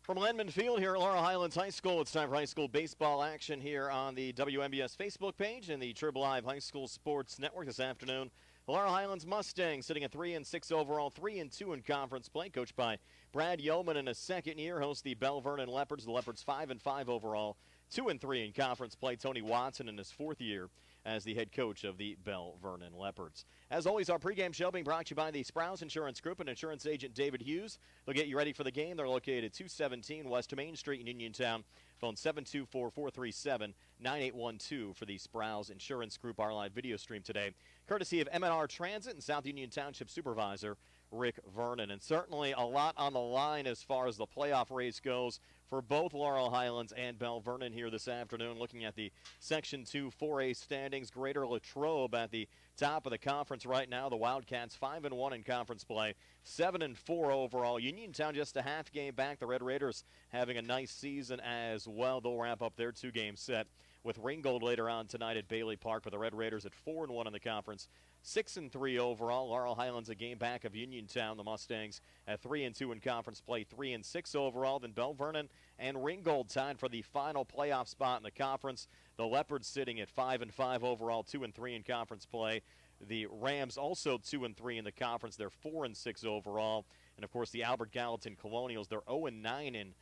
From Landman Field here at Laurel Highlands High School, it's time for high school baseball action here on the WMBS Facebook page and the Trib Live High School Sports Network this afternoon. The Laurel Highlands Mustangs sitting at 3-6 overall, 3-2 in conference play, coached by Brad Yeoman in his second year, hosts the Belle Vernon Leopards. The Leopards 5-5 overall, 2-3 in conference play. Tony Watson in his fourth year as the head coach of the Belle Vernon Leopards. As always, our pregame show being brought to you by the Sprouse Insurance Group and insurance agent David Hughes. They'll get you ready for the game. They're located at 217 West Main Street in Uniontown. Phone 724-437-9812 for the Sprouse Insurance Group. Our live video stream today, courtesy of M&R Transit and South Union Township Supervisor Rick Vernon. And certainly a lot on the line as far as the playoff race goes for both Laurel Highlands and Belle Vernon here this afternoon. Looking at the Section 2 4A standings, Greater Latrobe at the top of the conference right now. The Wildcats 5-1 in conference play, 7-4 overall. Uniontown just a half game back. The Red Raiders having a nice season as well. They'll wrap up their two-game set with Ringgold later on tonight at Bailey Park. But the Red Raiders at 4-1 in the conference, 6-3 overall. Laurel Highlands a game back of Uniontown. The Mustangs at 3-2 in conference play, 3-6 overall. Then Belle Vernon and Ringgold tied for the final playoff spot in the conference. The Leopards sitting at 5-5 overall, 2-3 in conference play. The Rams also 2-3 in the conference. They're 4-6 overall. And of course the Albert Gallatin Colonials, they're 0-9 in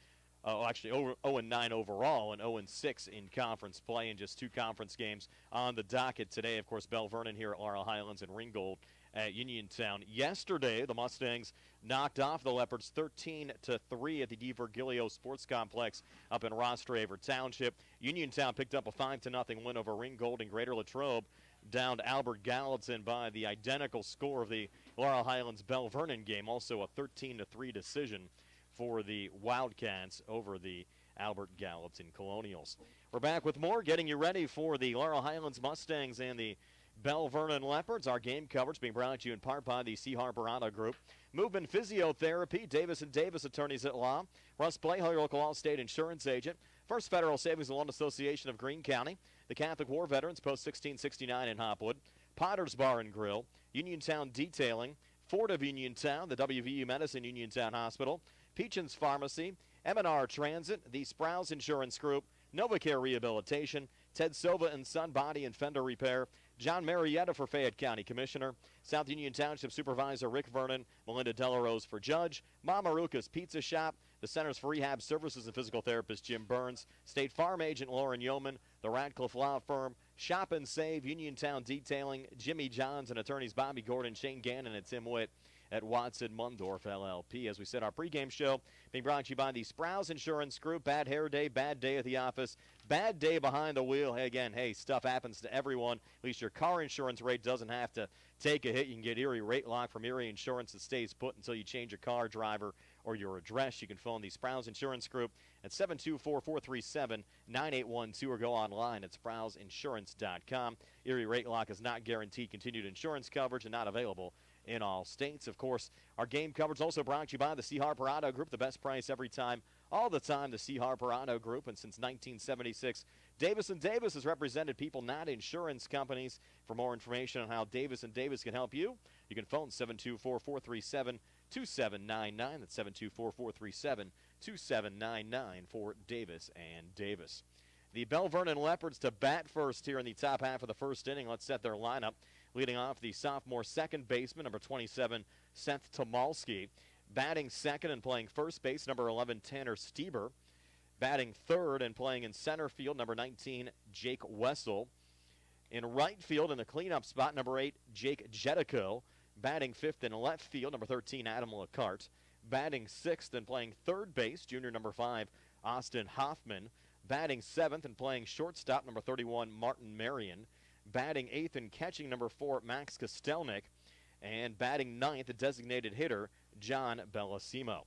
0-9 overall and 0-6 in conference play, in just two conference games on the docket today. Of course, Belle Vernon here at Laurel Highlands and Ringgold at Uniontown. Yesterday, the Mustangs knocked off the Leopards 13-3 at the DeVirgilio Sports Complex up in Rostraver Township. Uniontown picked up a 5-0 win over Ringgold, and Greater Latrobe downed Albert Gallatin by the identical score of the Laurel Highlands Belle Vernon game, also a 13-3 decision for the Wildcats over the Albert Gallatin Colonials. We're back with more, getting you ready for the Laurel Highlands Mustangs and the Belle Vernon Leopards. Our game coverage being brought to you in part by the C. Harper Auto Group. Movement Physiotherapy, Davis & Davis Attorneys at Law. Russ Playhill, your local All-State Insurance Agent. First Federal Savings and Loan Association of Greene County. The Catholic War Veterans, Post 1669 in Hopwood. Potter's Bar and Grill. Uniontown Detailing. Ford of Uniontown, the WVU Medicine Uniontown Hospital. Peachin's Pharmacy, M&R Transit, the Sprouse Insurance Group, NovaCare Rehabilitation, Ted Sova and Son Body and Fender Repair, John Marietta for Fayette County Commissioner, South Union Township Supervisor Rick Vernon, Melinda Delarose for Judge, Mama Ruca's Pizza Shop, the Centers for Rehab Services and Physical Therapist Jim Burns, State Farm Agent Lauren Yeoman, the Radcliffe Law Firm, Shop and Save, Uniontown Detailing, Jimmy Johns and attorneys Bobby Gordon, Shane Gannon, and Tim Witt at Watson Mundorf LLP. As we said, our pregame show being brought to you by the Sprouse Insurance Group. Bad hair day, bad day at the office, bad day behind the wheel. Hey, again, stuff happens to everyone. At least your car insurance rate doesn't have to take a hit. You can get Erie Rate Lock from Erie Insurance that stays put until you change your car, driver, or your address. You can phone the Sprouse Insurance Group at 724-437-9812 or go online at SprouseInsurance.com. Erie Rate Lock is not guaranteed continued insurance coverage and not available in all states. Of course, our game coverage also brought to you by the C. Harper Auto Group. The best price every time, all the time, the C. Harper Auto Group. And since 1976, Davis & Davis has represented people, not insurance companies. For more information on how Davis & Davis can help you, you can phone 724-437-2799. That's 724-437-2799 for Davis & Davis. The Belle Vernon Leopards to bat first here in the top half of the first inning. Let's set their lineup. Leading off, the sophomore second baseman, number 27, Seth Tomalski. Batting second and playing first base, number 11, Tanner Stieber. Batting third and playing in center field, number 19, Jake Wessel. In right field in the cleanup spot, number 8, Jake Jetico. Batting fifth in left field, number 13, Adam LeCarte. Batting sixth and playing third base, junior number 5, Austin Hoffman. Batting seventh and playing shortstop, number 31, Martin Marion. Batting eighth and catching, number 4, Max Kostelnik. And batting ninth, a designated hitter, John Bellissimo.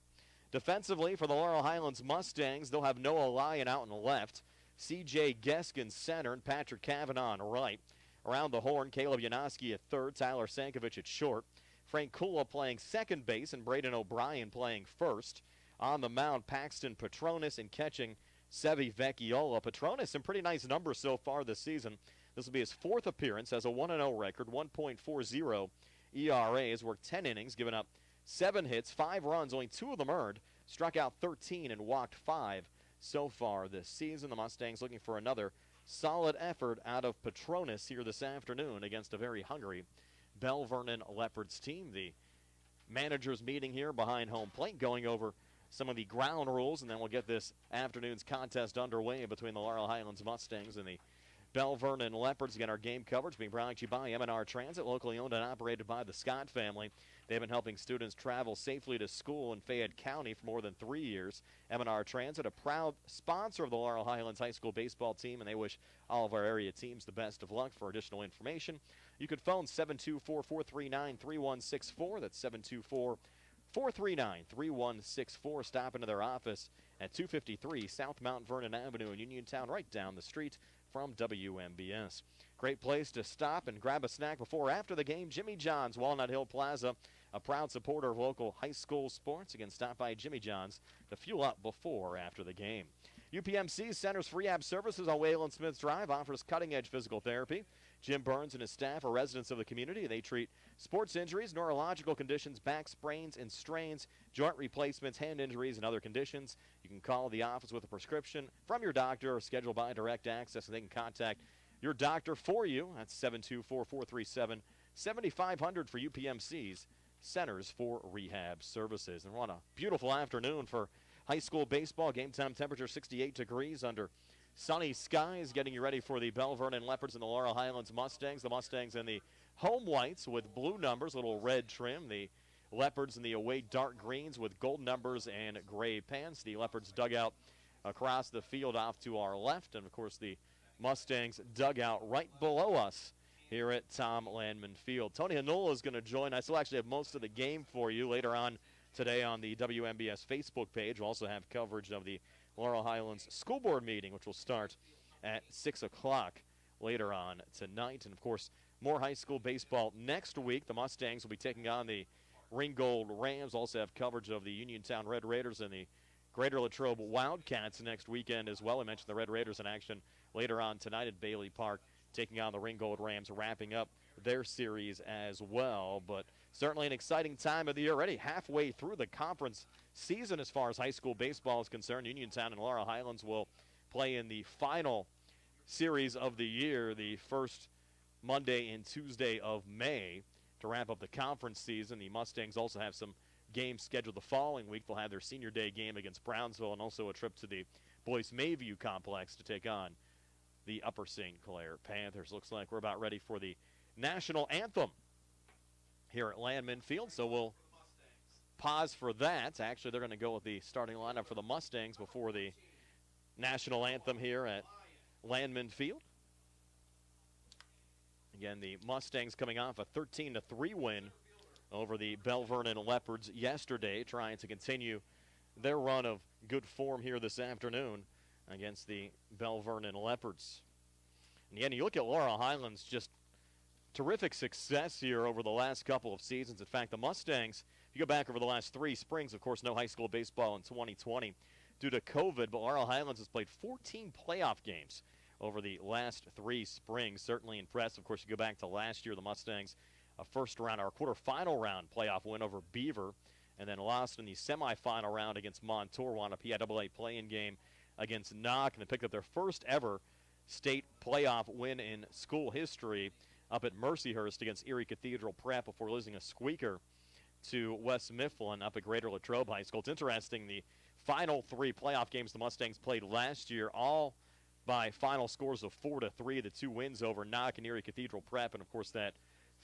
Defensively for the Laurel Highlands Mustangs, they'll have Noah Lyon out in the left, C.J. Gesk in center, and Patrick Kavanaugh on right. Around the horn, Caleb Yanoski at third, Tyler Sankovic at short. Frank Kula playing second base, and Braden O'Brien playing first. On the mound, Paxton Petronis, and catching Sevi Vecchiola. Petronis, some pretty nice numbers so far this season. This will be his fourth appearance, has a 1-0 record, 1.40 ERA. Has worked 10 innings, given up 7 hits, 5 runs, only 2 of them earned. struck out 13 and walked 5 so far this season. The Mustangs looking for another solid effort out of Petronas here this afternoon against a very hungry Belle Vernon Leopards team. The managers meeting here behind home plate, going over some of the ground rules, and then we'll get this afternoon's contest underway between the Laurel Highlands Mustangs and the Belle Vernon Leopards. Again, our game coverage being brought to you by M&R Transit, locally owned and operated by the Scott family. They've been helping students travel safely to school in Fayette County for more than 3 years. M&R Transit, a proud sponsor of the Laurel Highlands High School baseball team, and they wish all of our area teams the best of luck. For additional information, you can phone 724-439-3164. That's 724-439-3164. Stop into their office at 253 South Mount Vernon Avenue in Uniontown, right down the street from WMBS. Great place to stop and grab a snack before or after the game. Jimmy John's, Walnut Hill Plaza, a proud supporter of local high school sports. Again, stop by Jimmy John's to fuel up before or after the game. UPMC's Centers for Rehab Services on Wayland Smith Drive offers cutting-edge physical therapy. Jim Burns and his staff are residents of the community. They treat sports injuries, neurological conditions, back sprains and strains, joint replacements, hand injuries, and other conditions. You can call the office with a prescription from your doctor or schedule by direct access, and they can contact your doctor for you. That's 724-437-7500 for UPMC's Centers for Rehab Services. And what a beautiful afternoon for high school baseball. Game time temperature 68 degrees under sunny skies, getting you ready for the Belle Vernon Leopards and the Laurel Highlands Mustangs. The Mustangs in the home whites with blue numbers, little red trim. The Leopards in the away dark greens with gold numbers and gray pants. The Leopards dugout across the field off to our left, and of course the Mustangs dugout right below us here at Tom Landman Field. Tony Hanola is going to join. I still actually have most of the game for you later on today on the WMBS Facebook page. We'll also have coverage of the Laurel Highlands School Board meeting, which will start at 6 o'clock later on tonight. And, of course, more high school baseball next week. The Mustangs will be taking on the Ringgold Rams. Also have coverage of the Uniontown Red Raiders and the Greater Latrobe Wildcats next weekend as well. I mentioned the Red Raiders in action later on tonight at Bailey Park, taking on the Ringgold Rams, wrapping up their series as well. But certainly an exciting time of the year, already halfway through the conference season as far as high school baseball is concerned. Uniontown and Laurel Highlands will play in the final series of the year, the first Monday and Tuesday of May, to wrap up the conference season. The Mustangs also have some games scheduled the following week. They'll have their senior day game against Brownsville and also a trip to the Boyce Mayview complex to take on the Upper St. Clair Panthers. Looks like we're about ready for the national anthem here at Landman Field, so we'll pause for that. Actually, they're going to go with the starting lineup for the Mustangs before the national anthem here at Landman Field. Again, the Mustangs coming off a 13-3 win over the Belle Vernon Leopards yesterday, trying to continue their run of good form here this afternoon against the Belle Vernon Leopards. And again, you look at Laurel Highlands, just terrific success here over the last couple of seasons. In fact, the Mustangs, if you go back over the last 3 springs, of course, no high school baseball in 2020 due to COVID, but Laurel Highlands has played 14 playoff games over the last 3 springs. Certainly impressive. Of course, you go back to last year, the Mustangs, a first round or quarterfinal round playoff win over Beaver, and then lost in the semifinal round against Montour, won a PIAA play-in game against Knock, and they picked up their first ever state playoff win in school history up at Mercyhurst against Erie Cathedral Prep before losing a squeaker to West Mifflin up at Greater Latrobe High School. It's interesting, the final 3 playoff games the Mustangs played last year, all by final scores of 4-3, the 2 wins over Knock and Erie Cathedral Prep, and of course that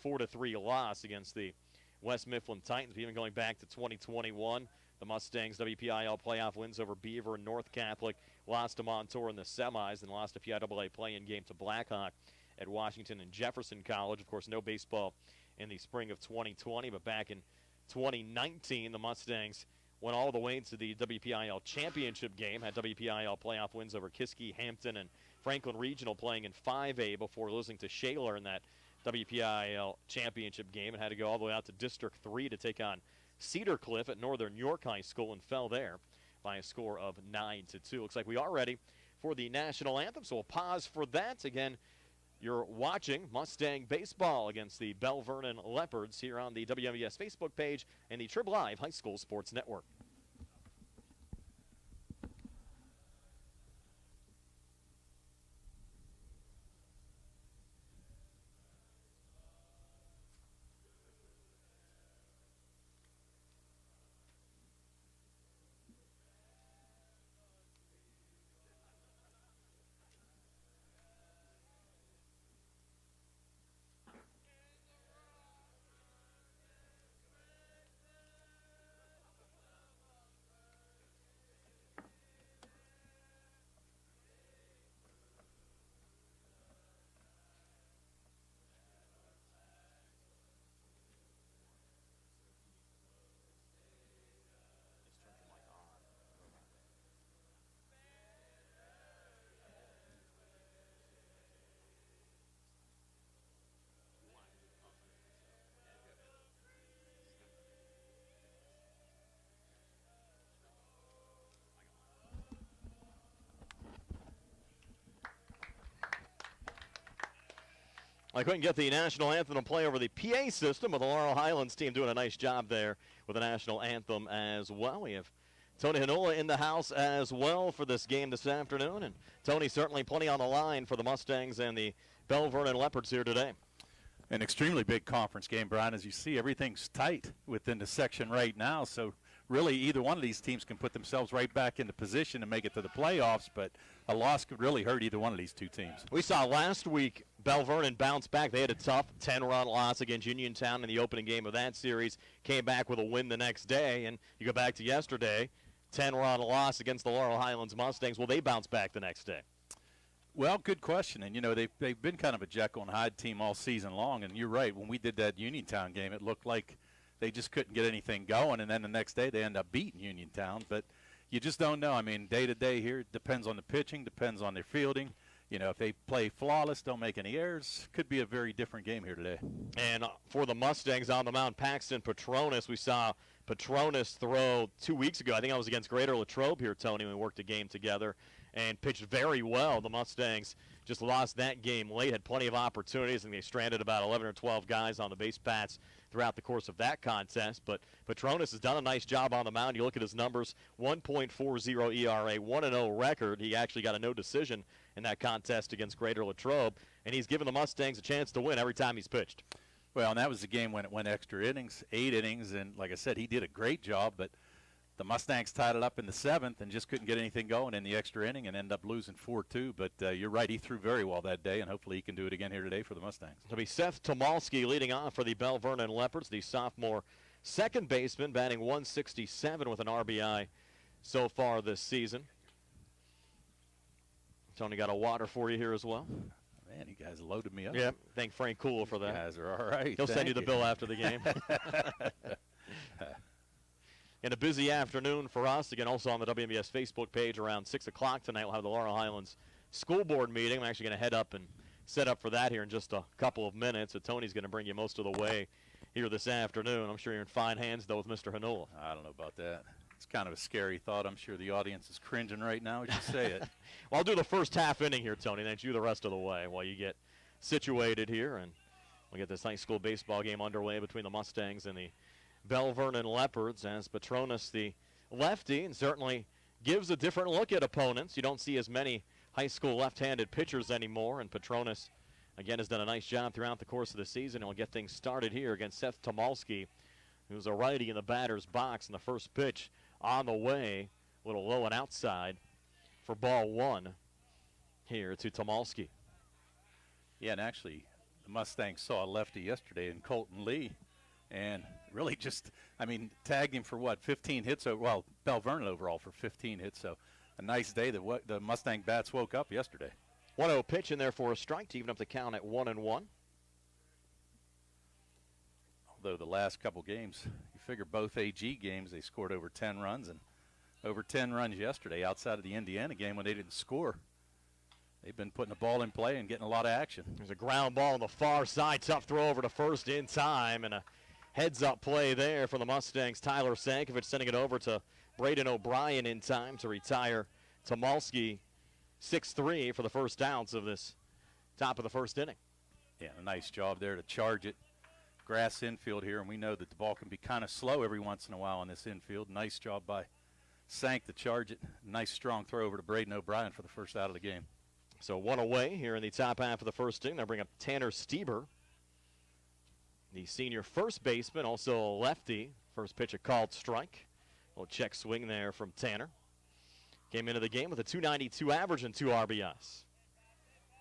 4-3 loss against the West Mifflin Titans. Even going back to 2021, the Mustangs WPIAL playoff wins over Beaver and North Catholic, lost to Montour in the semis, and lost a PIAA play-in game to Blackhawk at Washington and Jefferson College. Of course, no baseball in the spring of 2020, but back in 2019, the Mustangs went all the way to the WPIAL championship game, had WPIAL playoff wins over Kiski, Hampton, and Franklin Regional, playing in 5A before losing to Shaler in that WPIAL championship game, and had to go all the way out to District 3 to take on Cedar Cliff at Northern York High School and fell there by a score of 9-2. Looks like we are ready for the national anthem, so we'll pause for that. Again, you're watching Mustang baseball against the Belle Vernon Leopards here on the WMBS Facebook page and the Trib Live High School Sports Network. I couldn't get the national anthem to play over the PA system, but the Laurel Highlands team doing a nice job there with the national anthem as well. We have Tony Hanola in the house as well for this game this afternoon. And Tony, certainly plenty on the line for the Mustangs and the Belle Vernon Leopards here today. An extremely big conference game, Brian. As you see, everything's tight within the section right now. So really either one of these teams can put themselves right back into position and make it to the playoffs, but a loss could really hurt either one of these two teams. We saw last week Belle Vernon bounce back. They had a tough 10-run loss against Uniontown in the opening game of that series, came back with a win the next day, and you go back to yesterday, 10-run loss against the Laurel Highlands Mustangs. Will they bounce back the next day? Well, good question. And, you know, they've been kind of a Jekyll and Hyde team all season long. And you're right, when we did that Uniontown game, it looked like they just couldn't get anything going. And then the next day they end up beating Uniontown. But you just don't know. I mean, day to day here, it depends on the pitching, depends on their fielding. You know, if they play flawless, don't make any errors, could be a very different game here today. And for the Mustangs on the mound, Paxton Petronas, we saw Petronas throw 2 weeks ago. I think I was against Greater Latrobe here, Tony, when we worked a game together, and pitched very well. The Mustangs just lost that game late, had plenty of opportunities, and they stranded about 11 or 12 guys on the base paths throughout the course of that contest. But Petronas has done a nice job on the mound. You look at his numbers, 1.40 ERA, 1-0 record. He actually got a no decision in that contest against Greater Latrobe, and he's given the Mustangs a chance to win every time he's pitched. Well, and that was the game when it went extra innings, 8 innings, and like I said, he did a great job, but the Mustangs tied it up in the 7th and just couldn't get anything going in the extra inning and ended up losing 4-2. But you're right, he threw very well that day, and hopefully he can do it again here today for the Mustangs. It'll be Seth Tomalski leading off for the Belle Vernon Leopards, the sophomore second baseman, batting 167 with an RBI so far this season. Tony got a water for you here as well. Man, you guys loaded me up. Yeah, thank Frank Cool for that. You guys are all right. He'll send you the bill after the game. And a busy afternoon for us. Again, also on the WMBS Facebook page around 6 o'clock tonight, we'll have the Laurel Highlands School Board meeting. I'm actually going to head up and set up for that here in just a couple of minutes. So Tony's going to bring you most of the way here this afternoon. I'm sure you're in fine hands, though, with Mr. Hanola. I don't know about that. It's kind of a scary thought. I'm sure the audience is cringing right now as you say it. Well, I'll do the first half inning here, Tony, and then you the rest of the way while you get situated here. And we'll get this high school baseball game underway between the Mustangs and the Belle Vernon Leopards, as Petronas, the lefty, and certainly gives a different look at opponents. You don't see as many high school left-handed pitchers anymore, and Petronas, again, has done a nice job throughout the course of the season, and we'll get things started here against Seth Tomalski, who's a righty in the batter's box, and the first pitch on the way, a little low and outside for ball one here to Tomalski. Yeah, and actually, the Mustangs saw a lefty yesterday in Colton Lee, and really just, I mean, tagged him for what, 15 hits, well, Belle Vernon overall for 15 hits, so a nice day. The Mustang bats woke up yesterday. 1-0 pitch in there for a strike to even up the count at 1-1. Although the last couple games, you figure both AG games, they scored over 10 runs, and over 10 runs yesterday outside of the Indiana game when they didn't score. They've been putting the ball in play and getting a lot of action. There's a ground ball on the far side, tough throw over to first in time, and a heads-up play there for the Mustangs. Tyler Sankovic sending it over to Braden O'Brien in time to retire Tomalski 6-3 for the first outs of this top of the first inning. Yeah, a nice job there to charge it. Grass infield here, and we know that the ball can be kind of slow every once in a while on this infield. Nice job by Sank to charge it. Nice strong throw over to Braden O'Brien for the first out of the game. So one away here in the top half of the first inning. They'll bring up Tanner Stieber, the senior first baseman, also a lefty. First pitch a called strike. A little check swing there from Tanner. Came into the game with a .292 average and 2 RBIs.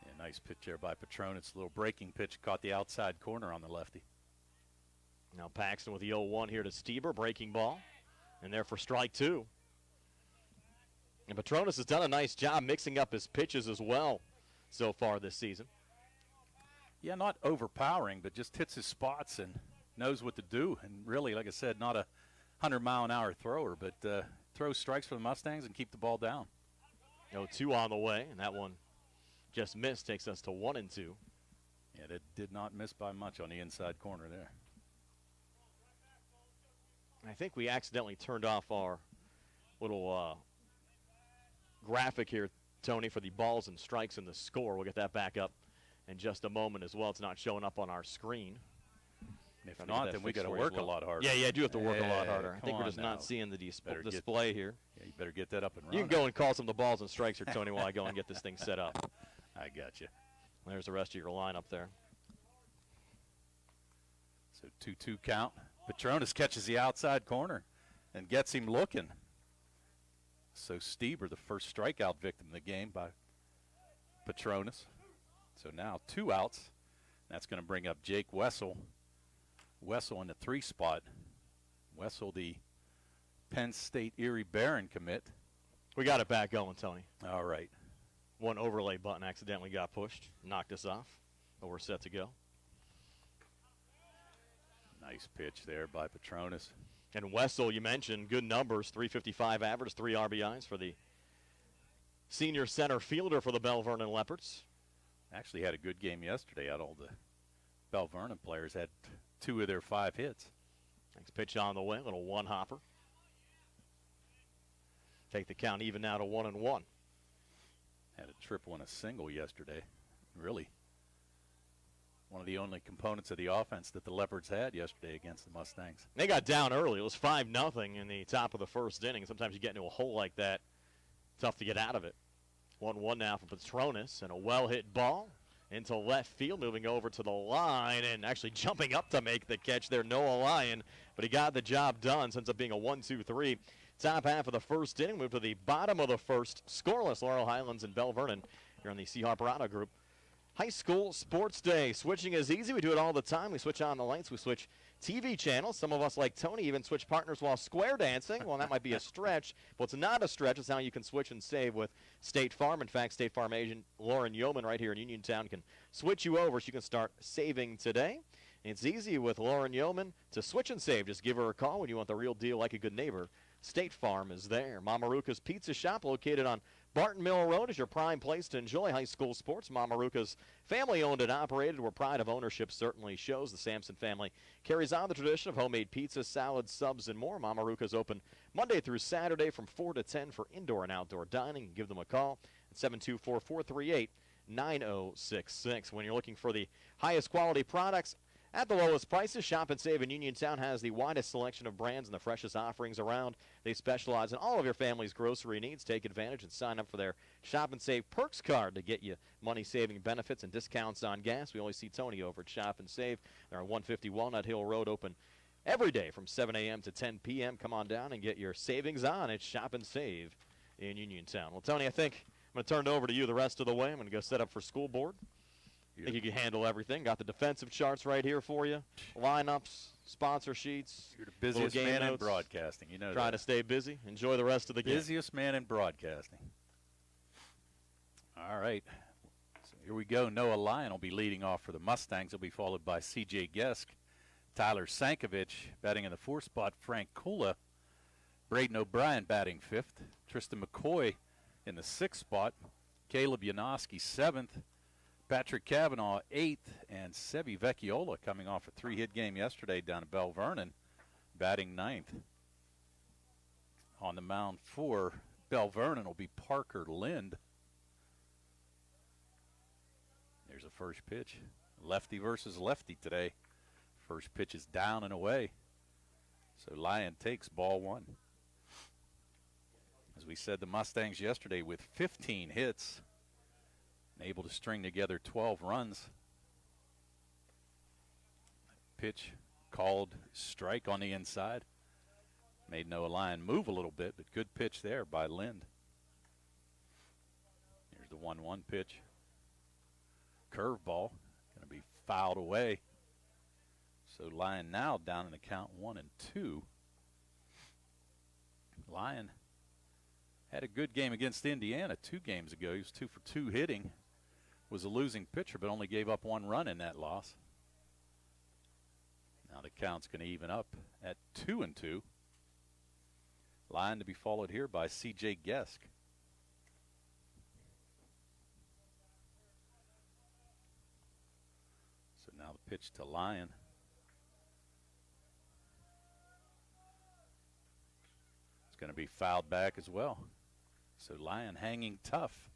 Yeah, nice pitch there by Petronas. A little breaking pitch, caught the outside corner on the lefty. Now Paxton with the 0-1 here to Stieber, breaking ball. And there for strike 2. And Petronas has done a nice job mixing up his pitches as well so far this season. Yeah, not overpowering, but just hits his spots and knows what to do. And really, like I said, not a 100-mile-an-hour thrower, but throws strikes for the Mustangs and keep the ball down. 0-2 on the way, and that one just missed, takes us to 1-2. Yeah, that did not miss by much on the inside corner there. I think we accidentally turned off our little graphic here, Tony, for the balls and strikes and the score. We'll get that back up in just a moment as well. It's not showing up on our screen. If not, then we got to work a lot harder. Yeah, I do have to work a lot harder. I think we're just now. not seeing the display here. Yeah, you better get that up and running. You can go and call some of the balls and strikes here, Tony, while I go and get this thing set up. I got you. There's the rest of your lineup there. So 2-2 count. Petronas catches the outside corner and gets him looking. So Stieber, the first strikeout victim of the game by Petronas. So now 2 outs. That's going to bring up Jake Wessel. Wessel in the 3 spot. Wessel, the Penn State Erie Baron commit. We got it back going, Tony. All right. One overlay button accidentally got pushed, knocked us off, but we're set to go. Nice pitch there by Petronas. And Wessel, you mentioned, good numbers, 355 average, 3 RBIs for the senior center fielder for the Belle Vernon Leopards. Actually had a good game yesterday. Out all the Belle Vernon players had 2 of their 5 hits. Next pitch on the way, little one-hopper. Take the count even now to 1-1. Had a triple and a single yesterday. Really one of the only components of the offense that the Leopards had yesterday against the Mustangs. They got down early. It was 5-0 in the top of the first inning. Sometimes you get into a hole like that, tough to get out of it. 1-1 now for Petronas, and a well-hit ball into left field, moving over to the line and actually jumping up to make the catch there, Noah Lyon. But he got the job done. Ends up being a 1-2-3. Top half of the first inning, move to the bottom of the first. Scoreless, Laurel, Highlands, and Belle Vernon here on the C. Harper Group High School Sports Day. Switching is easy. We do it all the time. We switch on the lights. We switch TV channels. Some of us, like Tony, even switch partners while square dancing. Well, that might be a stretch. Well, it's not a stretch. It's how you can switch and save with State Farm. In fact, State Farm agent Lauren Yeoman right here in Uniontown can switch you over so you can start saving today. It's easy with Lauren Yeoman to switch and save. Just give her a call when you want the real deal like a good neighbor. State Farm is there. Mamaruka's Pizza Shop, located on Barton Mill Road, is your prime place to enjoy high school sports. Mamaruka's family-owned and operated, where pride of ownership certainly shows. The Sampson family carries on the tradition of homemade pizza, salads, subs, and more. Mamaruka's open Monday through Saturday from 4 to 10 for indoor and outdoor dining. Give them a call at 724-438-9066. When you're looking for the highest quality products at the lowest prices, Shop and Save in Uniontown has the widest selection of brands and the freshest offerings around. They specialize in all of your family's grocery needs. Take advantage and sign up for their Shop and Save Perks card to get you money-saving benefits and discounts on gas. We always see Tony over at Shop and Save. They're on 150 Walnut Hill Road, open every day from 7 a.m. to 10 p.m. Come on down and get your savings on at Shop and Save in Uniontown. Well, Tony, I think I'm going to turn it over to you the rest of the way. I'm going to go set up for school board. I think you can handle everything. Got the defensive charts right here for you. Lineups, sponsor sheets. You're the busiest man in broadcasting. You know Trying that. to stay busy. Enjoy the rest of the game. Busiest man in broadcasting. All right. So here we go. Noah Lyon will be leading off for the Mustangs. He'll be followed by C.J. Gesk, Tyler Sankovich batting in the 4th spot, Frank Kula, Braden O'Brien batting 5th, Tristan McCoy in the 6th spot, Caleb Janoski 7th, Patrick Cavanaugh 8th, and Sevi Vecchiola coming off a 3-hit game yesterday down at Belle Vernon, batting 9th. On the mound for Belle Vernon will be Parker Lind. There's a first pitch. Lefty versus lefty today. First pitch is down and away. So Lyon takes ball 1. As we said, the Mustangs yesterday with 15 hits, able to string together 12 runs. Pitch called strike on the inside. Made Noah Lyon move a little bit, but good pitch there by Lind. Here's the 1-1 pitch. Curveball, going to be fouled away. So Lyon now down in the count 1-2. Lyon had a good game against Indiana 2 games ago. He was 2 for 2 hitting. Was a losing pitcher, but only gave up 1 run in that loss. Now the count's going to even up at 2-2. Lyon to be followed here by C.J. Gesk. So now the pitch to Lyon. It's going to be fouled back as well. So Lyon hanging tough.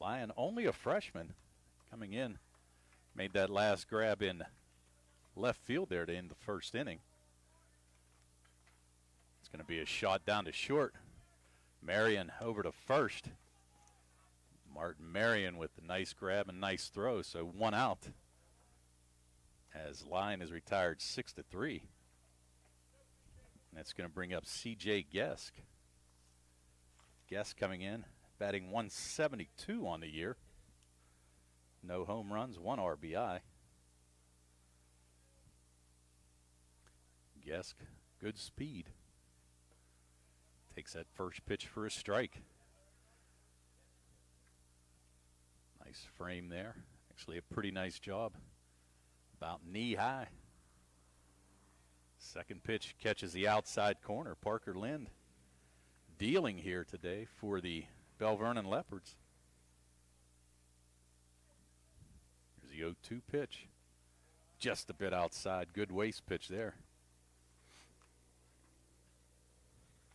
Lyon, only a freshman, coming in, made that last grab in left field there to end the first inning. It's going to be a shot down to short. Marion over to first. Martin Marion with the nice grab and nice throw, so 1 out as Lyon is retired 6-3. That's going to bring up C.J. Gesk. Gesk coming in, batting 172 on the year. No home runs, 1 RBI. Gesk, good speed. Takes that first pitch for a strike. Nice frame there. Actually a pretty nice job. About knee high. Second pitch catches the outside corner. Parker Lind dealing here today for the Belle Vernon Leopards. Here's the 0-2 pitch. Just a bit outside. Good waste pitch there.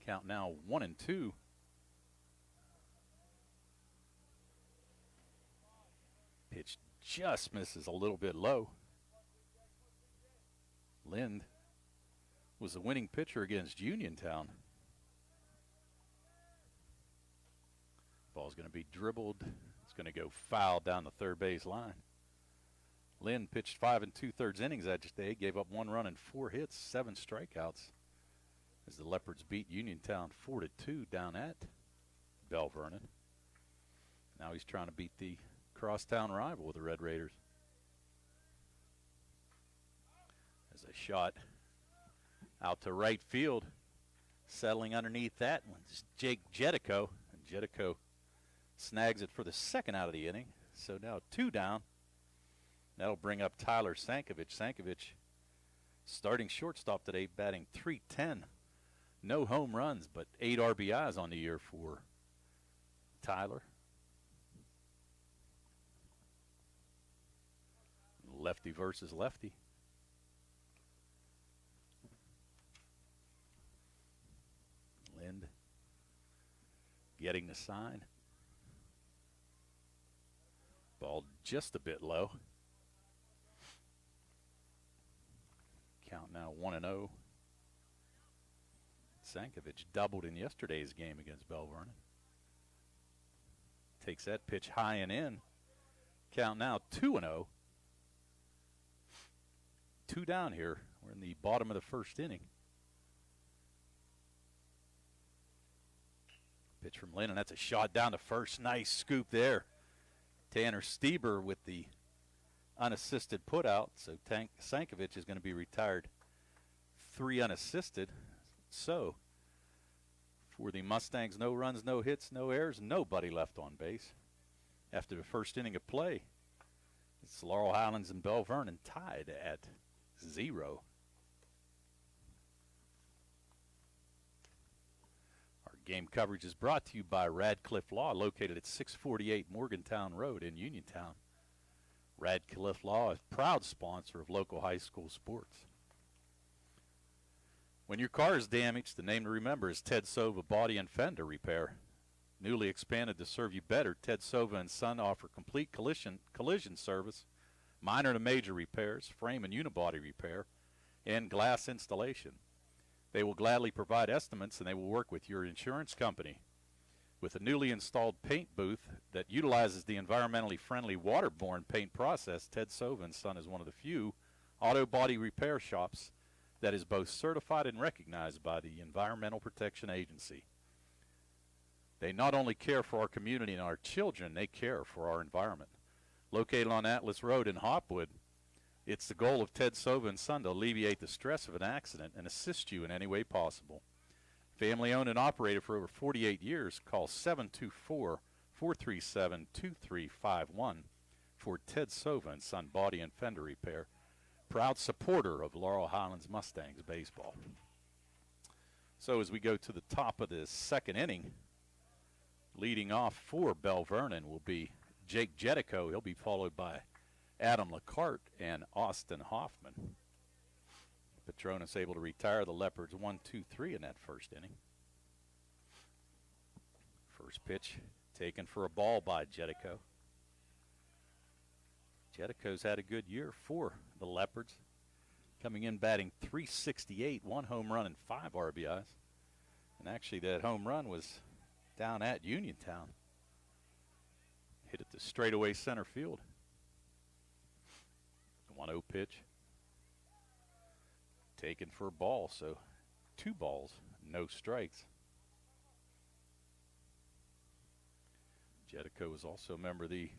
Count now 1-2. Pitch just misses a little bit low. Lind was the winning pitcher against Uniontown. Ball's going to be dribbled. It's going to go foul down the third base line. Lind pitched 5 2/3 innings that day, gave up 1 run and 4 hits, 7 strikeouts, as the Leopards beat Uniontown 4-2 down at Belle Vernon. Now he's trying to beat the crosstown rival with the Red Raiders. As a shot out to right field, settling underneath that one's Jake Jetico, and Jetico snags it for the second out of the inning. So now 2 down. That'll bring up Tyler Sankovic. Sankovic, starting shortstop today, batting .310. No home runs, but 8 RBIs on the year for Tyler. Lefty versus lefty. Lind getting the sign. Ball just a bit low. Count now 1-0. Sankovic doubled in yesterday's game against Belle Vernon. Takes that pitch high and in. Count now 2-0. 2 down here. We're in the bottom of the first inning. Pitch from Lind, and that's a shot down to first. Nice scoop there. Tanner Stieber with the unassisted putout. So Sankovic is going to be retired 3 unassisted. So for the Mustangs, no runs, no hits, no errors, nobody left on base. After the first inning of play, it's Laurel, Highlands, and Belle Vernon tied at 0. Our game coverage is brought to you by Radcliffe Law, located at 648 Morgantown Road in Uniontown. Radcliffe Law is a proud sponsor of local high school sports. When your car is damaged, the name to remember is Ted Sova Body and Fender Repair. Newly expanded to serve you better, Ted Sova and Son offer complete collision service, minor to major repairs, frame and unibody repair, and glass installation. They will gladly provide estimates, and they will work with your insurance company. With a newly installed paint booth that utilizes the environmentally friendly waterborne paint process, Ted Sova and Son is one of the few auto body repair shops that is both certified and recognized by the Environmental Protection Agency. They not only care for our community and our children, they care for our environment. Located on Atlas Road in Hopwood, it's the goal of Ted Sova and Son to alleviate the stress of an accident and assist you in any way possible. Family owned and operated for over 48 years. Call 724-437-2351 for Ted Sova and Son Body and Fender Repair. Proud supporter of Laurel Highlands Mustangs baseball. So as we go to the top of the second inning, leading off for Belle Vernon will be Jake Jetico. He'll be followed by Adam LaCarte and Austin Hoffman. Petronas able to retire the Leopards 1-2-3 in that first inning. First pitch Taken for a ball by Jetico. Jetico's had a good year for the Leopards. Coming in batting .368, 1 home run and 5 RBIs. And actually that home run was down at Uniontown. Hit it to straightaway center field. 1-0 pitch. Taken for a ball, so 2 balls, no strikes. Jetico was also a member of the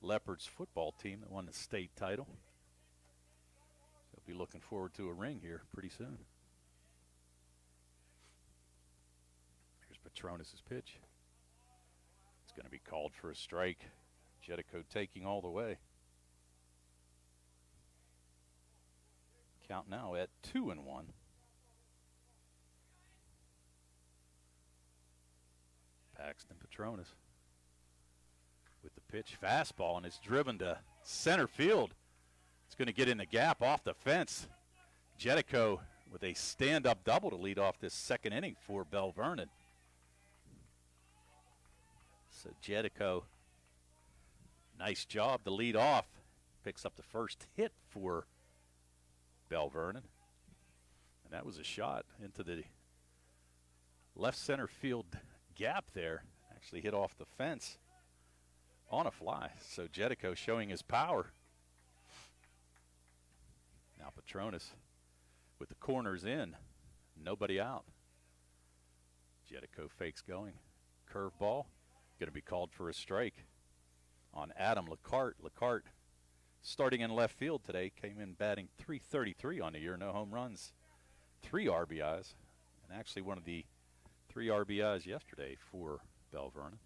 Leopards football team that won the state title. They'll be looking forward to a ring here pretty soon. Here's Petronas' pitch. It's going to be called for a strike. Jetico taking all the way. Count now at 2-1. Paxton Petronas with the pitch, fastball, and it's driven to center field. It's going to get in the gap off the fence. Jetico with a stand-up double to lead off this second inning for Belle Vernon. So Jetico, nice job to lead off. Picks up the first hit for Belle Vernon. And that was a shot into the left center field gap there. Actually hit off the fence on a fly. So Jetico showing his power. Now Petronas with the corners in. Nobody out. Jetico fakes going. Curveball. Going to be called for a strike on Adam LeCart. LeCart starting in left field today. Came in batting .333 on the year. No home runs. 3 RBIs. And actually one of the 3 RBIs yesterday for Belle Vernon.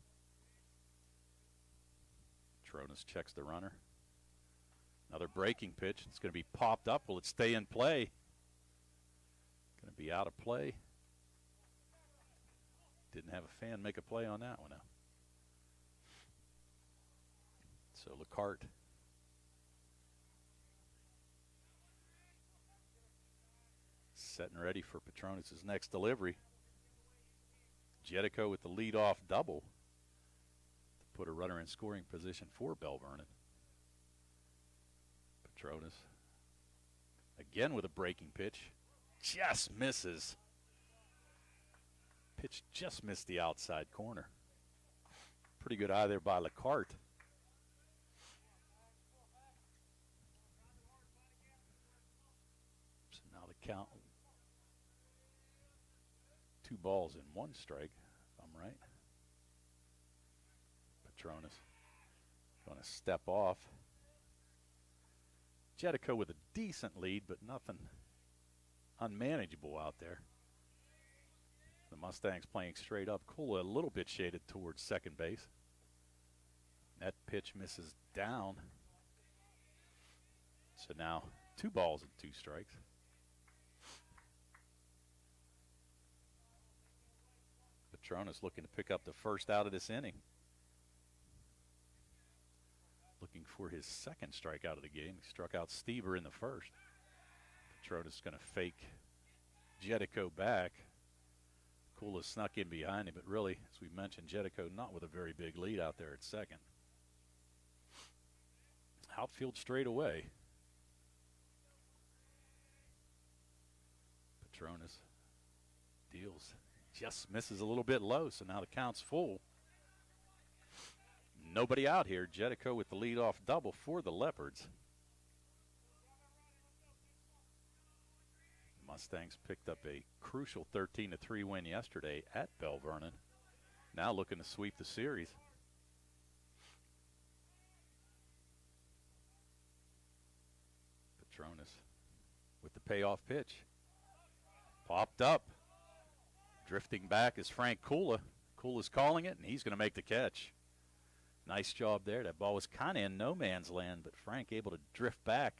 Petronas checks the runner. Another breaking pitch. It's going to be popped up. Will it stay in play? Going to be out of play. Didn't have a fan make a play on that one now. So LeCart setting ready for Petronas' next delivery. Jetico with the leadoff double to put a runner in scoring position for Belle Vernon. Petronas again with a breaking pitch. Just misses. Pitch just missed the outside corner. Pretty good eye there by LeCart. So now the count. 2 balls and 1 strike, if I'm right. Petronas going to step off. Jetico with a decent lead, but nothing unmanageable out there. The Mustangs playing straight up. Kula a little bit shaded towards second base. That pitch misses down. So now 2 balls and 2 strikes. Petronas looking to pick up the first out of this inning. Looking for his second strikeout of the game. He struck out Stever in the first. Petronas going to fake Jetico back. Kula snuck in behind him, but really, as we mentioned, Jetico not with a very big lead out there at second. Outfield straight away. Petronas deals. Just misses a little bit low, so now the count's full. Nobody out here. Jetico with the leadoff double for the Leopards. Mustangs picked up a crucial 13-3 win yesterday at Belle Vernon. Now looking to sweep the series. Petronas with the payoff pitch. Popped up. Drifting back is Frank Kula. Kula's calling it, and he's going to make the catch. Nice job there. That ball was kind of in no man's land, but Frank able to drift back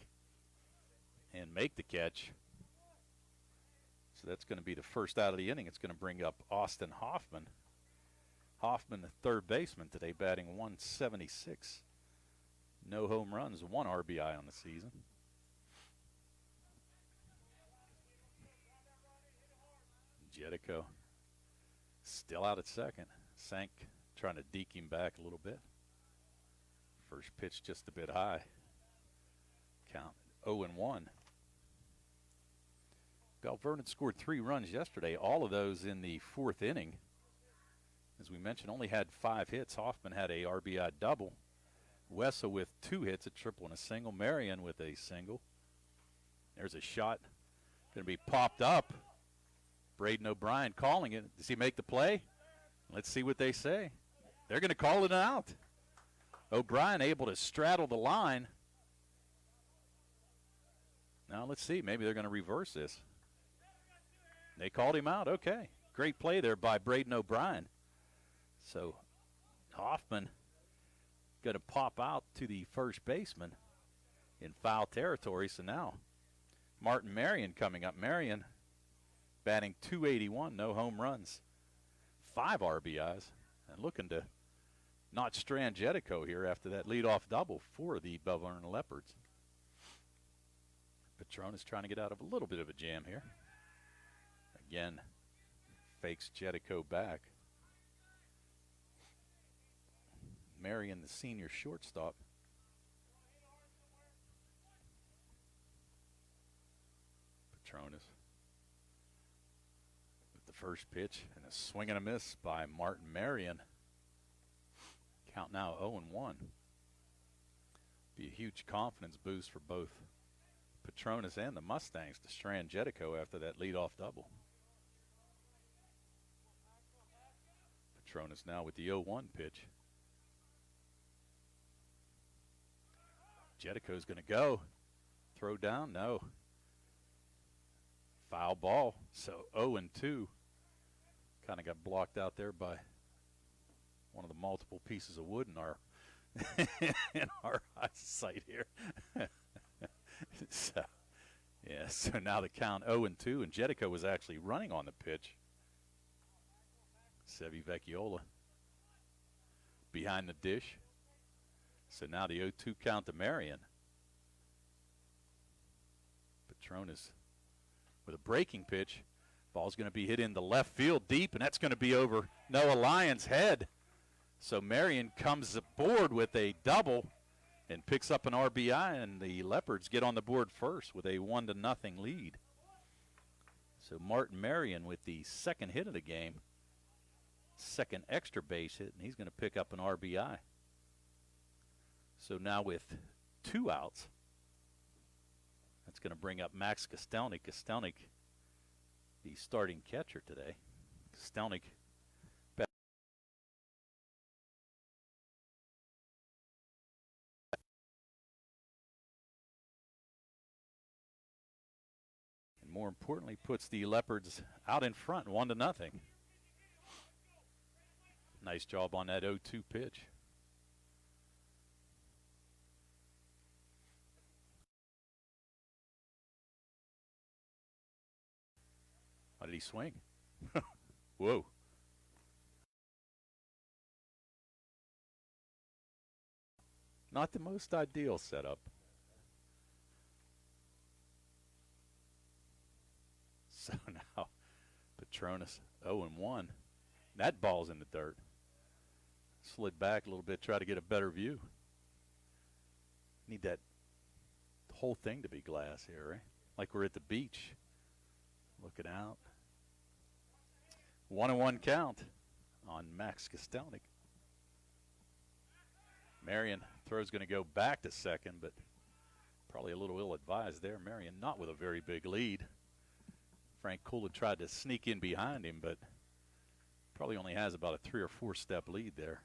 and make the catch. So that's going to be the first out of the inning. It's going to bring up Austin Hoffman. Hoffman, the third baseman today, batting .176. No home runs, 1 RBI on the season. Jetico still out at second. Sank trying to deke him back a little bit. First pitch just a bit high. Count 0-1. Vernon scored 3 runs yesterday, all of those in the 4th inning. As we mentioned, only had 5 hits. Hoffman had a RBI double. Wessa with 2 hits, a triple and a single. Marion with a single. There's a shot. Going to be popped up. Braden O'Brien calling it. Does he make the play? Let's see what they say. They're going to call it out. O'Brien able to straddle the line. Now let's see. Maybe they're going to reverse this. They called him out. Okay. Great play there by Braden O'Brien. So Hoffman going to pop out to the first baseman in foul territory. So now Martin Marion coming up. Marion batting .281, no home runs, 5 RBIs, and looking to not strand Jetico here after that leadoff double for the Belle Vernon Leopards. Patron is trying to get out of a little bit of a jam here. Again, fakes Jetico back. Marion, the senior shortstop. Patronus with the first pitch and a swing and a miss by Martin Marion. Count now 0-1. Be a huge confidence boost for both Patronus and the Mustangs to strand Jetico after that leadoff double. Patronus now with the 0-1 pitch. Jetico's going to go. Throw down? No. Foul ball. So 0-2. Kind of got blocked out there by one of the multiple pieces of wood in our in our eyesight here. So now the count 0-2, and Jetico was actually running on the pitch. Sevi Vecchiola behind the dish. So now the 0-2 count to Marion. Patronus with a breaking pitch. Ball's going to be hit into left field deep, and that's going to be over Noah Lyons' head. So Marion comes aboard with a double and picks up an RBI, and the Leopards get on the board first with a 1-0 lead. So Martin Marion with the second hit of the game, second extra base hit, and he's going to pick up an RBI. So now with 2 outs, that's going to bring up Max Kostelnik. Kostelnik, the starting catcher today. Kostelnik and more importantly puts the Leopards out in front 1-0. Nice job on that 0-2 pitch. How did he swing? Whoa. Not the most ideal setup. So now Patronus 0-1. That ball's in the dirt. Slid back a little bit, try to get a better view. Need that whole thing to be glass here, right? Like we're at the beach. Looking out. 1-1 count on Max Kostelnik. Marion throw's going to go back to second, but probably a little ill-advised there. Marion not with a very big lead. Frank Coolin tried to sneak in behind him, but probably only has about a 3 or 4 step lead there.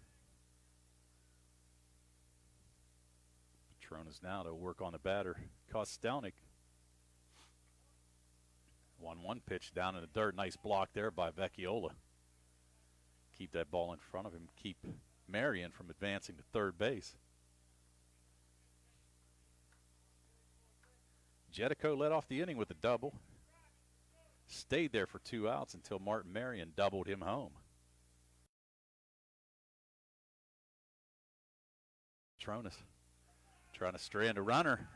Patronus now to work on the batter, Kostelnik. 1-1 pitch down in the dirt. Nice block there by Vecchiola. Keep that ball in front of him. Keep Marion from advancing to third base. Jetico led off the inning with a double. Stayed there for 2 outs until Martin Marion doubled him home. Patronus trying to strand a runner.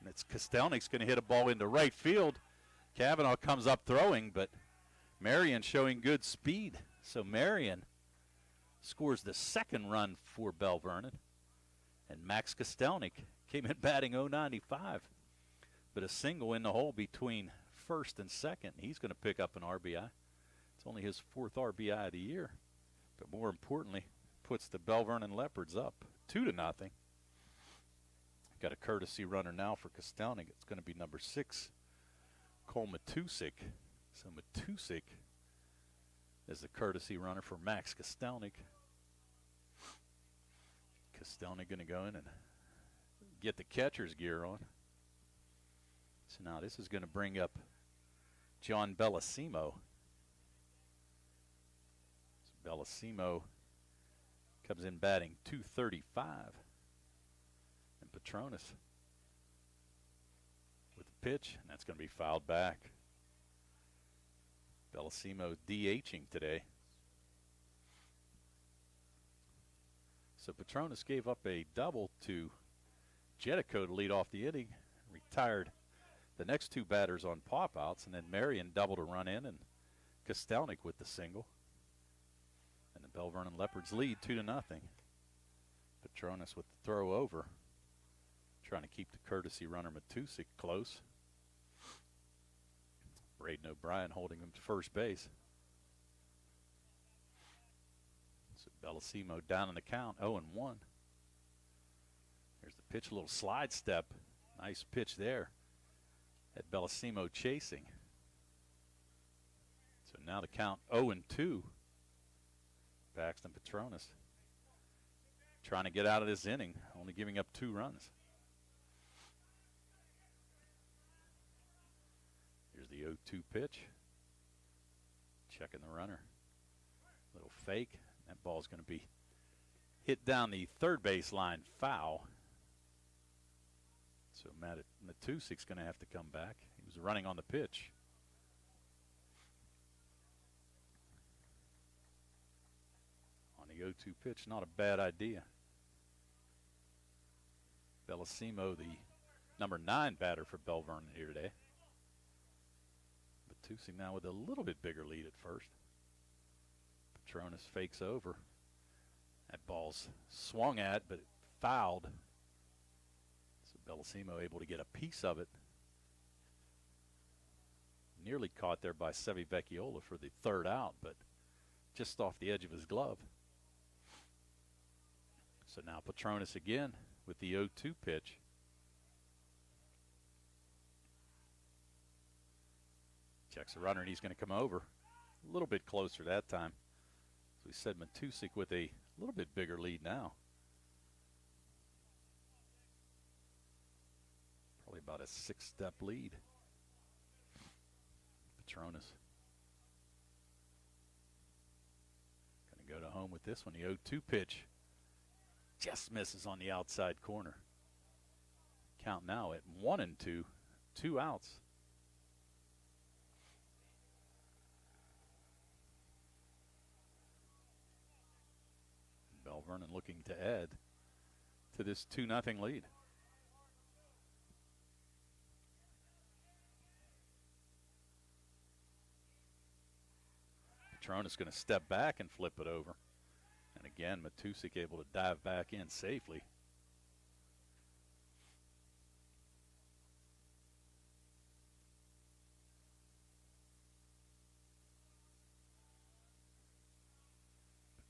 And it's Kostelnik's going to hit a ball into right field. Cavanaugh comes up throwing, but Marion showing good speed. So Marion scores the second run for Belle Vernon. And Max Kostelnik came in batting .095. But a single in the hole between first and second. He's going to pick up an RBI. It's only his 4th RBI of the year. But more importantly, puts the Belle Vernon Leopards up 2-0. Got a courtesy runner now for Kostelnik. It's going to be number 6, Cole Matusik. So Matusik is the courtesy runner for Max Kostelnik. Kostelnik going to go in and get the catcher's gear on. So now this is going to bring up John Bellissimo. So Bellissimo comes in batting .235. And Petronas with the pitch, and that's going to be fouled back. Bellissimo DHing today. So Petronas gave up a double to Jetico to lead off the inning, retired the next 2 batters on pop-outs, and then Marion doubled a run in, and Kostelnik with the single. And the Belle Vernon Leopards lead 2-0. Petronas with the throw over, trying to keep the courtesy runner Matusik close. Braden O'Brien holding him to first base. So Bellissimo down in the count, 0-1. There's the pitch, a little slide step. Nice pitch there. Had Bellissimo chasing. So now the count 0-2. Paxton Petronas trying to get out of this inning, only giving up 2 runs. Here's the 0-2 pitch. Checking the runner. Little fake. That ball's going to be hit down the third base line, foul. So Matusik's going to have to come back. He was running on the pitch. On the 0-2 pitch, not a bad idea. Bellissimo, the number 9 batter for Belle Vernon here today. Matusik now with a little bit bigger lead at first. Petronas fakes over. That ball's swung at, but fouled. So Bellissimo able to get a piece of it. Nearly caught there by Sevi Vecchiola for the 3rd out, but just off the edge of his glove. So now Petronas again with the 0-2 pitch. Checks the runner, and he's going to come over. A little bit closer that time. So we said Matusik with a little bit bigger lead now. Probably about a 6-step lead. Petronas going to go to home with this one. The 0-2 pitch just misses on the outside corner. Count now at 1-2, 2 outs. Belle Vernon looking to add to this 2-0 lead. Petronas going to step back and flip it over. And again, Matusik able to dive back in safely.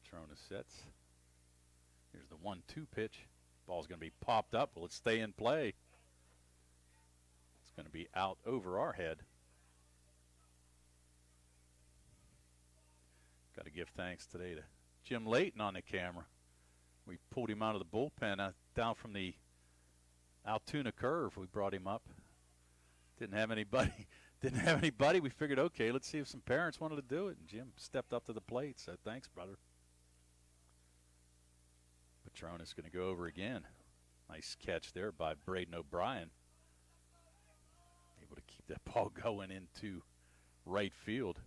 Petronas sets. Here's the 1-2 pitch. Ball's going to be popped up. Will it stay in play? It's going to be out over our head. Got to give thanks today to Jim Layton on the camera. We pulled him out of the bullpen down from the Altoona curve. We brought him up. Didn't have anybody. We figured, okay, let's see if some parents wanted to do it. And Jim stepped up to the plate. So thanks, brother. Petronas going to go over again. Nice catch there by Braden O'Brien. Able to keep that ball going into right field.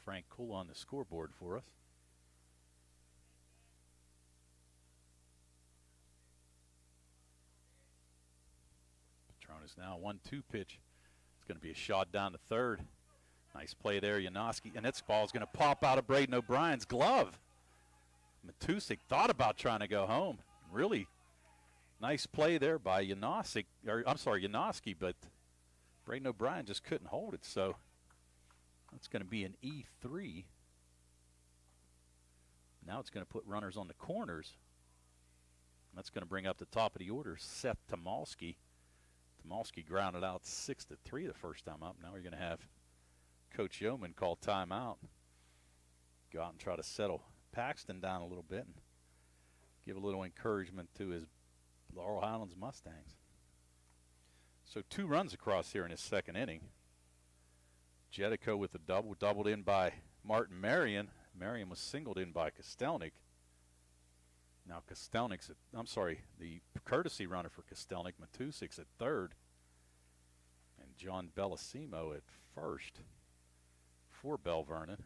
Frank Cool on the scoreboard for us. Petronas now 1-2 pitch. It's going to be a shot down to third. Nice play there, Janoski. And this ball's going to pop out of Braden O'Brien's glove. Matusik thought about trying to go home. Really nice play there by Janoski, but Braden O'Brien just couldn't hold it. So that's going to be an E3. Now it's going to put runners on the corners. That's going to bring up the top of the order Seth Tomalski. Tomalski grounded out 6-3 the first time up. Now we're going to have Coach Yeoman call timeout. Go out and try to settle Paxton down a little bit and give a little encouragement to his Laurel Highlands Mustangs. So 2 runs across here in his second inning. Jedico with a double, doubled in by Martin Marion. Marion was singled in by Kostelnik. Now Kostelnik's the courtesy runner for Kostelnik, Matusik's at third. And John Bellissimo at first for Belle Vernon.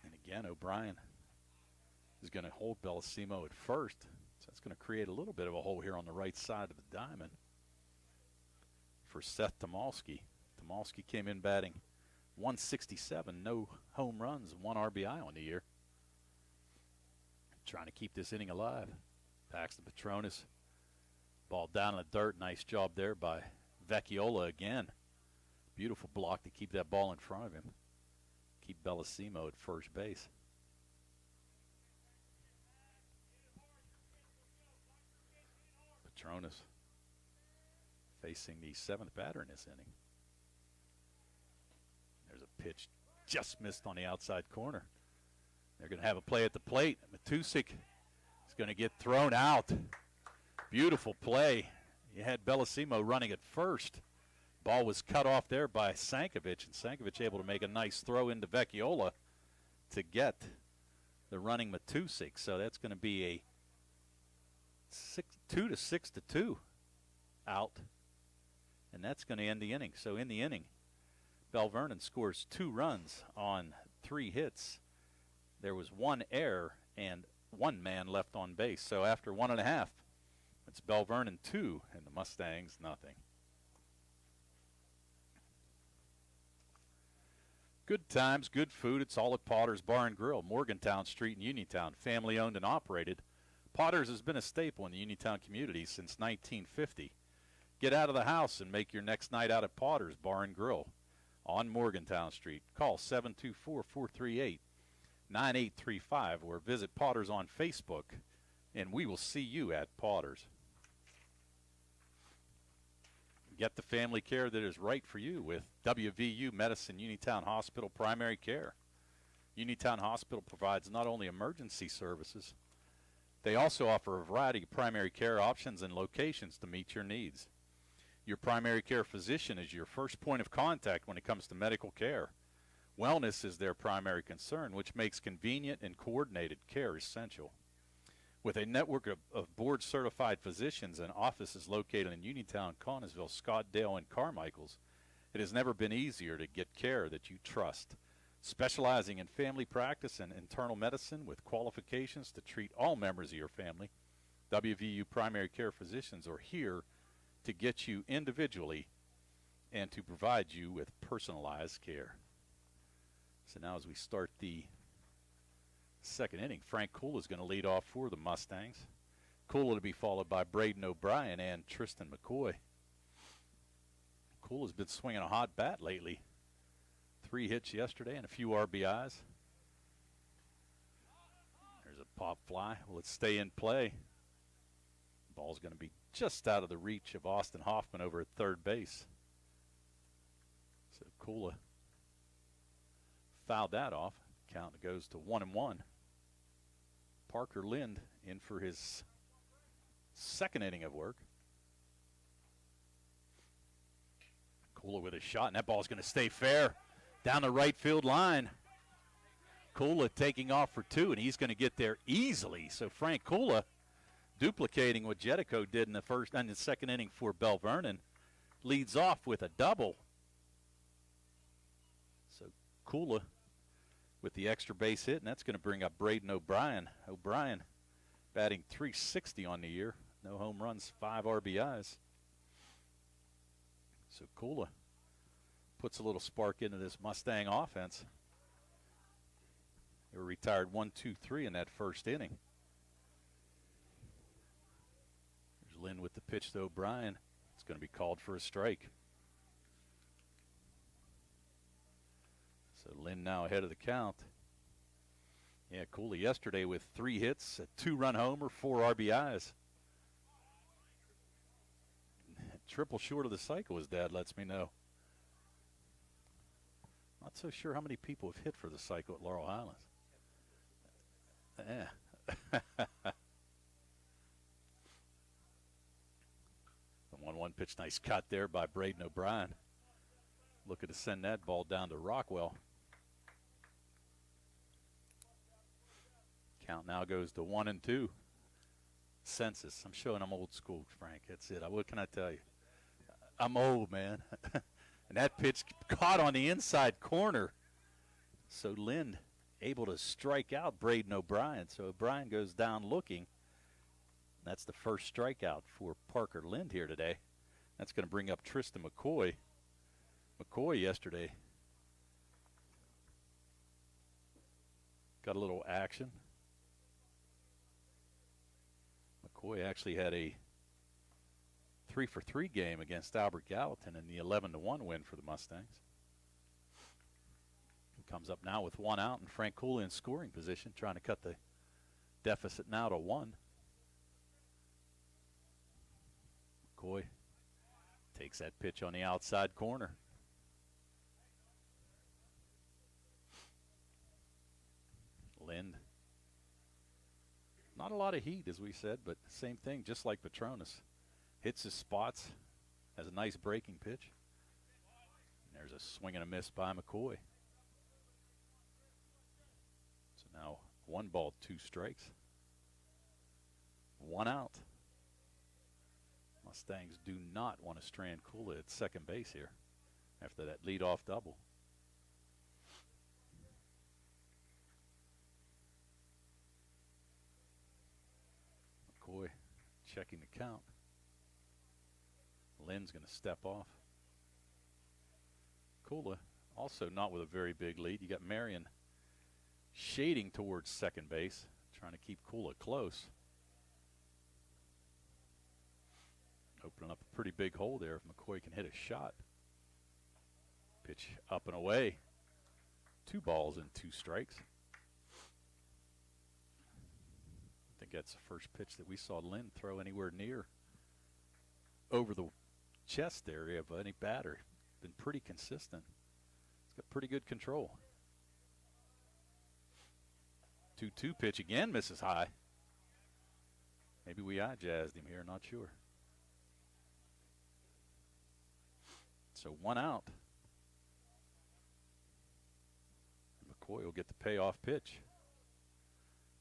And again, O'Brien is going to hold Bellissimo at first. So that's going to create a little bit of a hole here on the right side of the diamond for Seth Tomalski. Tomalski came in batting 167, no home runs, 1 RBI on the year. Trying to keep this inning alive. Paxton Petronas, ball down in the dirt. Nice job there by Vecchiola again. Beautiful block to keep that ball in front of him. Keep Bellissimo at first base. Petronas facing the 7th batter in this inning. There's a pitch just missed on the outside corner. They're going to have a play at the plate. Matusik is going to get thrown out. Beautiful play. You had Bellissimo running at first. Ball was cut off there by Sankovic, and Sankovic able to make a nice throw into Vecchiola to get the running Matusik. So that's going to be a 6-2 out, and that's going to end the inning. So in the inning, Belle Vernon scores 2 runs on 3 hits. There was 1 error and 1 man left on base. So after 1.5, it's Belle Vernon 2 and the Mustangs nothing. Good times, good food. It's all at Potter's Bar and Grill, Morgantown Street in Uniontown. Family owned and operated. Potter's has been a staple in the Uniontown community since 1950. Get out of the house and make your next night out at Potter's Bar and Grill on Morgantown Street. Call 724-438-9835 or visit Potter's on Facebook, and we will see you at Potter's. Get the family care that is right for you with WVU Medicine Uniontown Hospital Primary Care. Uniontown Hospital provides not only emergency services, they also offer a variety of primary care options and locations to meet your needs. Your primary care physician is your first point of contact when it comes to medical care. Wellness is their primary concern, which makes convenient and coordinated care essential. With a network of board-certified physicians and offices located in Uniontown, Connellsville, Scottdale, and Carmichaels, it has never been easier to get care that you trust. Specializing in family practice and internal medicine with qualifications to treat all members of your family, WVU primary care physicians are here to get you individually and to provide you with personalized care. So now as we start the second inning, Frank Kula is going to lead off for the Mustangs. Kula to be followed by Braden O'Brien and Tristan McCoy. Kula's been swinging a hot bat lately. 3 hits yesterday and a few RBIs. There's a pop fly. Will it stay in play? Ball's going to be just out of the reach of Austin Hoffman over at third base. So Kula fouled that off. Count goes to 1-1. Parker Lind in for his second inning of work. Kula with a shot, and that ball's going to stay fair down the right field line. Kula taking off for 2, and he's going to get there easily. So Frank Kula duplicating what Jedico did in the first and the second inning for Belle Vernon, leads off with a double. So Kula with the extra base hit, and that's going to bring up Braden O'Brien. O'Brien batting .360 on the year. No home runs, 5 RBIs. So Kula puts a little spark into this Mustang offense. They were retired 1-2-3 in that first inning. There's Lynn with the pitch to O'Brien. It's going to be called for a strike. So Lynn now ahead of the count. Yeah, Cooley yesterday with 3 hits, a 2-run homer, 4 RBIs. Triple short of the cycle, his dad lets me know. Not so sure how many people have hit for the cycle at Laurel Highlands. Yeah. The 1-1 pitch, nice cut there by Braden O'Brien. Looking to send that ball down to Rockwell. Count now goes to 1-2. Census. I'm showing I'm old school, Frank. That's it. What can I tell you? I'm old, man. And that pitch caught on the inside corner. So Lind able to strike out Braden O'Brien. So O'Brien goes down looking. That's the first strikeout for Parker Lind here today. That's going to bring up Tristan McCoy. McCoy yesterday got a little action. McCoy actually had a 3-for-3 game against Albert Gallatin in the 11-1 win for the Mustangs. He comes up now with 1 out and Frank Cooley in scoring position, trying to cut the deficit now to 1. McCoy takes that pitch on the outside corner. Lind. Not a lot of heat, as we said, but same thing, just like Petronas. Hits his spots, has a nice breaking pitch. And there's a swing and a miss by McCoy. So now 1 ball, 2 strikes. 1 out. Mustangs do not want to strand Kula at second base here after that leadoff double. McCoy checking the count. Lynn's going to step off. Kula also not with a very big lead. You got Marion shading towards second base, trying to keep Kula close. Opening up a pretty big hole there if McCoy can hit a shot. Pitch up and away. 2 balls and 2 strikes. I think that's the first pitch that we saw Lynn throw anywhere near over the chest area of any batter. Been pretty consistent. He's got pretty good control. 2-2 pitch again, misses high. Maybe we eye-jazzed him here, not sure. So 1 out. McCoy will get the payoff pitch.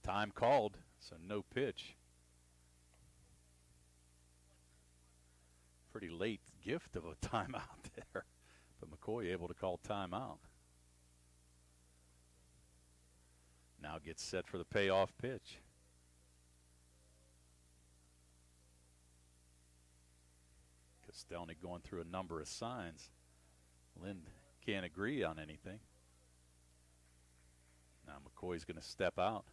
Time called, so no pitch. Pretty late gift of a timeout there, but McCoy able to call timeout. Now gets set for the payoff pitch. Kostelny going through a number of signs. Lind can't agree on anything. Now McCoy's going to step out.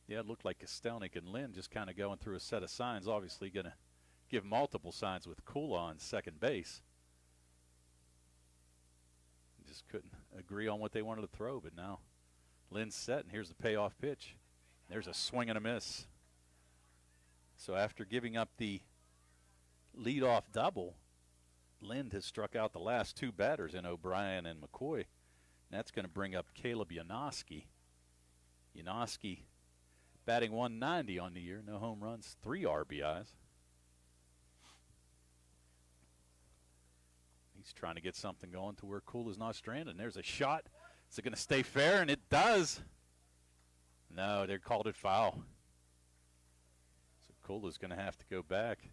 Yeah, it looked like Kostelny and Lind just kind of going through a set of signs. Obviously going to give multiple signs with Kula on second base. Just couldn't agree on what they wanted to throw, but now Lind's set, and here's the payoff pitch. There's a swing and a miss. So after giving up the leadoff double, Lind has struck out the last 2 batters in O'Brien and McCoy. And that's going to bring up Caleb Janoski. Janoski batting 190 on the year, no home runs, 3 RBIs. He's trying to get something going to where Kula's not stranded. And there's a shot. Is it going to stay fair? And it does. No, they called it foul. So Kula's going to have to go back.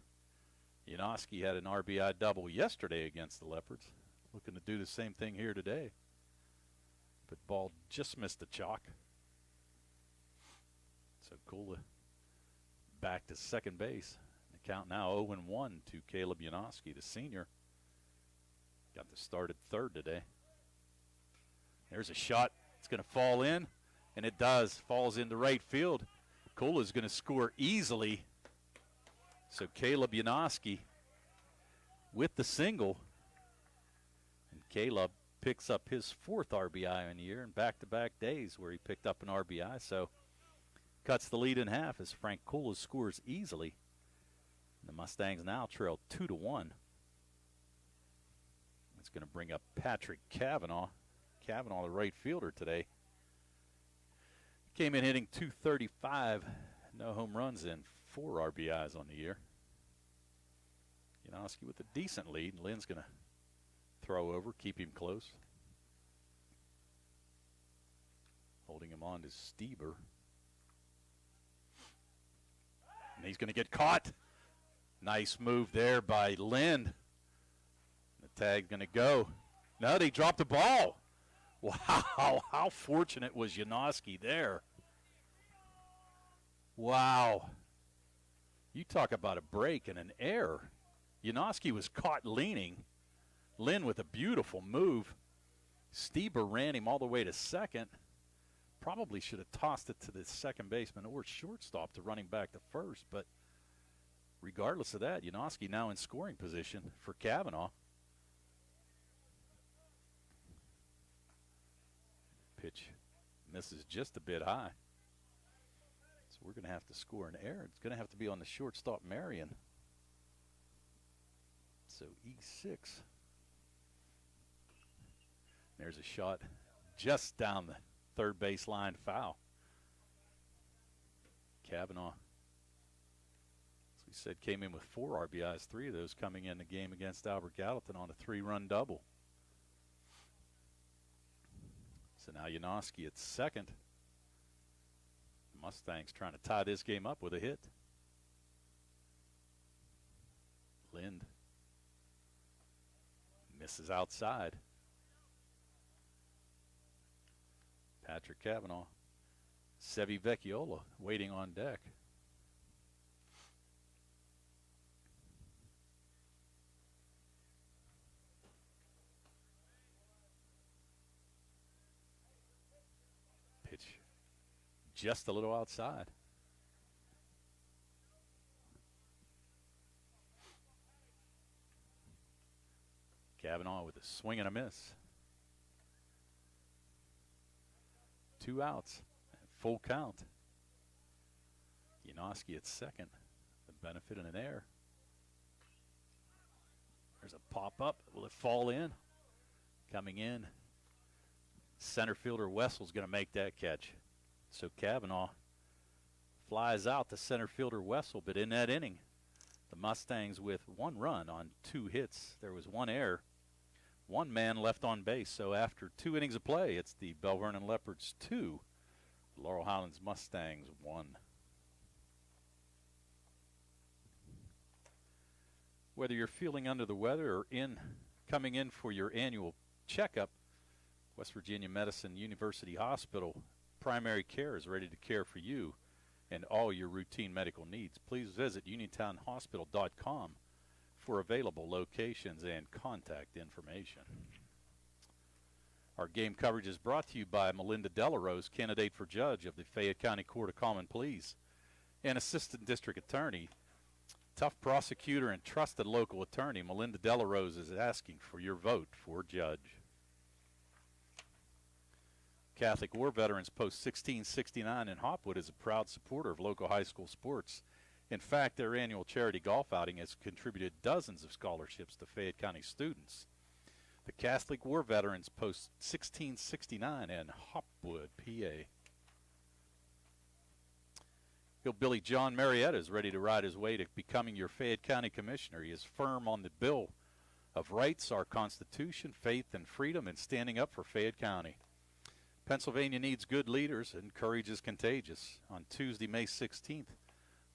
Janoski had an RBI double yesterday against the Leopards. Looking to do the same thing here today. But ball just missed the chalk. So Kula back to second base. The count now 0-1 to Caleb Janoski, the senior. Got the start at third today. There's a shot. It's going to fall in, and it does. Falls into right field. Kula's going to score easily. So Caleb Janoski with the single. And Caleb picks up his 4th RBI in the year in back-to-back days where he picked up an RBI. So cuts the lead in half as Frank Kula scores easily. The Mustangs now trail 2-1. It's going to bring up Patrick Cavanaugh. Cavanaugh, the right fielder today. Came in hitting .235. No home runs in, 4 RBIs on the year. Janoski with a decent lead. Lynn's going to throw over, keep him close. Holding him on to Stieber. And he's going to get caught. Nice move there by Lynn. The tag's going to go. No, they dropped the ball. Wow, how fortunate was Janoski there. Wow. You talk about a break and an error. Janoski was caught leaning. Lynn with a beautiful move. Stieber ran him all the way to second. Probably should have tossed it to the second baseman or shortstop to run him back to first, but regardless of that, Janoski now in scoring position for Cavanaugh. Pitch misses just a bit high. So we're going to have to score an error. It's going to have to be on the shortstop, Marion. So E6. There's a shot just down the third base line, foul. Cavanaugh, as we said, came in with 4 RBIs, 3 of those coming in the game against Albert Gallatin on a 3-run double. So now Janoski at second. Mustangs trying to tie this game up with a hit. Lind misses outside. Patrick Cavanaugh. Sevi Vecchiola waiting on deck. Pitch just a little outside. Cavanaugh with a swing and a miss. 2 outs, full count. Janoski at second, the benefit in an error. There's a pop-up. Will it fall in? Coming in. Center fielder Wessel's going to make that catch. So Cavanaugh flies out to center fielder Wessel, but in that inning, the Mustangs with 1 run on 2 hits. There was 1 error. 1 man left on base, so after 2 innings of play, it's the Belle Vernon Leopards 2, Laurel Highlands Mustangs 1. Whether you're feeling under the weather or coming in for your annual checkup, West Virginia Medicine University Hospital Primary Care is ready to care for you and all your routine medical needs. Please visit uniontownhospital.com for available locations and contact information. Our game coverage is brought to you by Melinda Delarose, candidate for judge of the Fayette County Court of Common Pleas and assistant district attorney. Tough prosecutor and trusted local attorney, Melinda Delarose is asking for your vote for judge. Catholic War Veterans Post 1669 in Hopwood is a proud supporter of local high school sports. In fact, their annual charity golf outing has contributed dozens of scholarships to Fayette County students. The Catholic War Veterans Post 1669 in Hopwood, PA. Hillbilly John Marietta is ready to ride his way to becoming your Fayette County Commissioner. He is firm on the Bill of Rights, our Constitution, faith, and freedom, and standing up for Fayette County. Pennsylvania needs good leaders, and courage is contagious. On Tuesday, May 16th,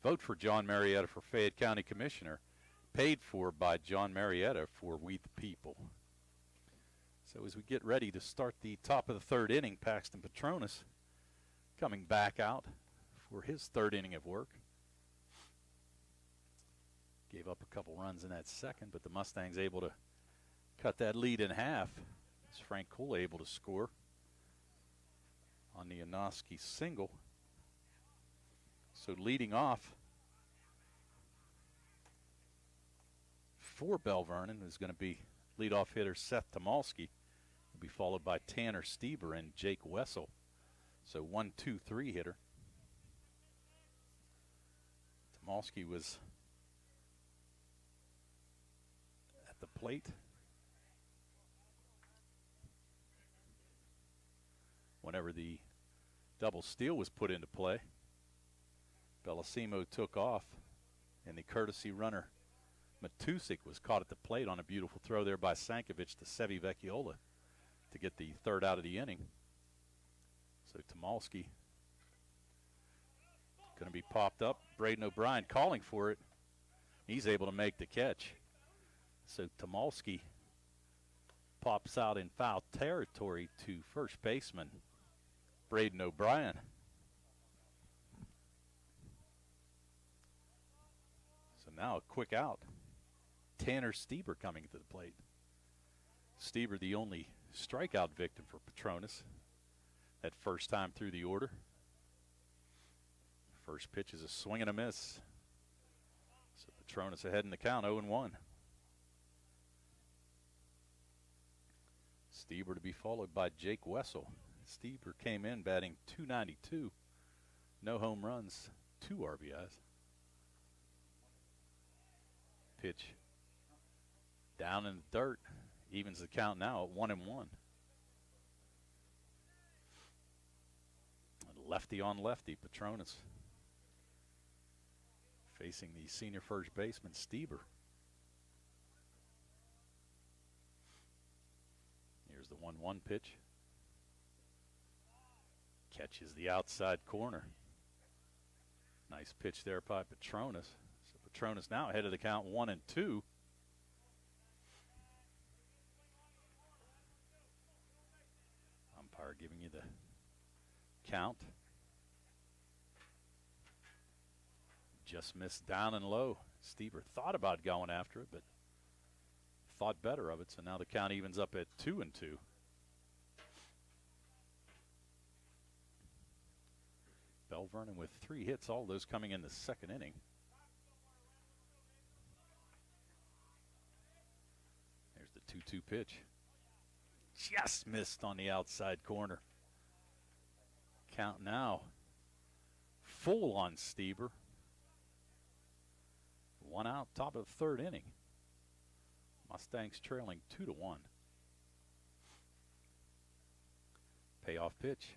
vote for John Marietta for Fayette County Commissioner, paid for by John Marietta for We the People. So as we get ready to start the top of the 3rd inning, Paxton Petronas coming back out for his 3rd inning of work. Gave up a couple runs in that second, but the Mustangs able to cut that lead in half. Is Frank Kula able to score on the Anoski single? So leading off for Belle Vernon is going to be leadoff hitter Seth Tomalski. Will be followed by Tanner Stieber and Jake Wessel. So 1-2-3 hitter. Tomalski was at the plate whenever the double steal was put into play. Bellissimo took off, and the courtesy runner Matusik was caught at the plate on a beautiful throw there by Sankovic to Sevi Vecchiola to get the third out of the inning. So Tomalski going to be popped up. Braden O'Brien calling for it. He's able to make the catch. So Tomalski pops out in foul territory to first baseman Braden O'Brien. So now a quick out. Tanner Stieber coming to the plate. Stieber, the only strikeout victim for Petronas that first time through the order. First pitch is a swing and a miss. So Petronas ahead in the count, 0-1. Stieber to be followed by Jake Wessel. Stieber came in batting .292. No home runs, 2 RBIs. Pitch down in the dirt. Evens the count now at 1-1. Lefty on lefty, Petronas facing the senior first baseman, Stieber. Here's the 1-1 pitch. Catches the outside corner. Nice pitch there by Petronas. So Petronas now ahead of the count, 1-2. Umpire giving you the count. Just missed down and low. Stieber thought about going after it, but thought better of it. So now the count evens up at 2-2. Belle Vernon with 3 hits, all those coming in the second inning. There's the 2-2 pitch. Just missed on the outside corner. Count now full on Stieber. 1 out, top of the third inning. Mustangs trailing 2-1. Payoff pitch.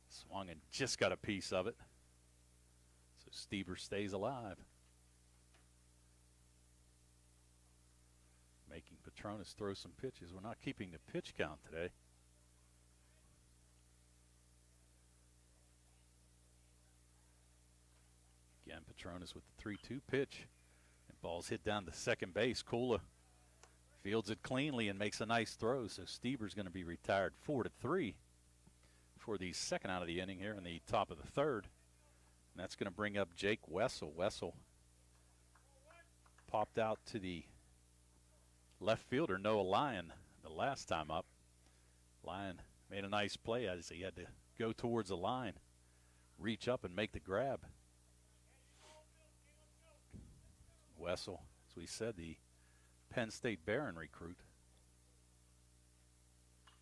Swung and just got a piece of it. So Stieber stays alive. Making Petronas throw some pitches. We're not keeping the pitch count today. Again, Petronas with the 3-2 pitch. And ball's hit down to second base. Kula fields it cleanly and makes a nice throw. So Stieber's going to be retired 4-3 for the second out of the inning here in the top of the third. And that's going to bring up Jake Wessel. Wessel popped out to the left fielder, Noah Lyon, the last time up. Lyon made a nice play as he had to go towards the line, reach up and make the grab. Wessel, as we said, the Penn State Barron recruit,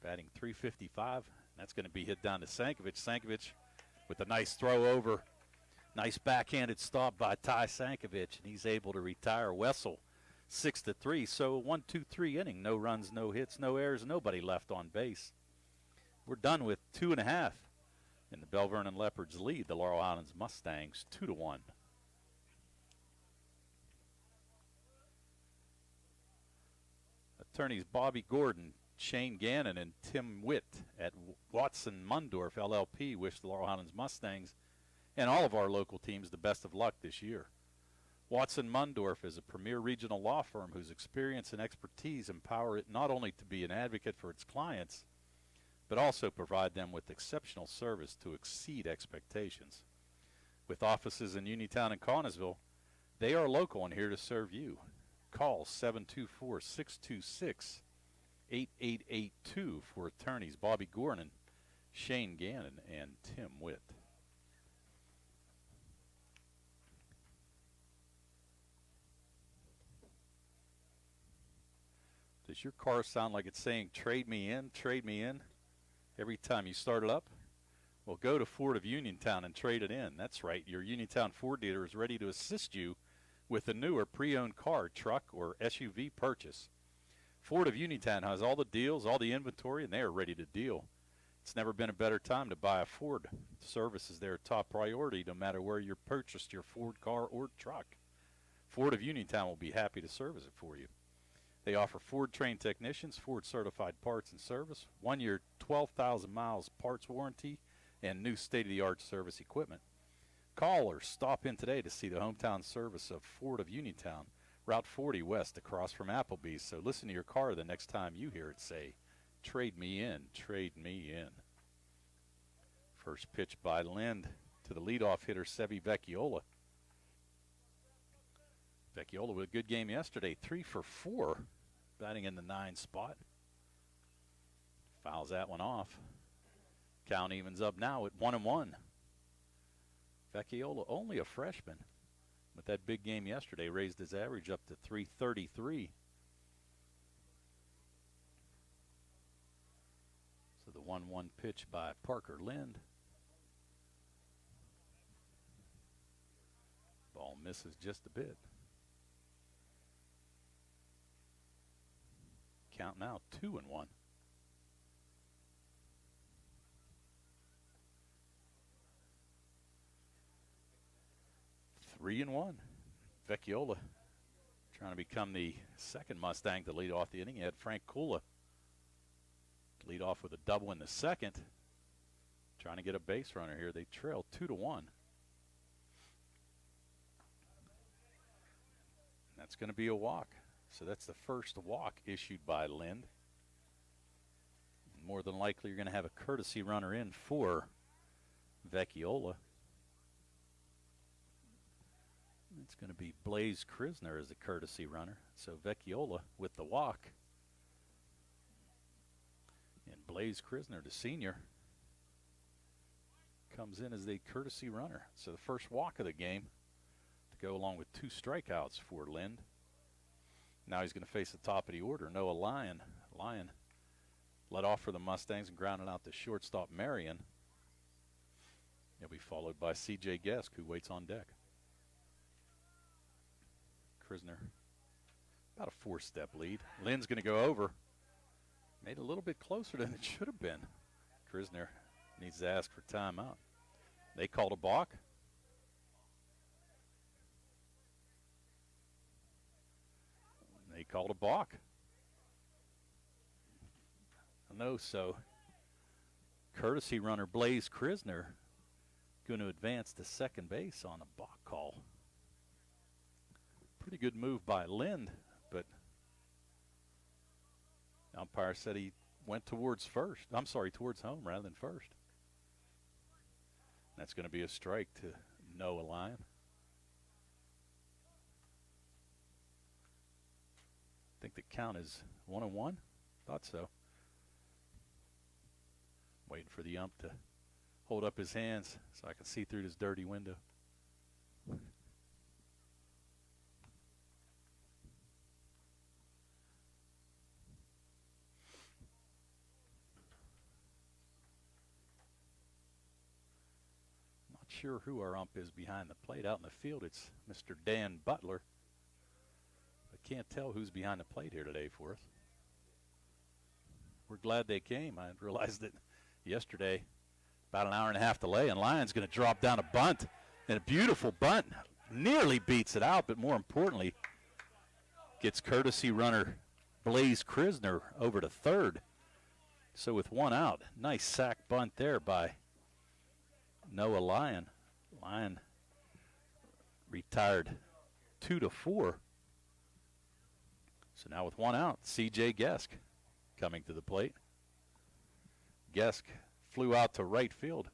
batting .355. That's going to be hit down to Sankovic. Sankovic with a nice throw over. Nice backhanded stop by Ty Sankovic, and he's able to retire Wessel 6-3. So 1-2-3 inning. No runs, no hits, no errors, nobody left on base. We're done with 2.5 in the Belle Vernon Leopards lead the Laurel Highlands Mustangs 2-1. Attorneys Bobby Gordon, Shane Gannon, and Tim Witt at Watson Mundorf LLP wish the Laurel Highlands Mustangs and all of our local teams the best of luck this year. Watson Mundorf is a premier regional law firm whose experience and expertise empower it not only to be an advocate for its clients, but also provide them with exceptional service to exceed expectations. With offices in Uniontown and Connellsville, they are local and here to serve you. Call 724-626-8882 for attorneys Bobby Gorman, Shane Gannon, and Tim Witt. Does your car sound like it's saying, trade me in, every time you start it up? Well, go to Ford of Uniontown and trade it in. That's right. Your Uniontown Ford dealer is ready to assist you with a newer pre-owned car, truck, or SUV purchase. Ford of Uniontown has all the deals, all the inventory, and they are ready to deal. It's never been a better time to buy a Ford. Service is their top priority no matter where you purchased your Ford car or truck. Ford of Uniontown will be happy to service it for you. They offer Ford-trained technicians, Ford-certified parts and service, 1-year, 12,000 miles parts warranty, and new state-of-the-art service equipment. Call or stop in today to see the hometown service of Ford of Uniontown, Route 40 West across from Applebee's. So listen to your car the next time you hear it say, trade me in, trade me in. First pitch by Lind to the leadoff hitter, Sevi Vecchiola. Vecchiola with a good game yesterday, 3 for 4, batting in the 9 spot. Fouls that one off. Count evens up now at 1-1. Vecchiola, only a freshman, with that big game yesterday, raised his average up to 333. So the 1-1 pitch by Parker Lind. Ball misses just a bit. Count now 2-1. 3-1. Vecchiola trying to become the second Mustang to lead off the inning. He had Frank Kula lead off with a double in the second. Trying to get a base runner here. They trail 2-1. That's going to be a walk. So that's the first walk issued by Lind. More than likely you're going to have a courtesy runner in for Vecchiola. It's going to be Blaze Krisner as a courtesy runner. So Vecchiola with the walk. And Blaze Krisner, the senior, comes in as the courtesy runner. So the first walk of the game to go along with 2 strikeouts for Lind. Now he's going to face the top of the order, Noah Lyon. Lyon led off for the Mustangs and grounded out to shortstop Marion. He'll be followed by C.J. Gesk, who waits on deck. Krisner, about a 4-step lead. Lind's going to go over. Made it a little bit closer than it should have been. Krisner needs to ask for timeout. They called a balk. They called a balk. No, so courtesy runner Blaze Krisner going to advance to second base on a balk call. Pretty good move by Lind, but the umpire said he went towards first. I'm sorry, towards home rather than first. That's going to be a strike to Noah Lyon. I think the count is 1-1. Thought so. Waiting for the ump to hold up his hands so I can see through this dirty window. Not sure who our ump is behind the plate. Out in the field, it's Mr. Dan Butler. I can't tell who's behind the plate here today for us. We're glad they came. I realized that yesterday, about an hour and a half delay, and Lyon's going to drop down a bunt, and a beautiful bunt. Nearly beats it out, but more importantly, gets courtesy runner Blaze Krisner over to third. So with 1 out, nice sack bunt there by Noah Lyon. Lyon retired 2-4. So now with 1 out, C.J. Gesk coming to the plate. Gesk flew out to right field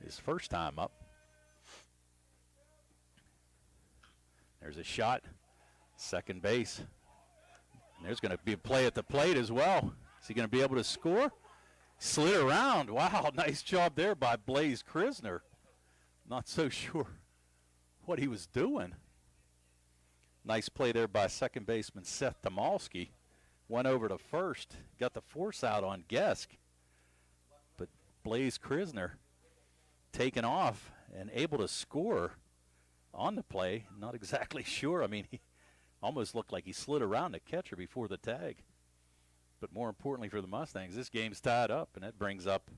his first time up. There's a shot. Second base. And there's going to be a play at the plate as well. Is he going to be able to score? Slid around. Wow, nice job there by Blaze Krisner. Not so sure what he was doing. Nice play there by second baseman Seth Tomalski. Went over to first, got the force out on Gesk. But Blaze Krisner taken off and able to score on the play. Not exactly sure. I mean, he almost looked like he slid around the catcher before the tag. But more importantly for the Mustangs, this game's tied up, and that brings up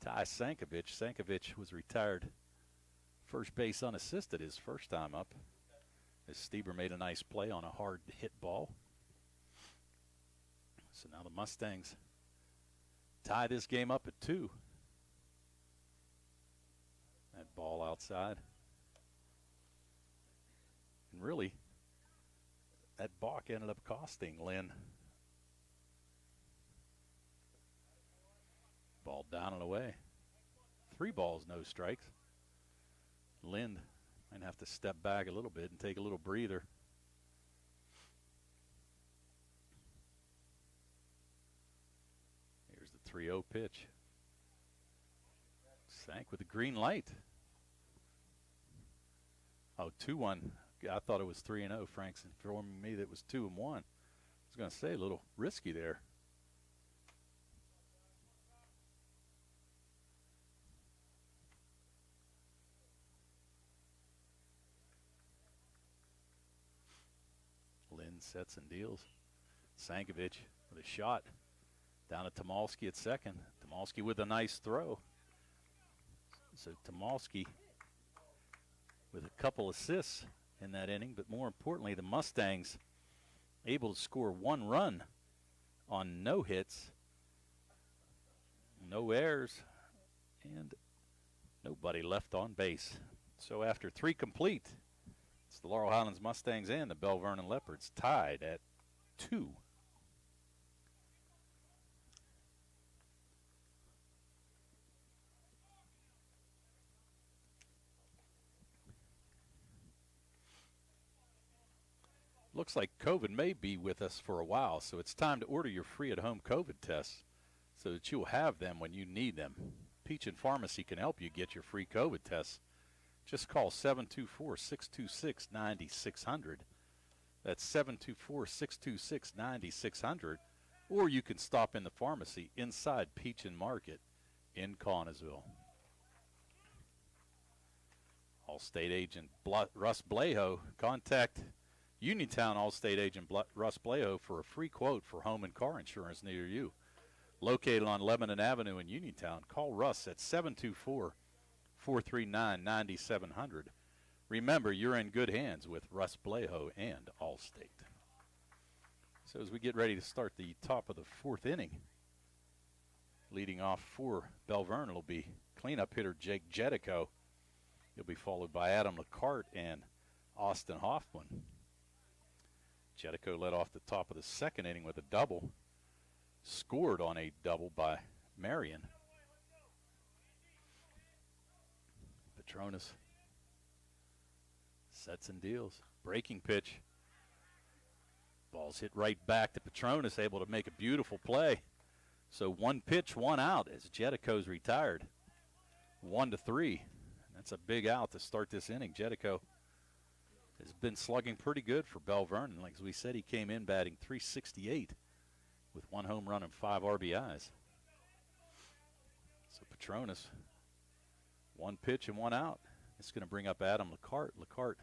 Ty Sankovic. Sankovic was retired first base unassisted his first time up, as Stieber made a nice play on a hard hit ball. So now the Mustangs tie this game up at 2. That ball outside. And really, that balk ended up costing Lynn. Ball down and away. 3 balls, no strikes. Lind might have to step back a little bit and take a little breather. Here's the 3-0 pitch. Sank with a green light. Oh, 2-1. I thought it was 3-0. Frank's informing me that it was 2-1. I was going to say a little risky there. Lynn sets and deals. Sankovic with a shot down to Tomalski at second. Tomalski with a nice throw. So Tomalski with a couple assists in that inning, but more importantly, the Mustangs able to score 1 run on no hits, no errors, and nobody left on base. So after 3 complete, it's the Laurel Highlands Mustangs and the Belle Vernon Leopards tied at 2. Looks like COVID may be with us for a while, so it's time to order your free at-home COVID tests so that you'll have them when you need them. Peach & Pharmacy can help you get your free COVID tests. Just call 724-626-9600. That's 724-626-9600. Or you can stop in the pharmacy inside Peach & Market in Connellsville. Allstate agent Russ Blejo. Contact Uniontown Allstate agent Russ Blejo for a free quote for home and car insurance near you. Located on Lebanon Avenue in Uniontown, call Russ at 724-439-9700. Remember, you're in good hands with Russ Blejo and Allstate. So as we get ready to start the top of the 4th inning, leading off for Belle Vernon will be cleanup hitter Jake Jedico. He'll be followed by Adam LeCarte and Austin Hoffman. Jedico led off the top of the 2nd inning with a double. Scored on a double by Marion. Petronas sets and deals. Breaking pitch. Ball's hit right back to Petronas, able to make a beautiful play. So 1 pitch, 1 out as Jedico's retired. 1-3. That's a big out to start this inning. Jedico has been slugging pretty good for Belle Vernon. Like we said, he came in batting .368 with 1 home run and 5 RBIs. So Petronas, 1 pitch and 1 out. It's going to bring up Adam LeCarte. LeCarte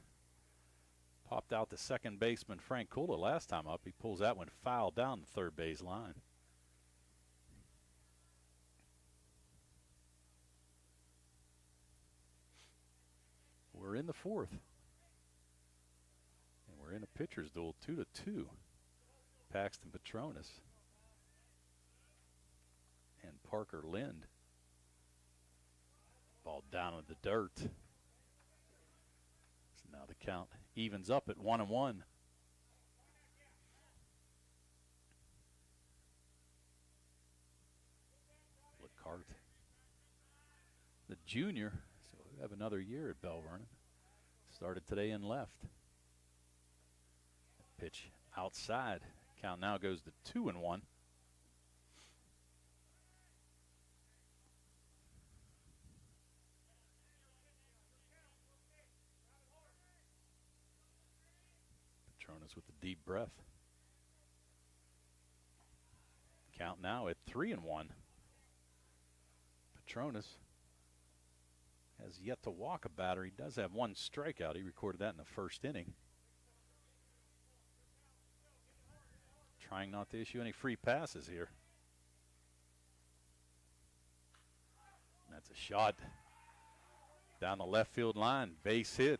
popped out the second baseman Frank Kula last time up. He pulls that one foul down the third base line. We're in the 4th. We're in a pitcher's duel, 2-2. Paxton Petronas and Parker Lind. Ball down in the dirt. So now the count evens up at 1-1. LeCarte, the junior, so we have another year at Belle Vernon. Started today and left. Pitch outside. Count now goes to 2-1. Petronas with a deep breath. Count now at 3-1. Petronas has yet to walk a batter. He does have one strikeout. He recorded that in the first inning. Trying not to issue any free passes here. That's a shot down the left field line. Base hit.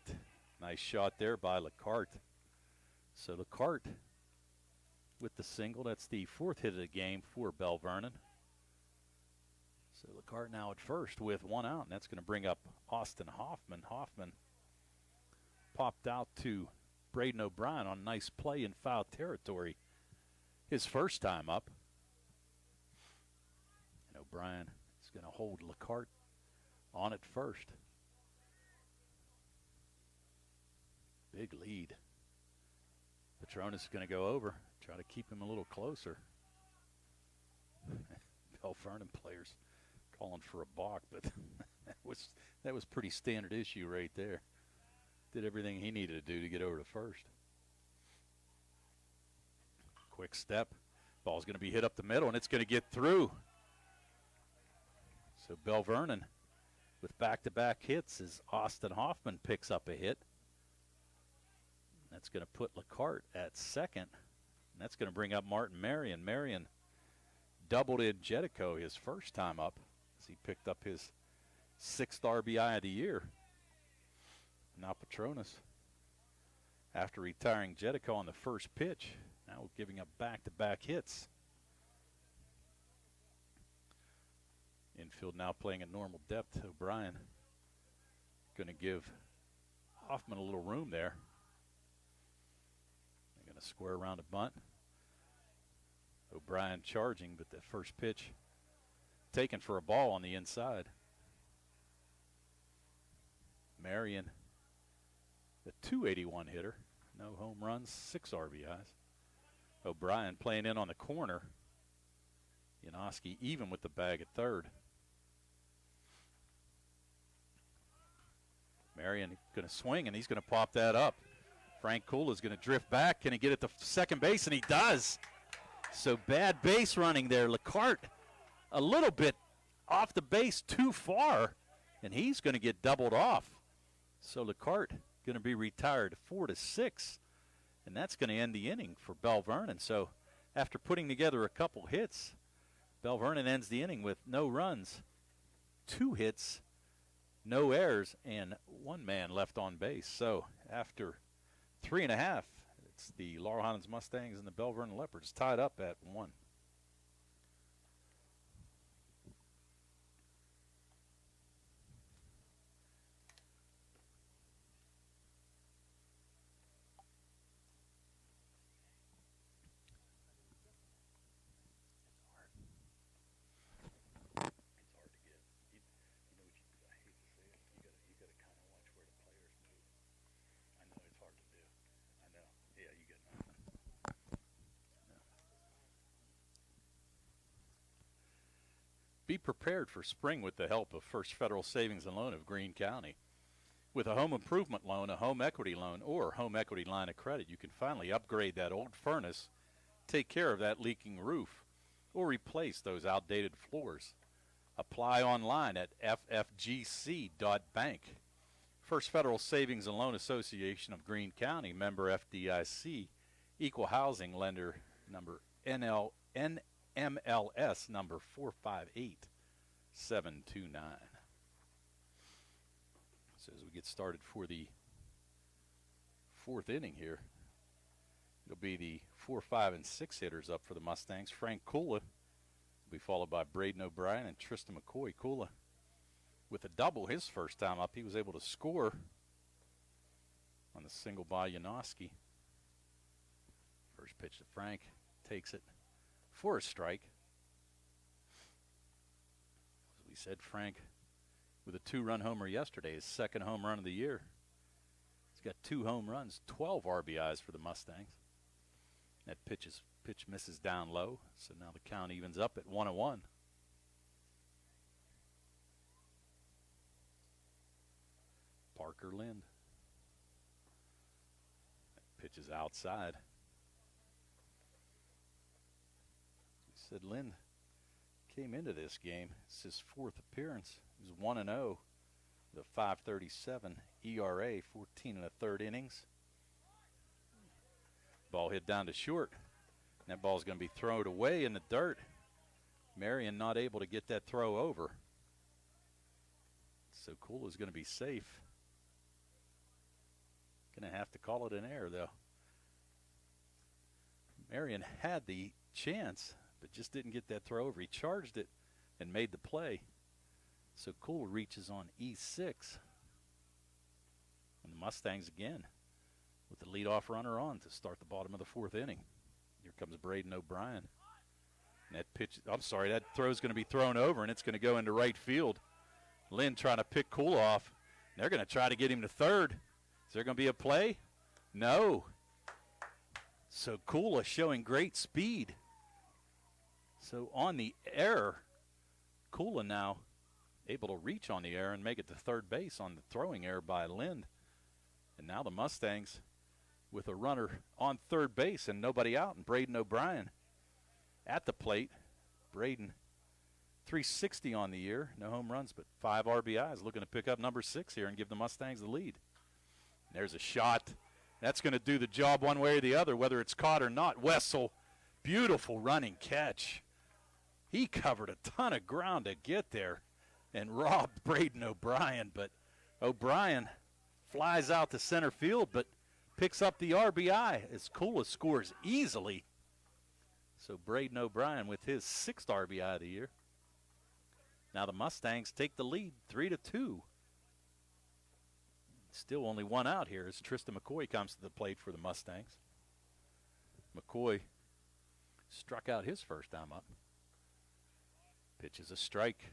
Nice shot there by LeCarte. So LeCarte with the single. That's the fourth hit of the game for Belle Vernon. So LeCarte now at first with one out, and that's going to bring up Austin Hoffman. Hoffman popped out to Braden O'Brien on nice play in foul territory. His first time up. And O'Brien is going to hold LeCarte on at first. Big lead. Petronas is going to go over, try to keep him a little closer. Belle Vernon players calling for a balk, but that was pretty standard issue right there. Did everything he needed to do to get over to first. Quick step. Ball's going to be hit up the middle, and it's going to get through. So Belle Vernon with back-to-back hits as Austin Hoffman picks up a hit. That's going to put LeCarte at second. And that's going to bring up Martin Marion. Marion doubled in Jetico his first time up as he picked up his 6th RBI of the year. Now Petronas, after retiring Jetico on the first pitch, now giving up back-to-back hits. Infield now playing at normal depth. O'Brien going to give Hoffman a little room there. They're going to square around a bunt. O'Brien charging, but the first pitch taken for a ball on the inside. Marion, the .281 hitter. No home runs, 6 RBIs. O'Brien playing in on the corner. Yanoski even with the bag at third. Marion going to swing, and he's going to pop that up. Frank Kula is going to drift back. Can he get it to second base? And he does. So bad base running there. LeCarte a little bit off the base too far, and he's going to get doubled off. So LeCarte going to be retired 4-6, and that's going to end the inning for Belle Vernon. So after putting together a couple hits, Belle Vernon ends the inning with no runs, 2 hits, no errors, and 1 man left on base. So after 3.5, it's the Laurel Highlands Mustangs and the Belle Vernon Leopards tied up at 1. Be prepared for spring with the help of First Federal Savings and Loan of Greene County. With a home improvement loan, a home equity loan, or home equity line of credit, you can finally upgrade that old furnace, take care of that leaking roof, or replace those outdated floors. Apply online at ffgc.bank. First Federal Savings and Loan Association of Greene County, member FDIC, equal housing lender number NMLS number 458729. So as we get started for the 4th inning here, it'll be the 4, 5, and 6 hitters up for the Mustangs. Frank Kula will be followed by Braden O'Brien and Tristan McCoy. Kula with a double his first time up. He was able to score on the single by Yanoski. First pitch to Frank, takes it for a strike. As we said, Frank with a 2-run homer yesterday, his 2nd home run of the year. He's got 2 home runs, 12 RBIs for the Mustangs. That pitch misses down low, so now the count evens up at 1-1. Parker Lind. That pitch is outside. He said Lind came into this game. It's his 4th appearance. He was 1-0 with a 5.37 ERA, 14 1/3 innings. Ball hit down to short. And that ball's going to be thrown away in the dirt. Marion not able to get that throw over. So Kula's going to be safe. Going to have to call it an error, though. Marion had the chance, but just didn't get that throw over. He charged it and made the play. So Kula reaches on E6. And the Mustangs again with the leadoff runner on to start the bottom of the 4th inning. Here comes Braden O'Brien. And that pitch, I'm sorry, that throw's going to be thrown over, and it's going to go into right field. Lynn trying to pick Kula off. They're going to try to get him to third. Is there going to be a play? No. So Kula showing great speed. So on the error, Kula now able to reach on the error and make it to third base on the throwing error by Lind. And now the Mustangs with a runner on third base and nobody out, and Braden O'Brien at the plate. Braden, 360 on the year, no home runs, but 5 RBIs, looking to pick up number 6 here and give the Mustangs the lead. There's a shot. That's going to do the job one way or the other, whether it's caught or not. Wessel, beautiful running catch. He covered a ton of ground to get there and robbed Braden O'Brien, but O'Brien flies out to center field, but picks up the RBI as Kula scores easily. So Braden O'Brien with his 6th RBI of the year. Now the Mustangs take the lead 3-2. Still only 1 out here as Tristan McCoy comes to the plate for the Mustangs. McCoy struck out his first time up. Pitches a strike.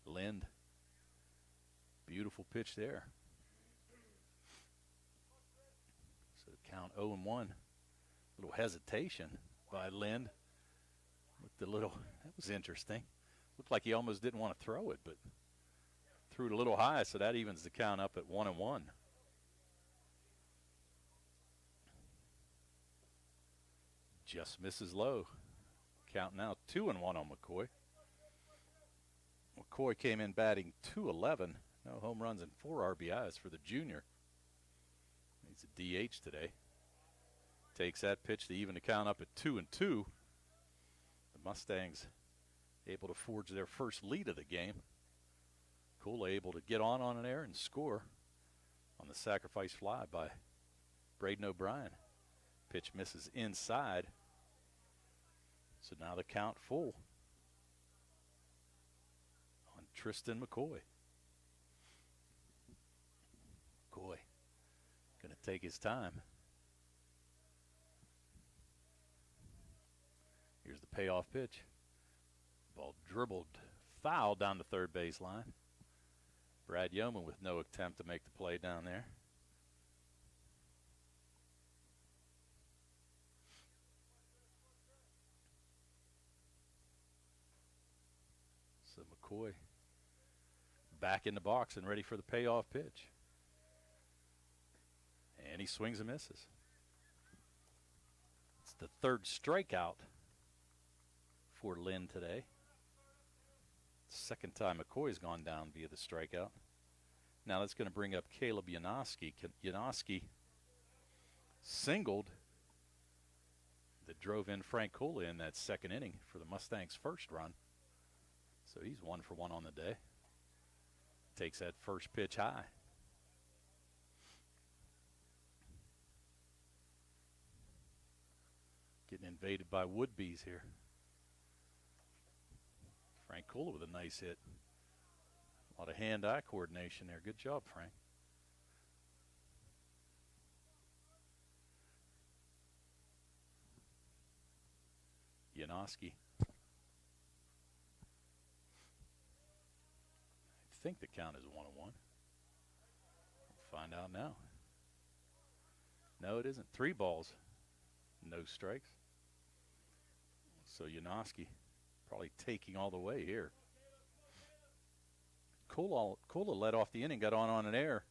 Lind. Beautiful pitch there. So count 0-1. Little hesitation by Lind. With the little, that was interesting. Looked like he almost didn't want to throw it, but threw it a little high, so that evens the count up at 1-1. Just misses low. Count now 2-1 on McCoy. McCoy came in batting .211. No home runs and 4 RBIs for the junior. He's a DH today. Takes that pitch to even the count up at 2-2. The Mustangs able to forge their first lead of the game. Kula able to get on an error and score on the sacrifice fly by Braden O'Brien. Pitch misses inside. So now the count full on Tristan McCoy. McCoy going to take his time. Here's the payoff pitch. Ball dribbled foul down the third base line. Brad Yeoman with no attempt to make the play down there. So McCoy back in the box and ready for the payoff pitch. And he swings and misses. It's the 3rd strikeout for Lynn today. 2nd time McCoy's gone down via the strikeout. Now that's going to bring up Caleb Janoski. Janoski singled that drove in Frank Kula in that 2nd inning for the Mustangs' first run. So he's 1 for 1 on the day. Takes that first pitch high. Getting invaded by would-be's here. Frank Kula with a nice hit. A lot of hand-eye coordination there. Good job, Frank. Janoski. I think the count is 1-1. We'll find out now. No, it isn't. 3 balls No strikes. So Yanoski probably taking all the way here. Kula led off the inning, got on an error,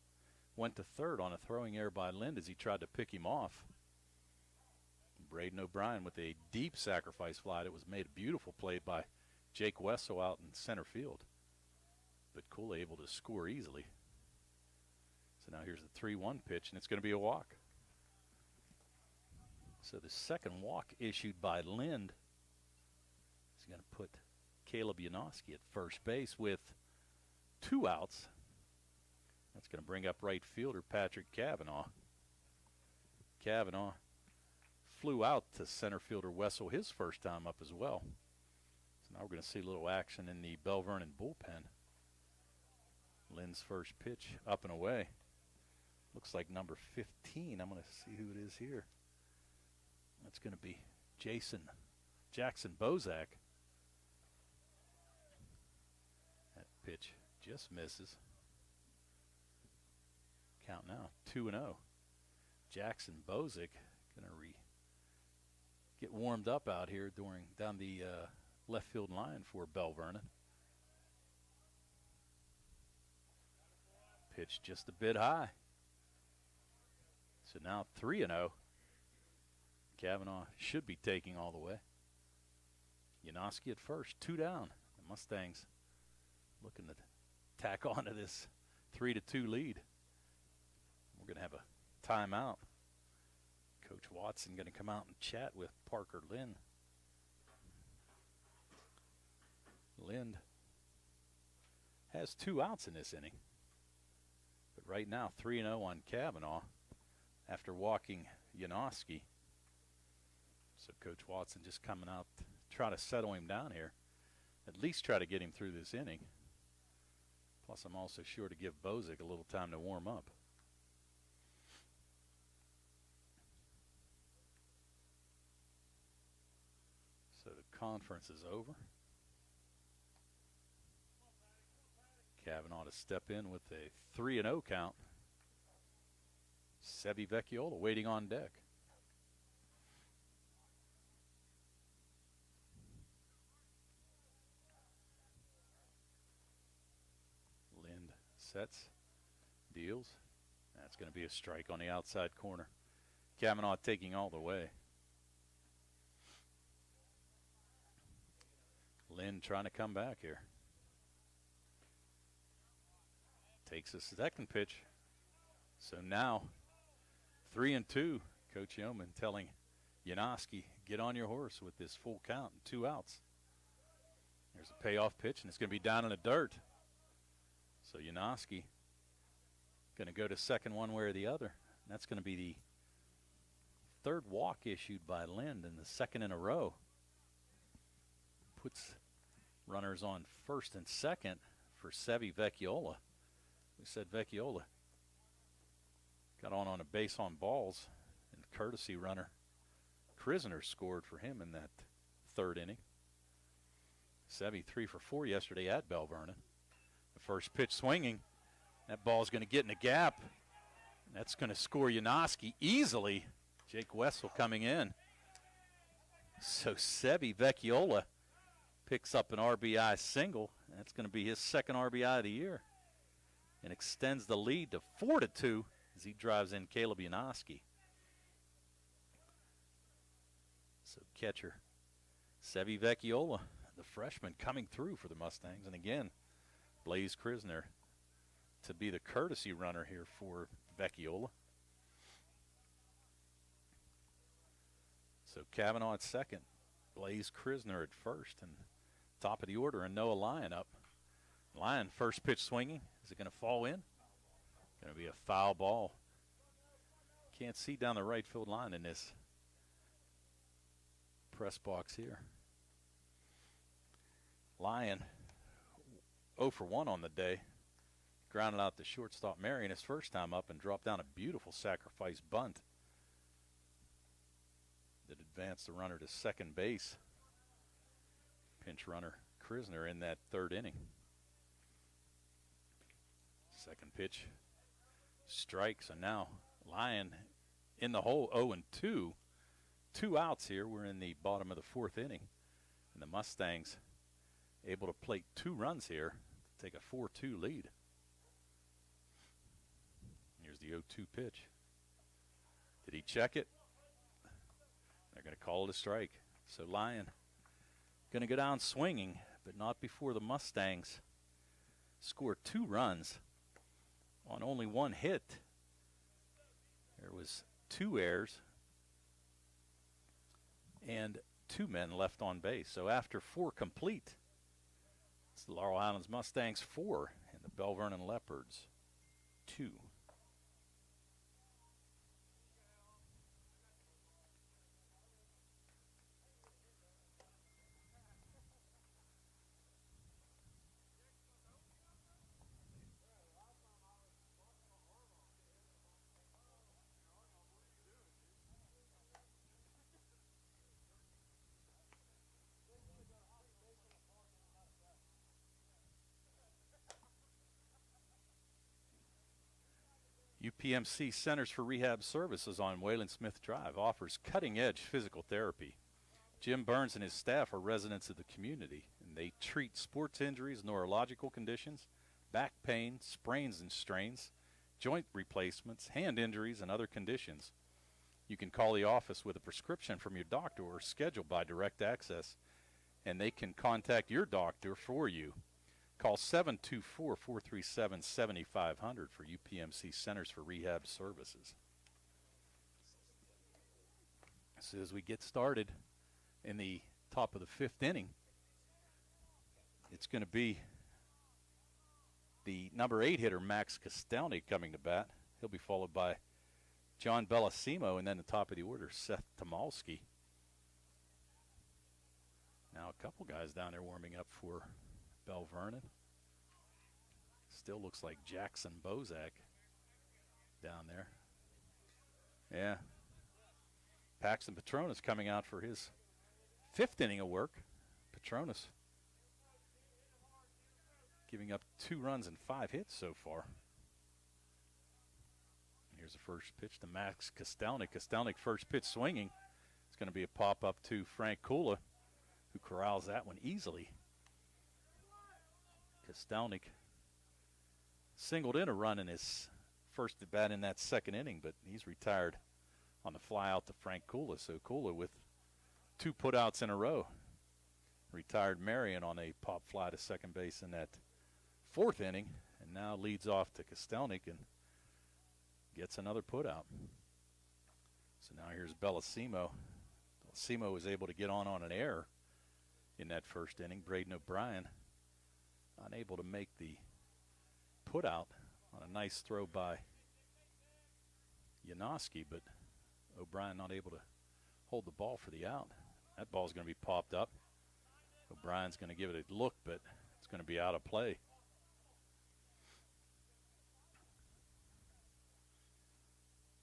went to third on a throwing error by Lind as he tried to pick him off. Braden O'Brien with a deep sacrifice fly that was made a beautiful play by Jake Wessel out in center field. But Kula able to score easily. So now here's the 3-1 pitch, and it's going to be a walk. So the second walk issued by Lind is going to put Caleb Yanoski at first base with 2 outs. That's going to bring up right fielder Patrick Cavanaugh. Cavanaugh flew out to center fielder Wessel his first time up as well. So now we're going to see a little action in the Belle Vernon bullpen. Lind's first pitch up and away. Looks like number 15. I'm going to see who it is here. That's going to be Jackson Bozak. That pitch just misses. Count now, 2-0. Jackson Bozak going to get warmed up out here down the left field line for Belle Vernon. Pitch just a bit high. So now 3-0. Cavanaugh should be taking all the way. Yanoski at first, 2 down. The Mustangs looking to tack on to this 3-2 lead. We're going to have a timeout. Coach Watson going to come out and chat with Parker Lind. Lind has 2 outs in this inning. But right now, 3-0 on Cavanaugh after walking Yanoski. So Coach Watson just coming out to try to settle him down here. At least try to get him through this inning. Plus, I'm also sure to give Bozak a little time to warm up. So the conference is over. Cavanaugh to step in with a 3-0 count. Sevi Vecchiola waiting on deck. Lind sets, deals. That's going to be a strike on the outside corner. Cavanaugh taking all the way. Lind trying to come back here. Takes a second pitch. So now 3-2. Coach Yeoman telling Yanoski, get on your horse with this full count and 2 outs. There's a payoff pitch, and it's going to be down in the dirt. So Yanoski going to go to second one way or the other. And that's going to be the 3rd walk issued by Lind and the 2nd in a row. Puts runners on first and second for Sevi Vecchiola. We said Vecchiola got on a base on balls, and the courtesy runner Krisner scored for him in that 3rd inning. Sevi 3 for 4 yesterday at Belle Vernon. The first pitch swinging. That ball's going to get in the gap. And that's going to score Yanoski easily. Jake Wessel coming in. So Sevi Vecchiola picks up an RBI single. That's going to be his 2nd RBI of the year. And extends the lead to 4-2 as he drives in Caleb Yanoski. So catcher Sevi Vecchiola, the freshman, coming through for the Mustangs. And again, Blaze Krisner to be the courtesy runner here for Vecchiola. So Cavanaugh at second, Blaze Krisner at first, and top of the order, and Noah Lyon up. Lyon, first pitch swinging. Is it going to fall in? Going to be a foul ball. Can't see down the right field line in this press box here. Lyon 0 for 1 on the day. Grounded out the shortstop Marion his first time up and dropped down a beautiful sacrifice bunt that advanced the runner to second base. Pinch runner Krisner in that 3rd inning. Second pitch, strikes, and now Lyon in the hole, 0-2. 2 outs here. We're in the bottom of the 4th inning. And the Mustangs able to plate 2 runs here to take a 4-2 lead. Here's the 0-2 pitch. Did he check it? They're going to call it a strike. So Lyon going to go down swinging, but not before the Mustangs score 2 runs on only 1 hit. There was 2 errors and 2 men left on base. So after 4 complete, it's the Laurel Highlands Mustangs 4 and the Belle Vernon Leopards 2. UPMC Centers for Rehab Services on Wayland Smith Drive offers cutting-edge physical therapy. Jim Burns and his staff are residents of the community, and they treat sports injuries, neurological conditions, back pain, sprains and strains, joint replacements, hand injuries, and other conditions. You can call the office with a prescription from your doctor or schedule by direct access, and they can contact your doctor for you. Call 724-437-7500 for UPMC Centers for Rehab Services. So as we get started in the top of the 5th inning, it's going to be the number 8 hitter, Max Castelny, coming to bat. He'll be followed by John Bellissimo, and then the top of the order, Seth Tomalski. Now a couple guys down there warming up for Belle Vernon. Still looks like Jackson Bozak down there. Yeah. Paxton Petronas coming out for his 5th inning of work. Petronas giving up 2 runs and 5 hits so far. Here's the first pitch to Max Castelny. Castelny first pitch swinging. It's going to be a pop-up to Frank Kula, who corrals that one easily. Castelny singled in a run in his first at bat in that 2nd inning, but he's retired on the fly out to Frank Kula. So Kula with 2 putouts in a row. Retired Marion on a pop fly to second base in that 4th inning, and now leads off to Castelny and gets another putout. So now here's Bellissimo. Bellissimo was able to get on an error in that 1st inning. Braden O'Brien unable to make the putout on a nice throw by Janoski, but O'Brien not able to hold the ball for the out. That ball's going to be popped up. O'Brien's going to give it a look, but it's going to be out of play.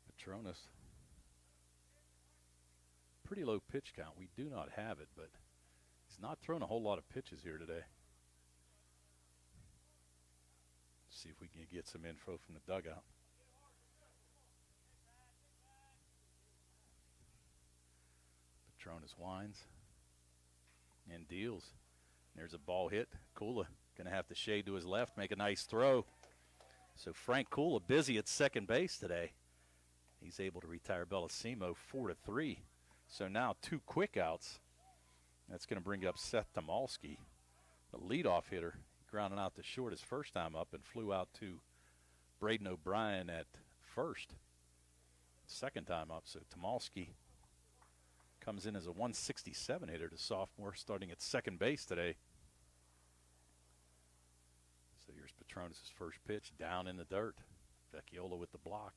Petronas. Pretty low pitch count. We do not have it, but he's not thrown a whole lot of pitches here today. See if we can get some info from the dugout. Petronas winds and deals. There's a ball hit. Kula going to have to shade to his left, make a nice throw. So Frank Kula busy at second base today. He's able to retire Bellissimo 4-3. So now 2 quick outs. That's going to bring up Seth Tomalski, the leadoff hitter, grounding out to short his first time up and flew out to Braden O'Brien at first. 2nd time up. So Tomalski comes in as a 167 hitter to sophomore, starting at second base today. So here's Petronas' first pitch, down in the dirt. Vecchiola with the block.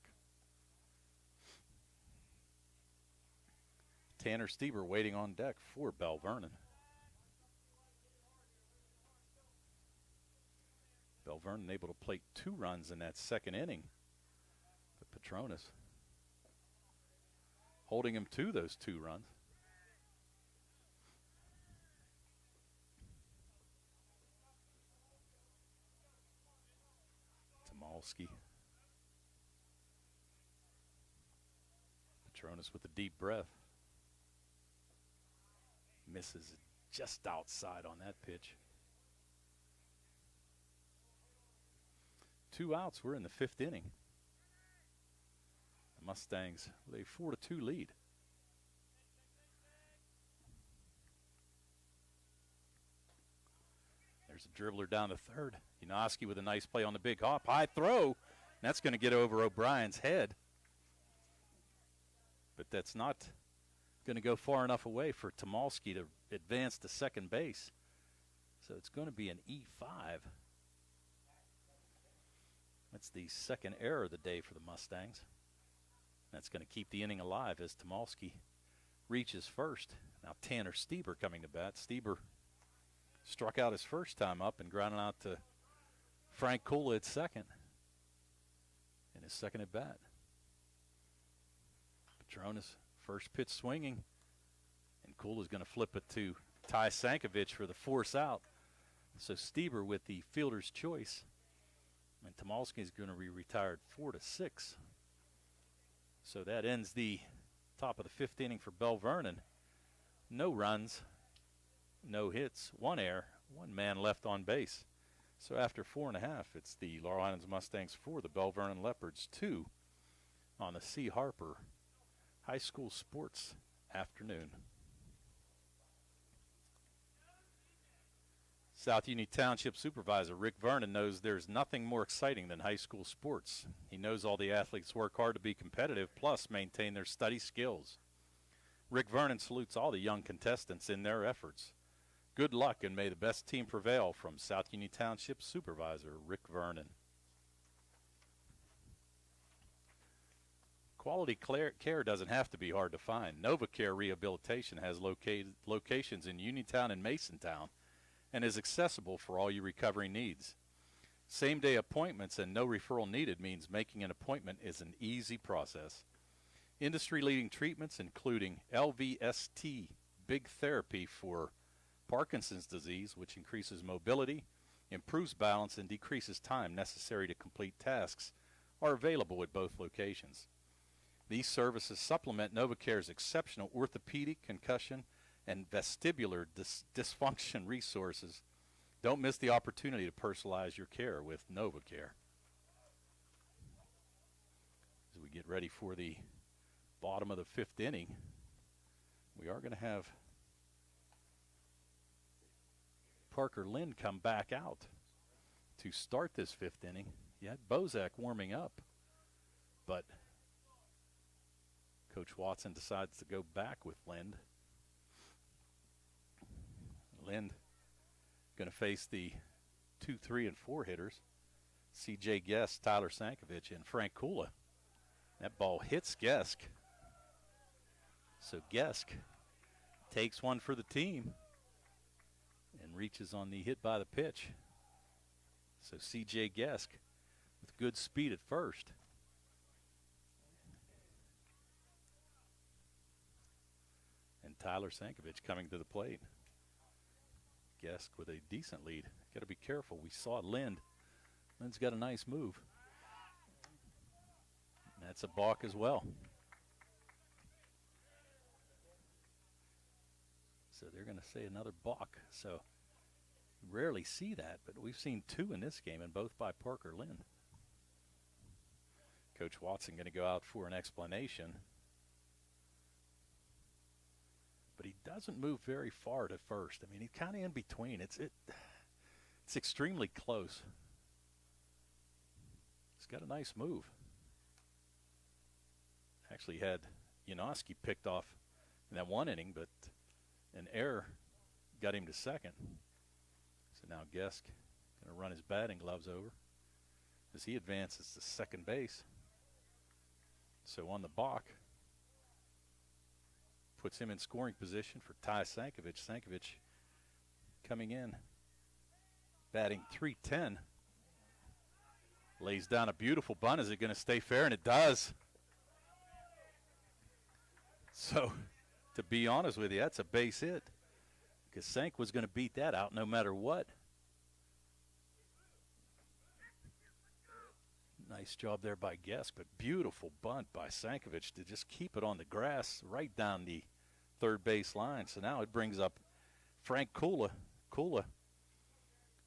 Tanner Stieber waiting on deck for Belle Vernon. Belle Vernon able to plate 2 runs in that 2nd inning. But Petronas holding him to those 2 runs. Tomalski. Petronas with a deep breath. Misses just outside on that pitch. 2 outs. We're in the 5th inning. The Mustangs with a 4-2 lead. There's a dribbler down the third. Janoski with a nice play on the big hop. High throw. That's going to get over O'Brien's head. But that's not going to go far enough away for Tomalski to advance to second base. So it's going to be an E5. That's the second error of the day for the Mustangs. That's going to keep the inning alive as Tomalski reaches first. Now Tanner Stieber coming to bat. Stieber struck out his first time up and grounded out to Frank Kula at second in his second at bat. Petronas first pitch swinging, and Kula's going to flip it to Ty Sankovic for the force out. So Stieber with the fielder's choice, and Tomalski is going to be retired 4-6. So that ends the top of the 5th inning for Belle Vernon. No runs, no hits, 1 error, 1 man left on base. So after 4 1/2, it's the Laurel Highlands Mustangs 4, the Belle Vernon Leopards 2 on the C. Harper High School Sports Afternoon. South Union Township Supervisor Rick Vernon knows there's nothing more exciting than high school sports. He knows all the athletes work hard to be competitive, plus maintain their study skills. Rick Vernon salutes all the young contestants in their efforts. Good luck, and may the best team prevail, from South Union Township Supervisor Rick Vernon. Quality care doesn't have to be hard to find. NovaCare Rehabilitation has locations in Uniontown and Masontown and is accessible for all your recovery needs. Same-day appointments and no referral needed means making an appointment is an easy process. Industry-leading treatments including LVST, big therapy for Parkinson's disease, which increases mobility, improves balance, and decreases time necessary to complete tasks, are available at both locations. These services supplement NovaCare's exceptional orthopedic, concussion, and vestibular dysfunction resources. Don't miss the opportunity to personalize your care with NovaCare. As we get ready for the bottom of the 5th inning, we are going to have Parker Lynn come back out to start this 5th inning. You had Bozak warming up, but Coach Watson decides to go back with Lind. Lind going to face the 2, 3, and 4 hitters, C.J. Guest, Tyler Sankovic, and Frank Kula. That ball hits Gesk. So Gesk takes one for the team and reaches on the hit by the pitch. So C.J. Gesk with good speed at first. And Tyler Sankovic coming to the plate. Gesk with a decent lead. Got to be careful. We saw Lind. Lind's got a nice move. That's a balk as well. So they're going to say another balk. So you rarely see that, but we've seen 2 in this game, and both by Parker Lind. Coach Watson going to go out for an explanation. But he doesn't move very far to first. I mean, he's kind of in between. It's extremely close. He's got a nice move. Actually had Janoski picked off in that 1 inning, but an error got him to second. So now Gesk going to run his batting gloves over as he advances to second base. So on the balk, puts him in scoring position for Ty Sankovic. Sankovic coming in, batting .310. Lays down a beautiful bunt. Is it going to stay fair? And it does. So, to be honest with you, that's a base hit, because Sank was going to beat that out no matter what. Nice job there by Gesk, but beautiful bunt by Sankovic to just keep it on the grass right down the third base line. So now it brings up Frank Kula. Kula,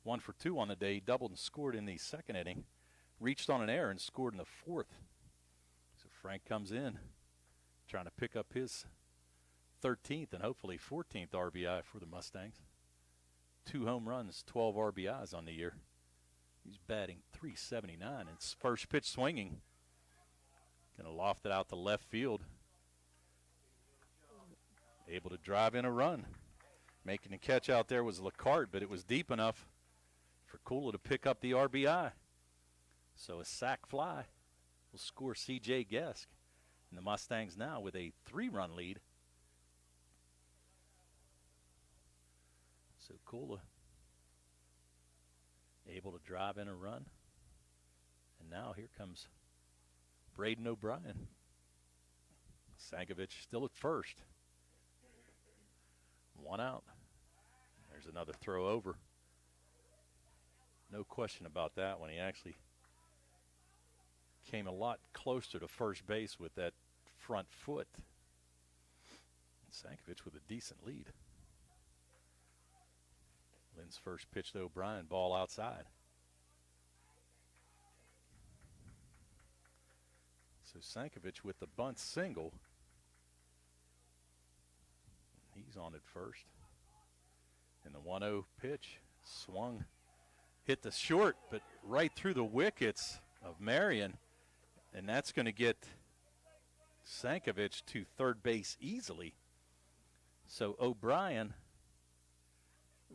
1 for 2 on the day, doubled and scored in the second inning, reached on an error and scored in the fourth. So Frank comes in trying to pick up his 13th and hopefully 14th RBI for the Mustangs. 2 home runs, 12 RBIs on the year. He's batting .379 and first pitch swinging. Going to loft it out to left field. Able to drive in a run. Making the catch out there was LeCarte, but it was deep enough for Kula to pick up the RBI. So a sac fly will score C.J. Gesk. And the Mustangs now with a 3-run lead. So Kula able to drive in a run. And now here comes Braden O'Brien. Sankovic still at first. 1 out. There's another throw over. No question about that one. He actually came a lot closer to first base with that front foot. Sankovic with a decent lead. Lynn's first pitch to O'Brien, ball outside. So Sankovic with the bunt single. He's on at first. And the 1-0 pitch swung, hit the short, but right through the wickets of Marion. And that's going to get Sankovic to third base easily. So O'Brien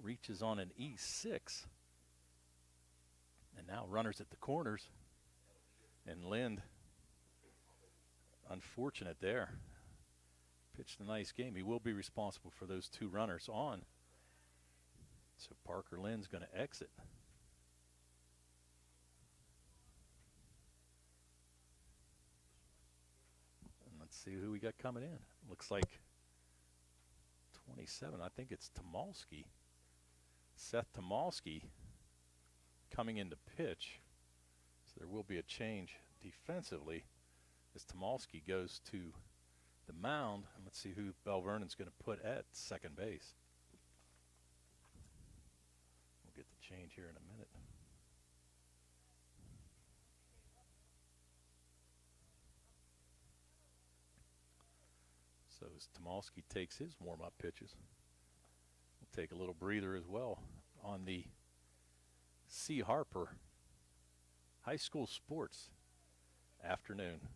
reaches on an E6. And now runners at the corners. And Lind, unfortunate there. Pitched a nice game. He will be responsible for those 2 runners on. So Parker Lynn's going to exit. And let's see who we got coming in. Looks like 27. I think it's Tomalski. Seth Tomalski coming into pitch. So there will be a change defensively as Tomalski goes to the mound. And let's see who Belle Vernon's going to put at second base. We'll get the change here in a minute. So as Tomalski takes his warm-up pitches, we'll take a little breather as well on the C. Harper High School Sports afternoon.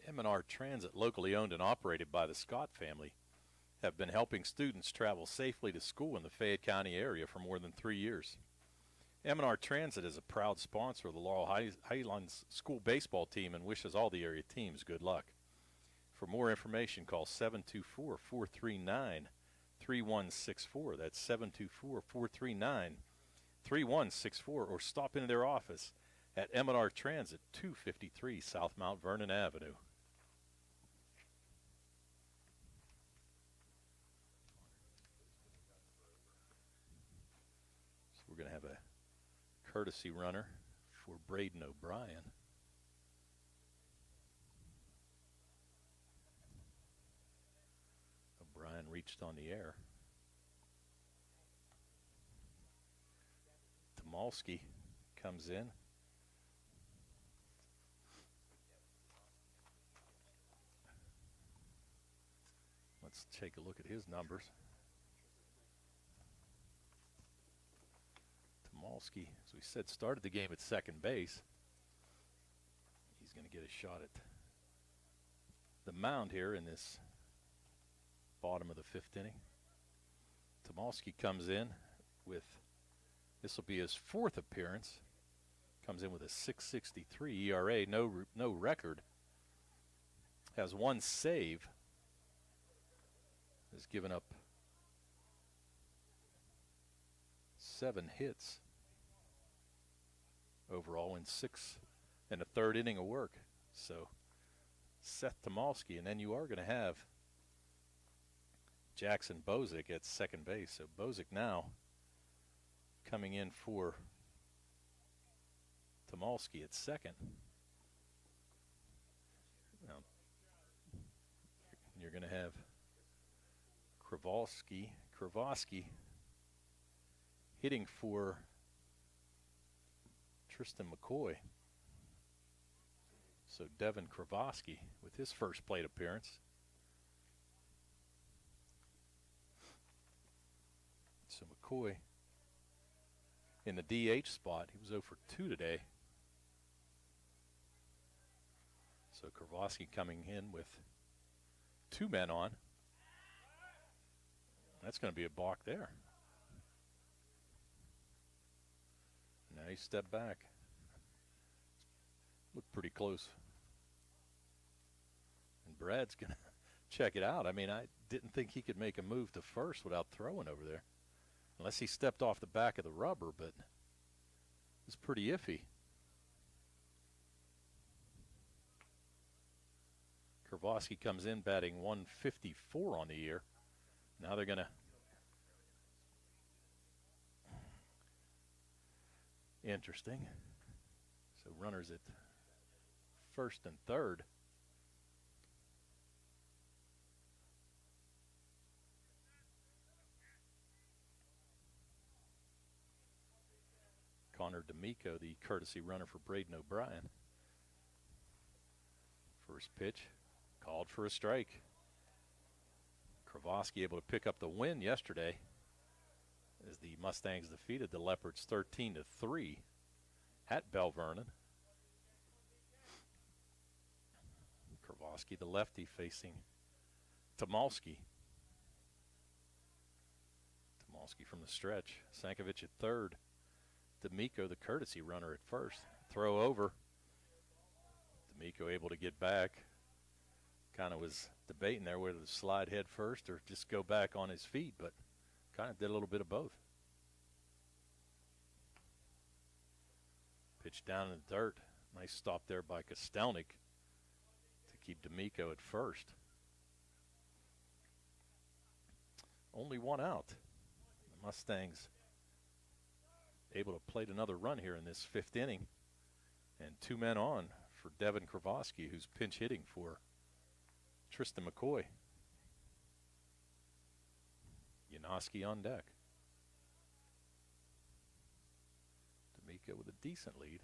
M&R Transit, locally owned and operated by the Scott family, have been helping students travel safely to school in the Fayette County area for more than 3 years. M&R Transit is a proud sponsor of the Laurel Highlands school baseball team and wishes all the area teams good luck. For more information, call 724-439-3164. That's 724-439-3164, or stop into their office at M&R Transit, 253 South Mount Vernon Avenue. So we're going to have a courtesy runner for Braden O'Brien. O'Brien reached on the air. Tomalski comes in. Let's take a look at his numbers. Tomalski, as we said, started the game at second base. He's going to get a shot at the mound here in this bottom of the 5th inning. Tomalski comes in with, this will be his 4th appearance. Comes in with a .663 ERA, no record. Has 1 save. Has given up 7 hits overall in 6 and a third inning of work. So Seth Tomalski, and then you are going to have Jackson Bozick at second base. So Bozick now coming in for Tomalski at second. Now, you're going to have Kravosky hitting for Tristan McCoy. So Devin Kravosky with his first plate appearance. So McCoy in the DH spot. He was 0 for 2 today. So Kravosky coming in with 2 men on. That's going to be a balk there. Now he stepped back. Looked pretty close. And Brad's going to check it out. I mean, I didn't think he could make a move to first without throwing over there. Unless he stepped off the back of the rubber, but it's pretty iffy. Kravosky comes in batting 154 on the year. Now they're going to interesting. So runners at first and third. Connor D'Amico, the courtesy runner for Braden O'Brien. First pitch, called for a strike. Kravosky able to pick up the win yesterday as the Mustangs defeated the Leopards 13-3 at Belle Vernon. Kravosky, the lefty, facing Tomalski. Tomalski from the stretch. Sankovic at third. D'Amico, the courtesy runner, at first. Throw over. D'Amico able to get back. Kind of was debating there whether to slide head first or just go back on his feet, but kind of did a little bit of both. Pitch down in the dirt. Nice stop there by Kostelnik to keep D'Amico at first. Only 1 out. The Mustangs able to plate another run here in this 5th inning. And 2 men on for Devin Kravosky, who's pinch hitting for Tristan McCoy. Yanoski on deck. D'Amico with a decent lead.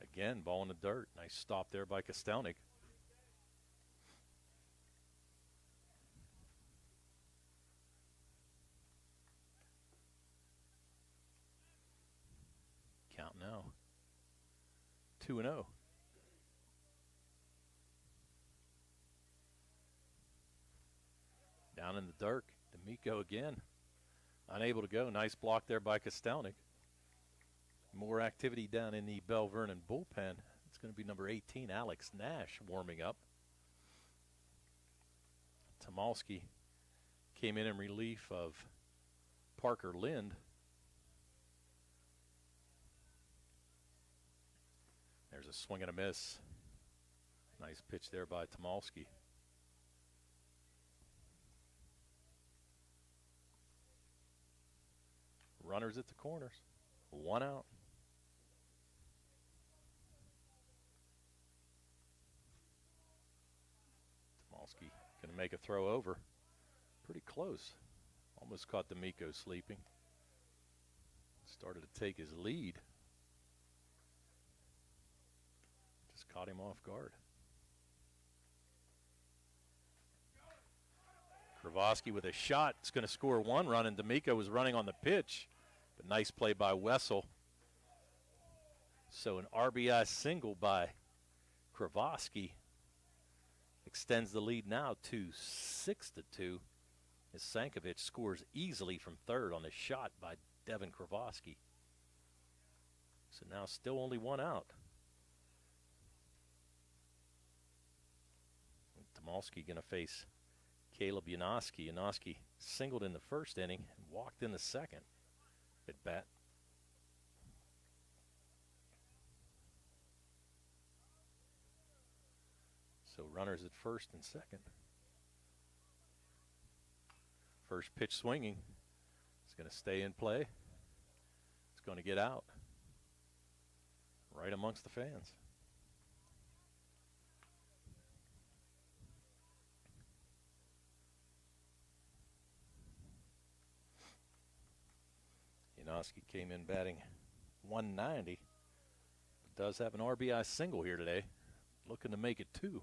Again, ball in the dirt. Nice stop there by Kostelnik. Count now. 2-0. Down in the dirt, D'Amico again. Unable to go. Nice block there by Kostelnik. More activity down in the Belle Vernon bullpen. It's going to be number 18, Alex Nash, warming up. Tomalski came in relief of Parker Lind. There's a swing and a miss. Nice pitch there by Tomalski. Runners at the corners. 1 out. Tomalski going to make a throw over. Pretty close. Almost caught D'Amico sleeping. Started to take his lead. Just caught him off guard. Kravosky with a shot. It's going to score 1 run, and D'Amico was running on the pitch. But nice play by Wessel. So an RBI single by Kravosky extends the lead now to 6-2 as Sankovic scores easily from third on a shot by Devin Kravosky. So now still only 1 out. Tomalski going to face Caleb Yanoski. Yanoski singled in the first inning and walked in the second at bat. So runners at first and second. First pitch swinging. It's going to stay in play. It's going to get out. Right amongst the fans. Janoski came in batting 190, but does have an RBI single here today. Looking to make it 2.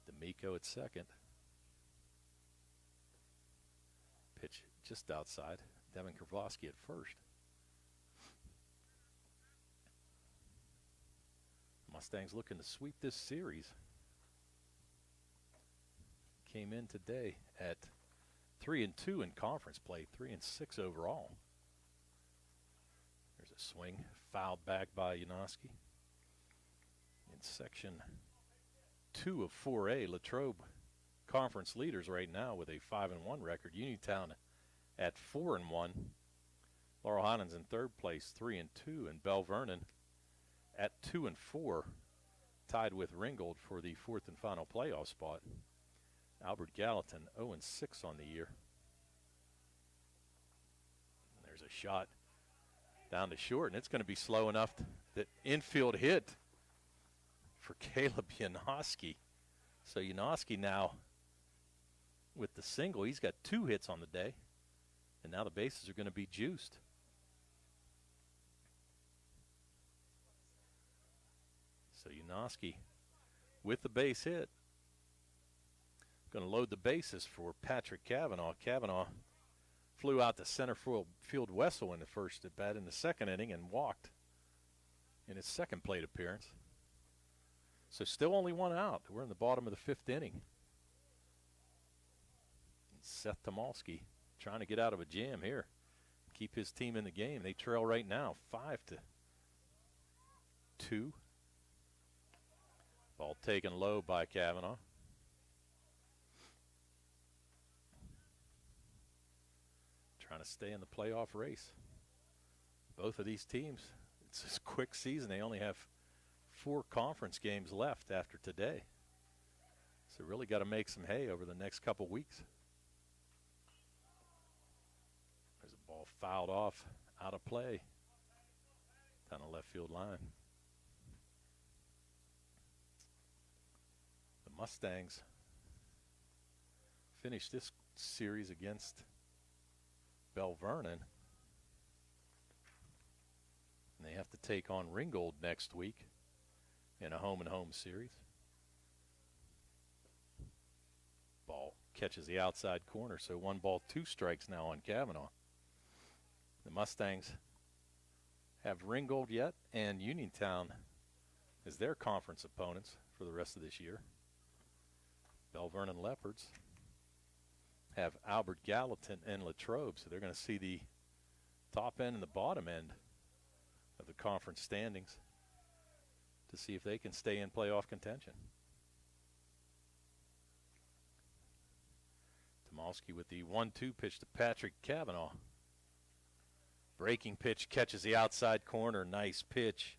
D'Amico at second. Pitch just outside. Devin Kravosky at first. Mustangs looking to sweep this series. Came in today at 3-2 in conference play, 3-6 overall. There's a swing, fouled back by Janoski. In section 2 of 4A, Latrobe conference leaders right now with a 5-1 record. Uniontown at 4-1. Laurel Highlands in third place, 3-2, and Belle Vernon at 2-4, tied with Ringgold for the 4th and final playoff spot. Albert Gallatin 0-6 on the year. And there's a shot down to short, and it's going to be slow enough that infield hit for Caleb Janoski. So Janoski now with the single, he's got 2 hits on the day, and now the bases are going to be juiced. So Janoski with the base hit. Going to load the bases for Patrick Cavanaugh. Cavanaugh flew out to center field Wessel in the first at bat in the second inning and walked in his second plate appearance. So still only 1 out. We're in the bottom of the 5th inning. And Seth Tomalski trying to get out of a jam here. Keep his team in the game. They trail right now 5-2. Ball taken low by Cavanaugh. Trying to stay in the playoff race. Both of these teams, it's a quick season. They only have 4 conference games left after today. So really got to make some hay over the next couple weeks. There's a ball fouled off, out of play, down the left field line. The Mustangs finished this series against Belle Vernon. And they have to take on Ringgold next week in a home-and-home series. Ball catches the outside corner, so 1 ball, 2 strikes now on Cavanaugh. The Mustangs have Ringgold yet and Uniontown as their conference opponents for the rest of this year. Belle Vernon Leopards have Albert Gallatin and Latrobe, so they're going to see the top end and the bottom end of the conference standings to see if they can stay in playoff contention. Tomalski with the 1-2 pitch to Patrick Cavanaugh. Breaking pitch catches the outside corner. Nice pitch.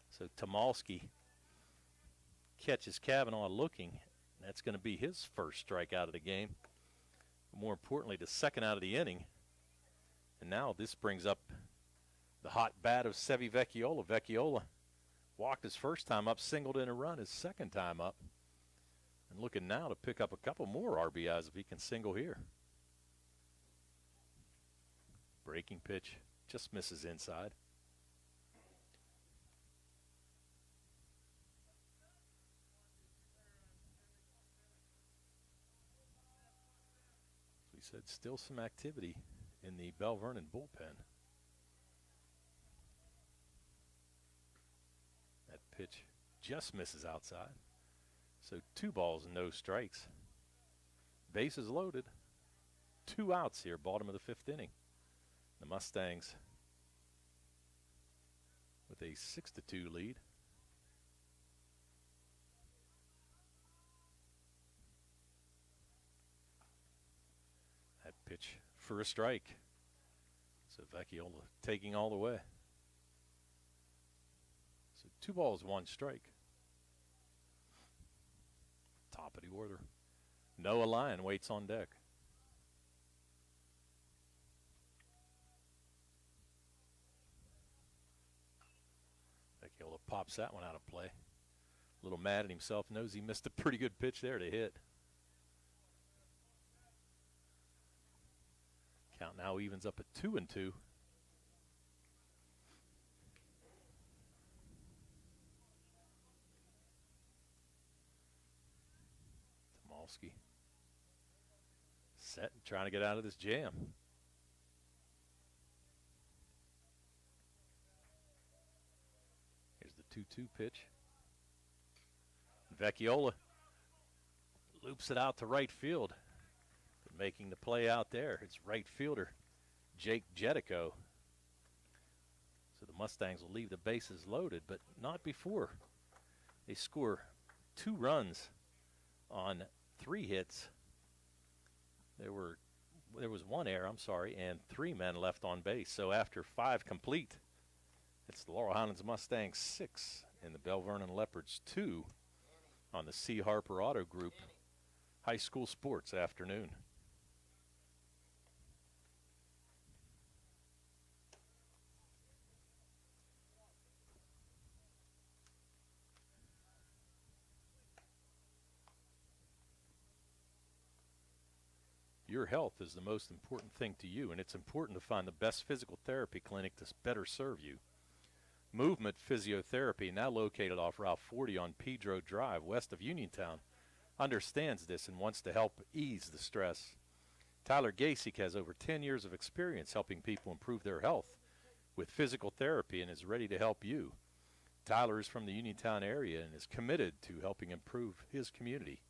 So Tomalski catches Cavanaugh looking. That's going to be his first strikeout of the game. More importantly, the second out of the inning. And now this brings up the hot bat of Sevi Vecchiola. Vecchiola walked his first time up, singled in a run his second time up. And looking now to pick up a couple more RBIs if he can single here. Breaking pitch just misses inside. We said still some activity in the Belle Vernon bullpen. That pitch just misses outside. So 2 balls and no strikes. Bases loaded. 2 outs here, bottom of the 5th inning. The Mustangs with a 6-2 lead. That pitch for a strike. So Vecchiola taking all the way. So 2 balls, 1 strike. Top of the order. Noah Lyon waits on deck. Vecchiola pops that one out of play. A little mad at himself, knows he missed a pretty good pitch there to hit. Count now evens up at 2-2. Tomalski set and trying to get out of this jam. Here's the 2-2 pitch. Vecchiola loops it out to right field. But making the play out there, it's right fielder Jake Jetico. So the Mustangs will leave the bases loaded, but not before they score 2 runs on 3 hits. There was 1 error, and 3 men left on base. So after 5 complete, it's the Laurel Highlands Mustangs 6 and the Belle Vernon Leopards 2 on the C. Harper Auto Group High School Sports afternoon. Your health is the most important thing to you, and it's important to find the best physical therapy clinic to better serve you. Movement Physiotherapy, now located off Route 40 on Pedro Drive, west of Uniontown, understands this and wants to help ease the stress. Tyler Gasek has over 10 years of experience helping people improve their health with physical therapy and is ready to help you. Tyler is from the Uniontown area and is committed to helping improve his community.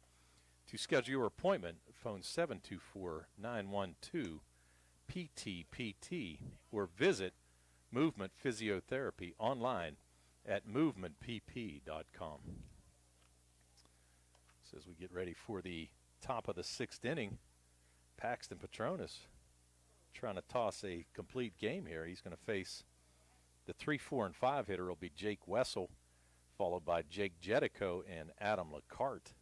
To schedule your appointment, phone 724-912-PTPT or visit Movement Physiotherapy online at movementpp.com. So as we get ready for the top of the 6th inning, Paxton Petronas trying to toss a complete game here. He's going to face the 3, 4, and 5 hitter will be Jake Wessel, followed by Jake Jetico and Adam LaCarte.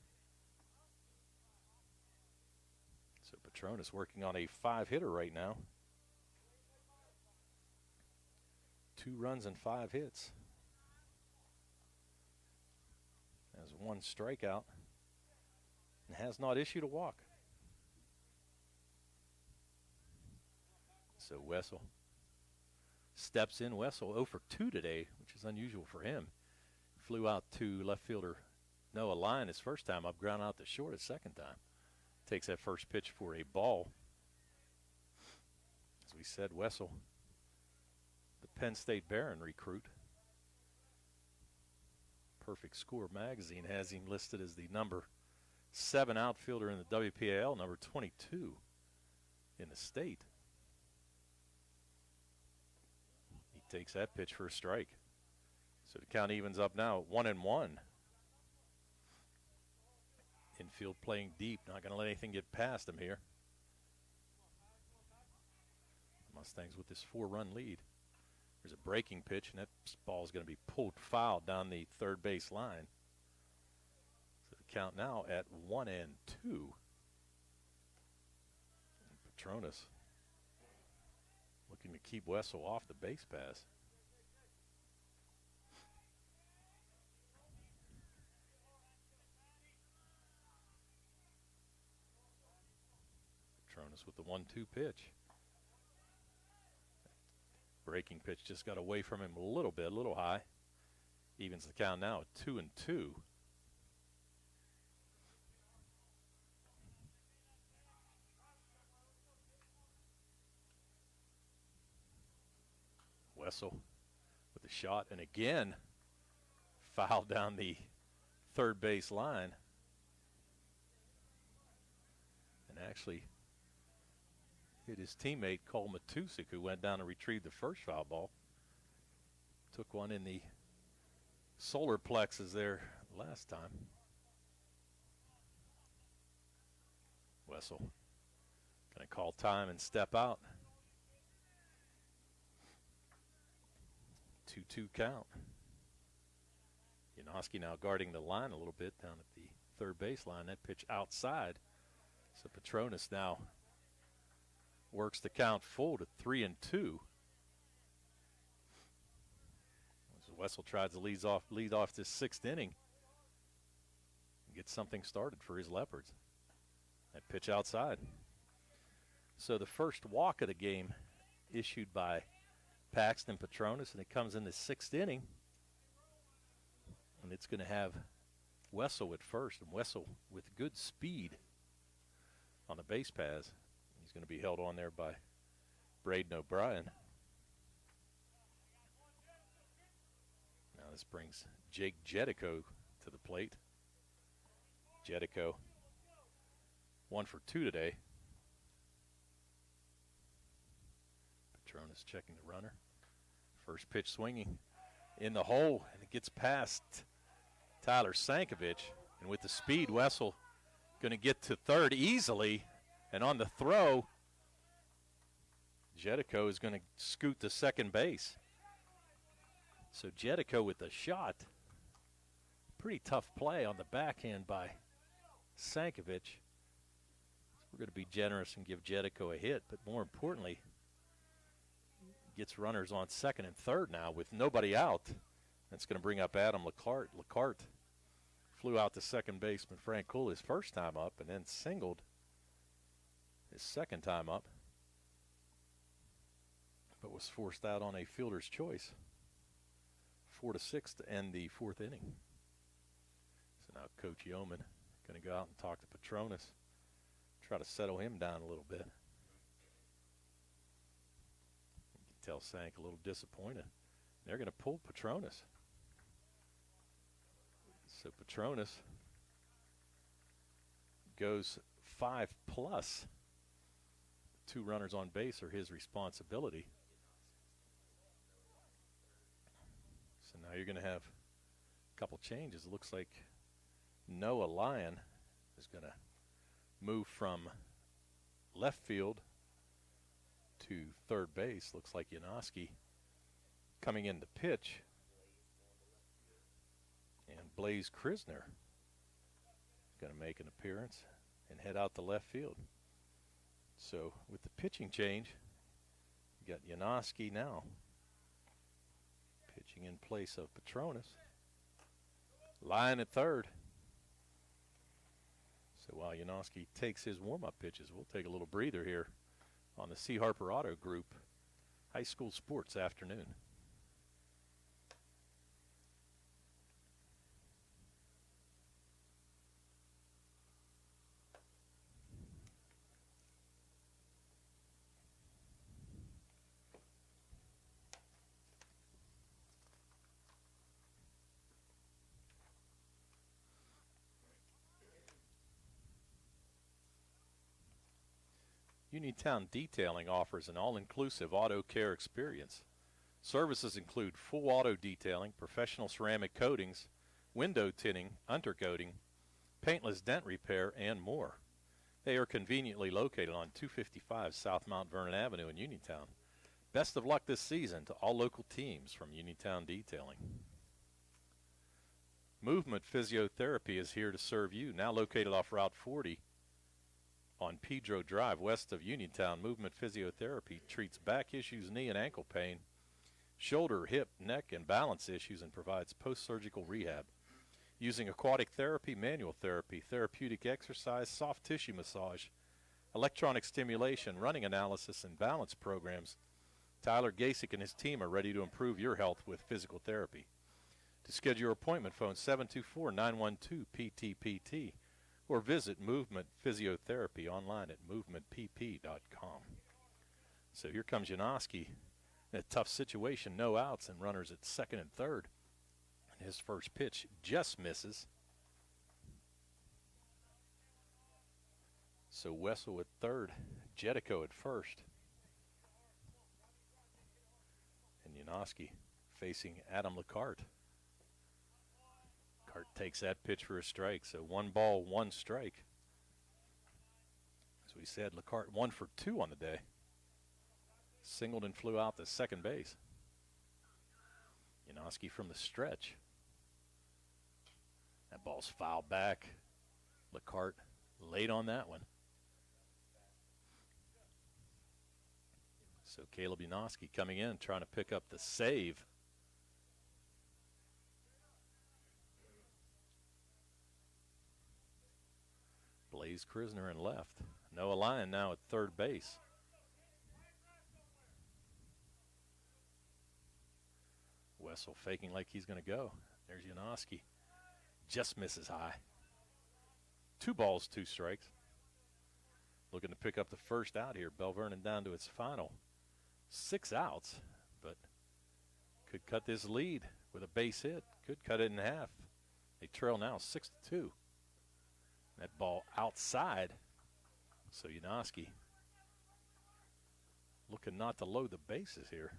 So Petronas working on a 5 hitter right now. 2 runs and 5 hits. Has 1 strikeout and has not issued a walk. So Wessel steps in. Wessel 0 for 2 today, which is unusual for him. Flew out to left fielder Noah Lyon his first time up, ground out to short his second time. Takes that first pitch for a ball. As we said, Wessel, the Penn State Barron recruit. Perfect Score magazine has him listed as the number 7 outfielder in the WPIAL, number 22 in the state. He takes that pitch for a strike. So the count evens up now at 1-1. Infield playing deep, not going to let anything get past him here. Mustangs with this 4-run lead. There's a breaking pitch, and that ball is going to be pulled foul down the third base line. So the count now at 1-2. And Petronas looking to keep Wessel off the base pass. Petronas with the 1-2 pitch. Breaking pitch just got away from him a little bit, a little high. Evens the count now at 2-2. Wessel with a shot, and again fouled down the third base line. And actually hit his teammate Cole Matusik, who went down and retrieved the first foul ball. Took one in the solar plexus there last time. Wessel going to call time and step out. 2-2 count. Janoski now guarding the line a little bit down at the third baseline. That pitch outside. So Petronas now works the count full to 3-2. As Wessel tries to lead off this sixth inning and get something started for his Leopards. That pitch outside. So the first walk of the game issued by Paxton Petronas, and it comes in the sixth inning. And it's going to have Wessel at first, and Wessel with good speed on the base paths. He's going to be held on there by Braden O'Brien. Now this brings Jake Jedico to the plate. Jedico 1 for 2 today. Petronas checking the runner. First pitch swinging in the hole, and it gets past Tyler Sankovic. And with the speed, Wessel going to get to third easily. And on the throw, Jedico is going to scoot to second base. So Jedico with the shot. Pretty tough play on the backhand by Sankovic. We're going to be generous and give Jedico a hit, but more importantly, gets runners on second and third now with nobody out. That's going to bring up Adam LeCart. LeCart flew out to second baseman Frank Cool his first time up and then singled his second time up, but was forced out on a fielder's choice. 4-6 to end the fourth inning. So now Coach Yeoman going to go out and talk to Petronas, try to settle him down a little bit. You can tell Sank a little disappointed. They're going to pull Petronas. So Petronas goes 5+. 2 runners on base are his responsibility. So now you're going to have a couple changes. It looks like Noah Lyon is going to move from left field to third base. Looks like Janoski coming in to pitch. And Blaze Krisner is going to make an appearance and head out to left field. So with the pitching change, you got Janoski now pitching in place of Petronas. Lyon at third. So while Janoski takes his warm-up pitches, we'll take a little breather here on the C. Harper Auto Group High School Sports Afternoon. Uniontown Detailing offers an all-inclusive auto care experience. Services include full auto detailing, professional ceramic coatings, window tinting, undercoating, paintless dent repair, and more. They are conveniently located on 255 South Mount Vernon Avenue in Uniontown. Best of luck this season to all local teams from Uniontown Detailing. Movement Physiotherapy is here to serve you, now located off Route 40 on Pedro Drive, west of Uniontown. Movement Physiotherapy treats back issues, knee and ankle pain, shoulder, hip, neck, and balance issues, and provides post-surgical rehab. Using aquatic therapy, manual therapy, therapeutic exercise, soft tissue massage, electronic stimulation, running analysis, and balance programs, Tyler Gasick and his team are ready to improve your health with physical therapy. To schedule your appointment, phone 724-912-PTPT. Or visit Movement Physiotherapy online at movementpp.com. So here comes Janoski in a tough situation, no outs and runners at second and third. And his first pitch just misses. So Wessel at third, Jedico at first. And Janoski facing Adam LeCart. Takes that pitch for a strike, so 1 ball, 1 strike. As we said, LeCart 1 for 2 on the day. Singled and flew out to second base. Janoski from the stretch. That ball's fouled back LeCart late on that one. So Caleb Janoski coming in, trying to pick up the save. Blaze Krisner in left. Noah Lyon now at third base. Wessel faking like he's going to go. There's Janoski. Just misses high. 2 balls, 2 strikes. Looking to pick up the first out here. Belle Vernon down to its final 6 outs, but could cut this lead with a base hit. Could cut it in half. They trail now 6-2. That ball outside. So Janoski looking not to load the bases here.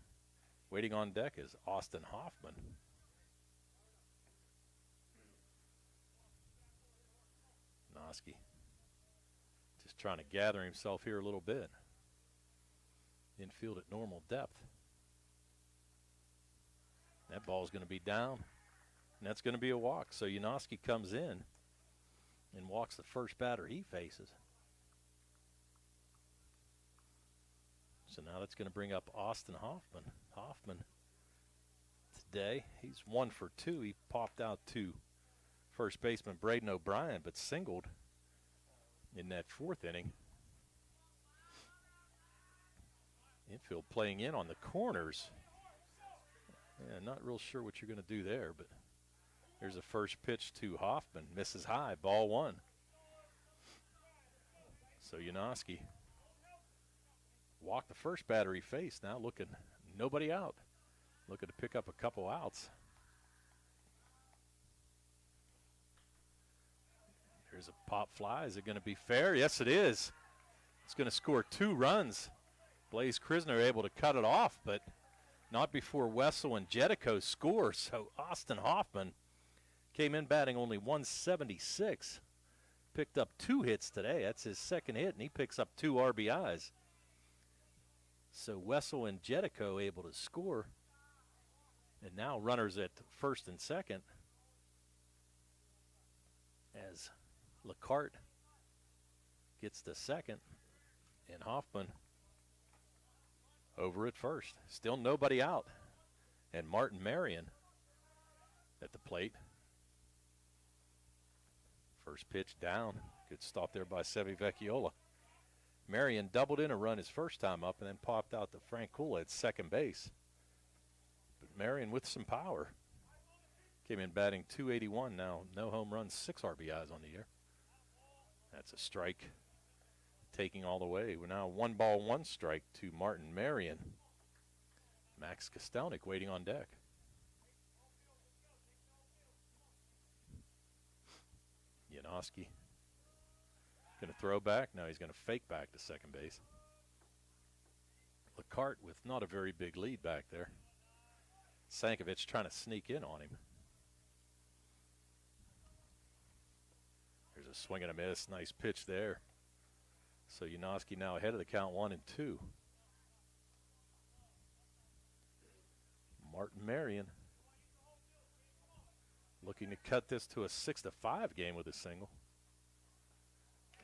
Waiting on deck is Austin Hoffman. Janoski just trying to gather himself here a little bit. Infield at normal depth. That ball's going to be down, and that's going to be a walk. So Janoski comes in and walks the first batter he faces. So now that's going to bring up Austin Hoffman. Hoffman today, he's 1 for 2. He popped out to first baseman Braden O'Brien, but singled in that 4th inning. Infield playing in on the corners. Yeah, not real sure what you're going to do there, but there's a first pitch to Hoffman. Misses high, ball 1. So Janoski walked the first batter he faced. Now looking nobody out. Looking to pick up a couple outs. There's a pop fly. Is it going to be fair? Yes, it is. It's going to score 2 runs. Blaze Krisner able to cut it off, but not before Wessel and Jetico score. So Austin Hoffman came in batting only 176. Picked up 2 hits today. That's his 2nd hit, and he picks up 2 RBIs. So Wessel and Jetico able to score. And now runners at first and second as LeCart gets to second and Hoffman over at first. Still nobody out. And Martin Marion at the plate. First pitch down. Good stop there by Sevi Vecchiola. Marion doubled in a run his first time up and then popped out to Frank Kula at second base. But Marion with some power. Came in batting .281 now. No home runs, 6 RBIs on the year. That's a strike. Taking all the way. We're now 1 ball, 1 strike to Martin Marion. Max Kostelnik waiting on deck. Janoski going to throw back. Now he's going to fake back to second base. LeCart with not a very big lead back there. Sankovic trying to sneak in on him. There's a swing and a miss. Nice pitch there. So Janoski now ahead of the count 1-2. Martin Marion looking to cut this to a 6-5 game with a single.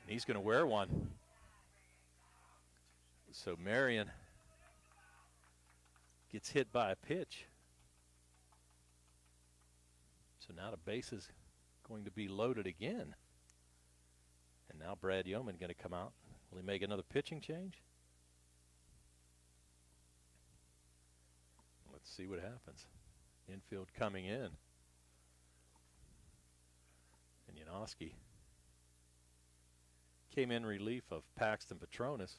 And he's going to wear one. So Marion gets hit by a pitch. So now the base is going to be loaded again. And now Brad Yeoman going to come out. Will he make another pitching change? Let's see what happens. Infield coming in. And Janoski came in relief of Paxton Petronas.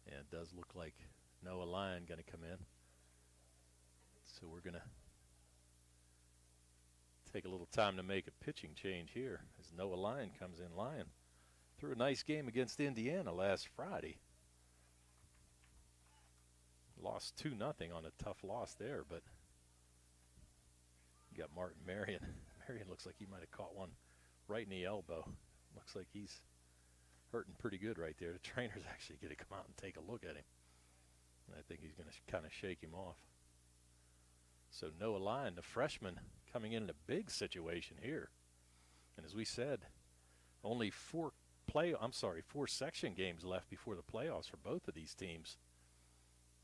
And it does look like Noah Lyon going to come in. So we're going to take a little time to make a pitching change here as Noah Lyon comes in. Lyon threw a nice game against Indiana last Friday. Lost 2-0 on a tough loss there, but you got Martin Marion. Marion looks like he might have caught one right in the elbow. Looks like he's hurting pretty good right there. The trainer's actually going to come out and take a look at him. And I think he's going to kind of shake him off. So Noah Lyon, the freshman, coming in a big situation here. And as we said, only four section games left before the playoffs for both of these teams.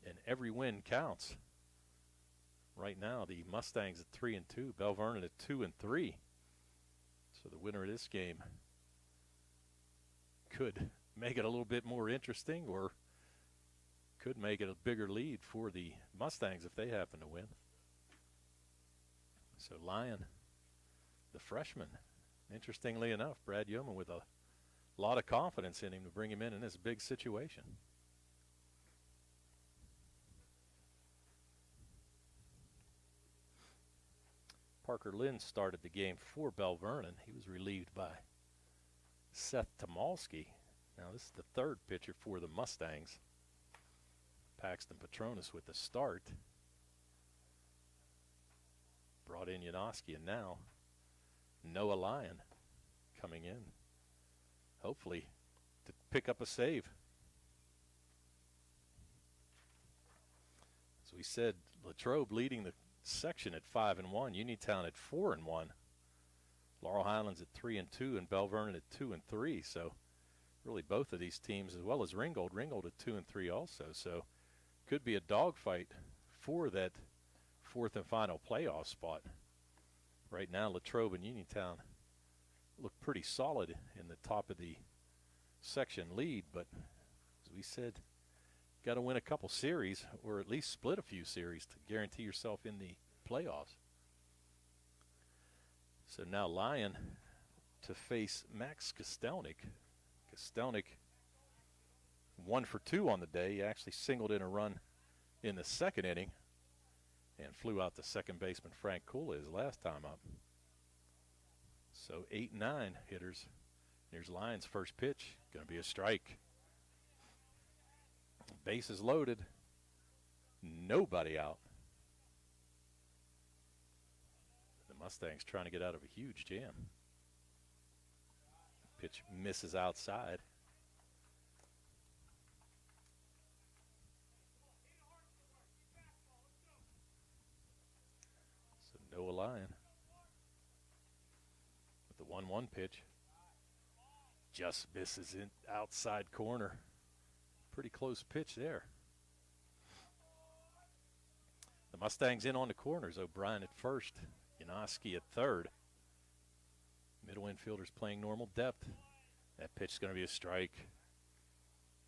And every win counts. Right now, the Mustangs at 3-2, Belle Vernon at 2-3. So the winner of this game could make it a little bit more interesting, or could make it a bigger lead for the Mustangs if they happen to win. So Lyon, the freshman, interestingly enough, Brad Yeoman with a lot of confidence in him to bring him in this big situation. Parker Lynn started the game for Belle Vernon. He was relieved by Seth Tomalski. Now this is the third pitcher for the Mustangs. Paxton Petronas with the start. Brought in Janoski, and now Noah Lyon coming in, hopefully to pick up a save. As we said, Latrobe leading the section at 5-1, Uniontown at 4-1, Laurel Highlands at 3-2, and Belle Vernon at 2-3. So really both of these teams, as well as Ringgold at 2-3 also. So could be a dogfight for that fourth and final playoff spot. Right now, Latrobe and Uniontown look pretty solid in the top of the section lead, but as we said, got to win a couple series or at least split a few series to guarantee yourself in the playoffs. So now Lyon to face Max Kostelnik. Kostelnik 1 for 2 on the day. He actually singled in a run in the second inning and flew out to second baseman Frank Kula his last time up. So 8-9 hitters. Here's Lyon's first pitch. Going to be a strike. Bases loaded. Nobody out. The Mustangs trying to get out of a huge jam. Pitch misses outside. So Noah Lyon with the 1-1 pitch. Just misses in outside corner. Pretty close pitch there. The Mustangs in on the corners. O'Brien at first, Janoski at third. Middle infielders playing normal depth. That pitch is going to be a strike.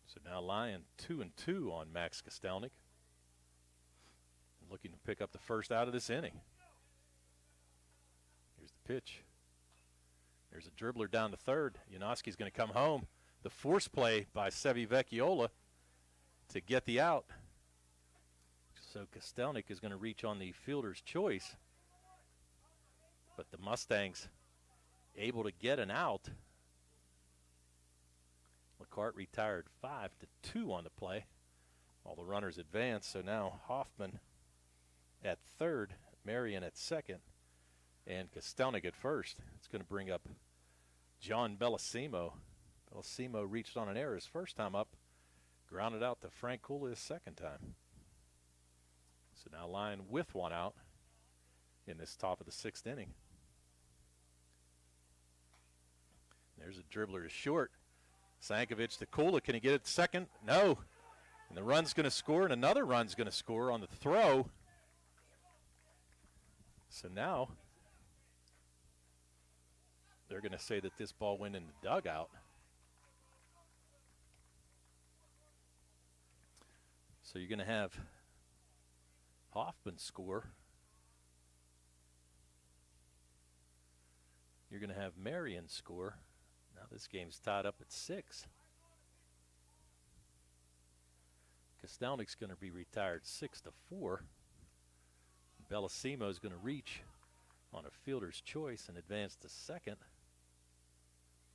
So now Lyon 2-2 on Max Kostelnik. Looking to pick up the first out of this inning. Here's the pitch. There's a dribbler down to third. Janoski's going to come home. The force play by Sevi Vecchiola to get the out. So Kostelnik is going to reach on the fielder's choice. But the Mustangs able to get an out. LeCart retired 5-2 on the play. All the runners advance. So now Hoffman at third, Marion at second, and Kostelnik at first. It's going to bring up John Bellissimo. Bellissimo reached on an error his first time up, grounded out to Frank Kula his second time. So now Lyon with one out in this top of the sixth inning. There's a dribbler to short. Sankovic to Kula. Can he get it second? No. And the run's going to score, and another run's going to score on the throw. So now they're going to say that this ball went in the dugout. So you're going to have Hoffman score. You're going to have Marion score. Now this game's tied up at 6. Kostelnik's going to be retired 6-4. Bellissimo is going to reach on a fielder's choice and advance to second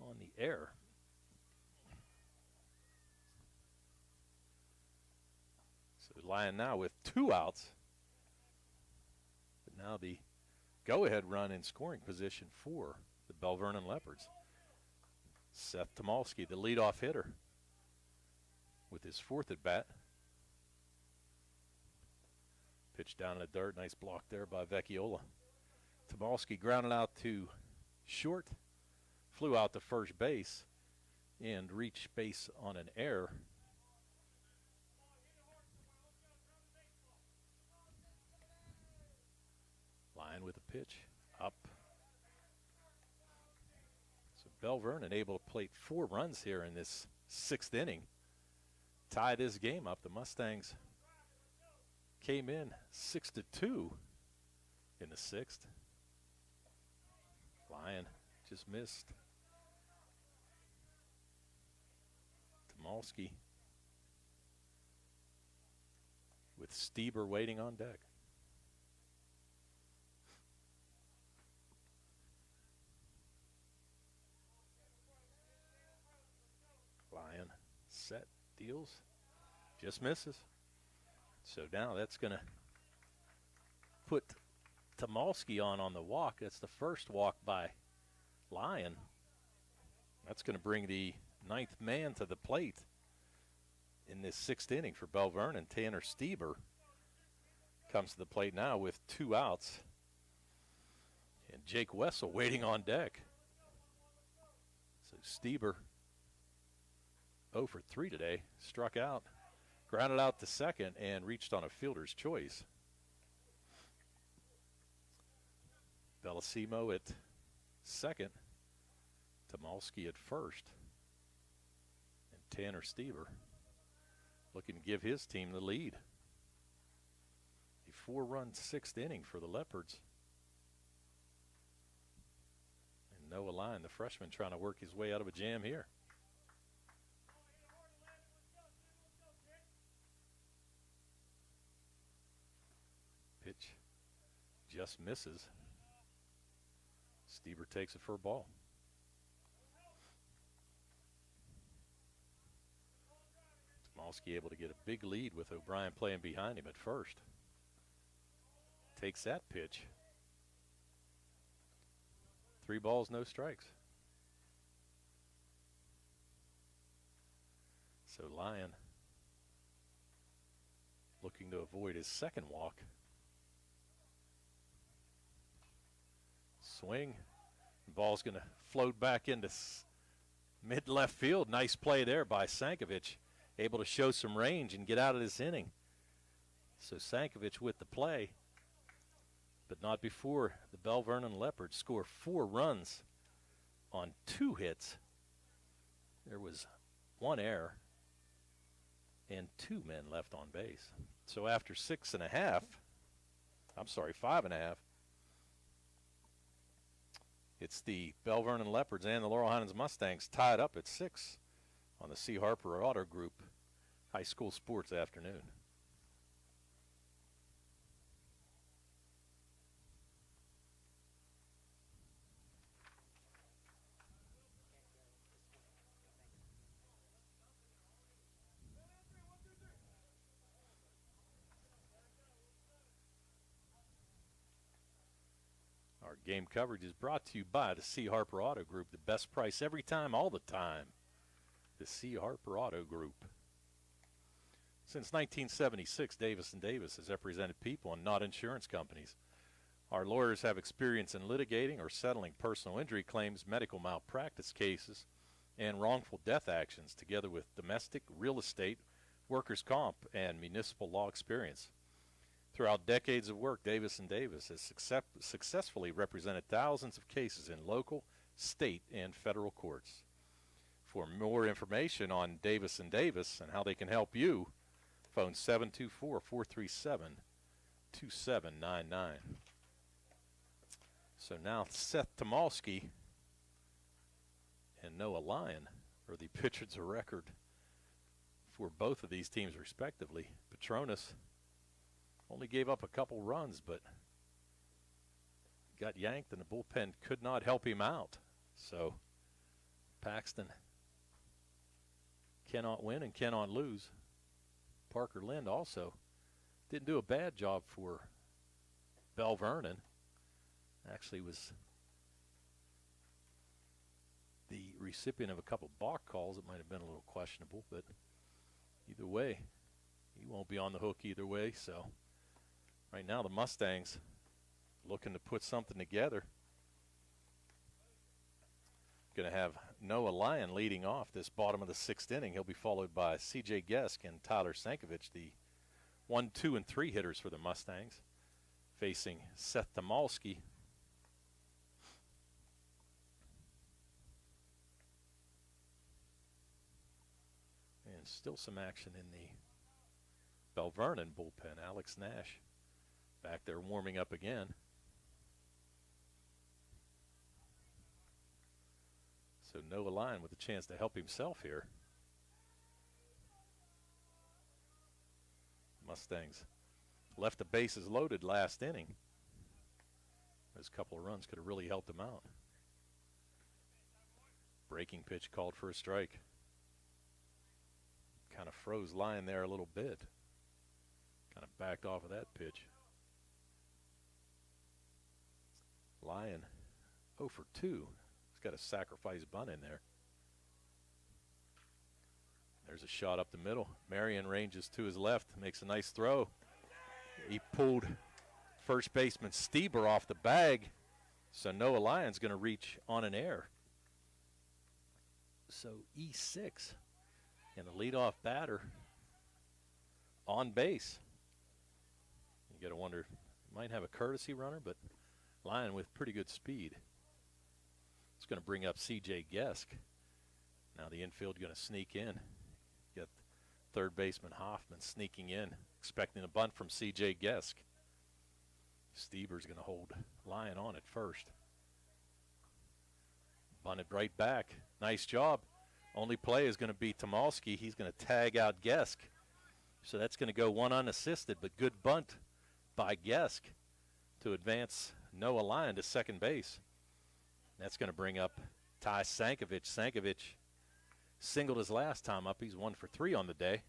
on the error. So Lyon now with 2 outs. But now the go-ahead run in scoring position for the Belle Vernon Leopards. Seth Tomalski, the leadoff hitter, with his 4th at bat. Pitch down in the dirt. Nice block there by Vecchiola. Tomalski grounded out to short. Flew out to first base and reached base on an error. Lyon with a pitch. Up. So Belle Vernon able to plate 4 runs here in this 6th inning. Tie this game up. The Mustangs came in 6-2 in the 6th. Lyon just missed. Tomalski with Stieber waiting on deck. Lyon set, deals, just misses. So now that's going to put Tomalski on the walk. That's the first walk by Lyon. That's going to bring the 9th man to the plate in this 6th inning for Belle Vernon. Tanner Stieber comes to the plate now with 2 outs. And Jake Wessel waiting on deck. So Stieber 0 for 3 today. Struck out, grounded out to second, and reached on a fielder's choice. Bellissimo at second. Tomalski at first. And Tanner Stieber looking to give his team the lead. A 4-run 6th inning for the Leopards. And Noah Lyon, the freshman, trying to work his way out of a jam here. Pitch just misses. Stieber takes it for a ball. Tomalski able to get a big lead with O'Brien playing behind him at first. Takes that pitch. 3 balls, no strikes. So Lyon looking to avoid his second walk. Swing. Ball's going to float back into mid-left field. Nice play there by Sankovic. Able to show some range and get out of this inning. So Sankovic with the play, but not before the Belle Vernon Leopards score 4 runs on 2 hits. There was 1 error and 2 men left on base. So after 5.5, it's the Belle Vernon Leopards and the Laurel Highlands Mustangs tied up at 6 on the C. Harper Auto Group High School Sports Afternoon. Our game coverage is brought to you by the C. Harper Auto Group, the best price every time, all the time. The C. Harper Auto Group. Since 1976, Davis & Davis has represented people and not insurance companies. Our lawyers have experience in litigating or settling personal injury claims, medical malpractice cases, and wrongful death actions, together with domestic, real estate, workers' comp, and municipal law experience. Throughout decades of work, Davis & Davis has successfully represented thousands of cases in local, state, and federal courts. For more information on Davis & Davis and how they can help you, phone 724-437-2799. So now Seth Tomalski and Noah Lyon are the pitchers of record for both of these teams respectively. Petronas only gave up a couple runs, but got yanked and the bullpen could not help him out. So Paxton cannot win and cannot lose. Parker Lind also didn't do a bad job for Belle Vernon. Actually was the recipient of a couple balk calls. It might have been a little questionable, but either way, he won't be on the hook either way. So Right now the Mustangs looking to put something together. Going to have Noah Lyon leading off this bottom of the 6th inning. He'll be followed by C.J. Gesk and Tyler Sankovic, the 1, 2, and 3 hitters for the Mustangs, facing Seth Tomalski. And still some action in the Belle Vernon bullpen. Alex Nash back there warming up again. So Noah Lyon with a chance to help himself here. Mustangs left the bases loaded last inning. Those couple of runs could have really helped them out. Breaking pitch called for a strike. Kind of froze Lyon there a little bit. Kind of backed off of that pitch. Lyon 0 for 2. He's got a sacrifice bunt in there. There's a shot up the middle. Marion ranges to his left, makes a nice throw. He pulled first baseman Stieber off the bag, so Noah Lyon's going to reach on an error. So E6, and the leadoff batter on base. You got to wonder, might have a courtesy runner, but Lyon with pretty good speed. It's going to bring up C.J. Gesk. Now the infield going to sneak in. Get third baseman Hoffman sneaking in, expecting a bunt from C.J. Gesk. Stieber's going to hold Lyon on at first. Bunted right back. Nice job. Only play is going to be Tomalski. He's going to tag out Gesk. So that's going to go one unassisted, but good bunt by Gesk to advance Noah Lyon to second base. That's going to bring up Ty Sankovic. Sankovic singled his last time up. He's 1 for 3 on the day.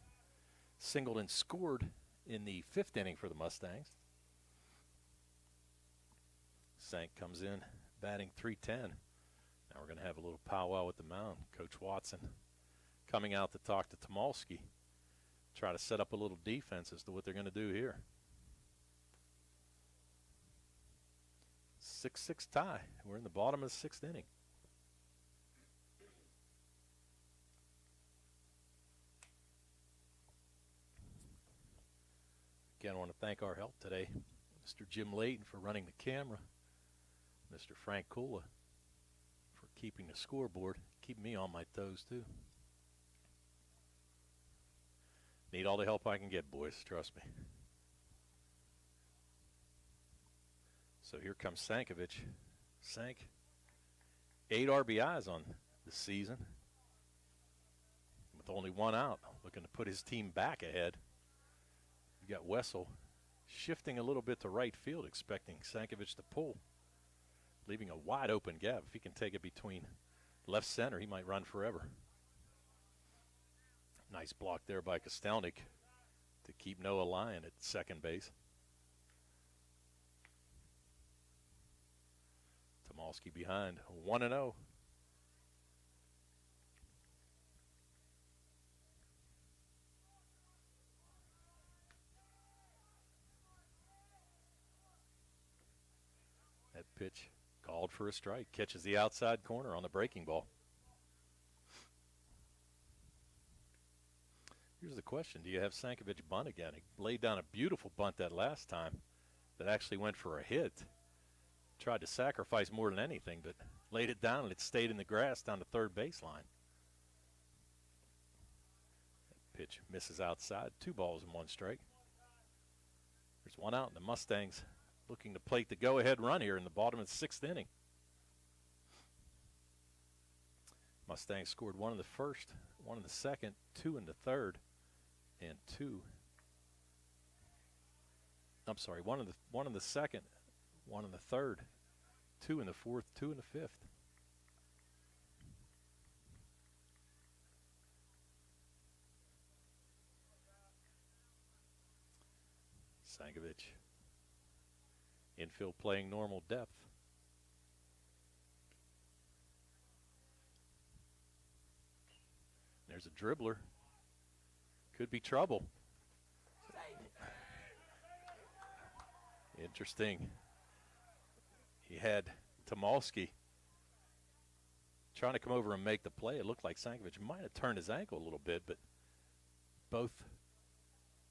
Singled and scored in the 5th inning for the Mustangs. Sank comes in batting .310. Now we're going to have a little powwow with the mound. Coach Watson coming out to talk to Tomalski. Try to set up a little defense as to what they're going to do here. 6-6 tie. We're in the bottom of the 6th inning. Again, I want to thank our help today, Mr. Jim Layton for running the camera, Mr. Frank Kula for keeping the scoreboard, keeping me on my toes too. Need all the help I can get, boys, trust me. So here comes Sankovic. Sank, 8 RBIs on the season with only 1 out, looking to put his team back ahead. You got Wessel shifting a little bit to right field, expecting Sankovic to pull, leaving a wide open gap. If he can take it between left center, he might run forever. Nice block there by Kostelnik to keep Noah Lyon at second base. Tomalski behind, 1-0. That pitch called for a strike. Catches the outside corner on the breaking ball. Here's the question. Do you have Sankovic bunt again? He laid down a beautiful bunt that last time that actually went for a hit. Tried to sacrifice more than anything, but laid it down and it stayed in the grass down the third baseline. That pitch misses outside. 2 balls and 1 strike. There's 1 out, and the Mustangs looking to plate the go-ahead run here in the bottom of the 6th inning. Mustangs scored 1 in the first, 1 in the second, 2 in the third, and 2. I'm sorry, 1 in the second, 1 in the third, 2 in the fourth, 2 in the fifth. Sankovic, infield playing normal depth. There's a dribbler. Could be trouble. Interesting. He had Tomalski trying to come over and make the play. It looked like Sankovic might have turned his ankle a little bit, but both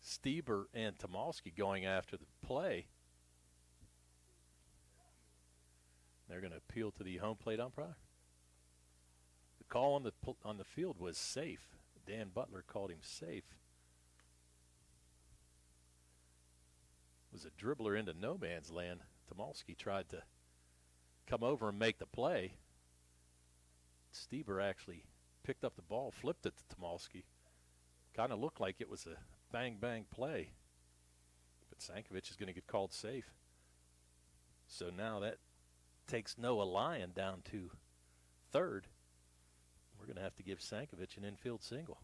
Stieber and Tomalski going after the play. They're going to appeal to the home plate umpire. The call on the field was safe. Dan Butler called him safe. It was a dribbler into no man's land. Tomalski tried to come over and make the play. Stieber actually picked up the ball, flipped it to Tomalski. Kind of looked like it was a bang-bang play. But Sankovic is going to get called safe. So now that takes Noah Lyon down to third. We're going to have to give Sankovic an infield single.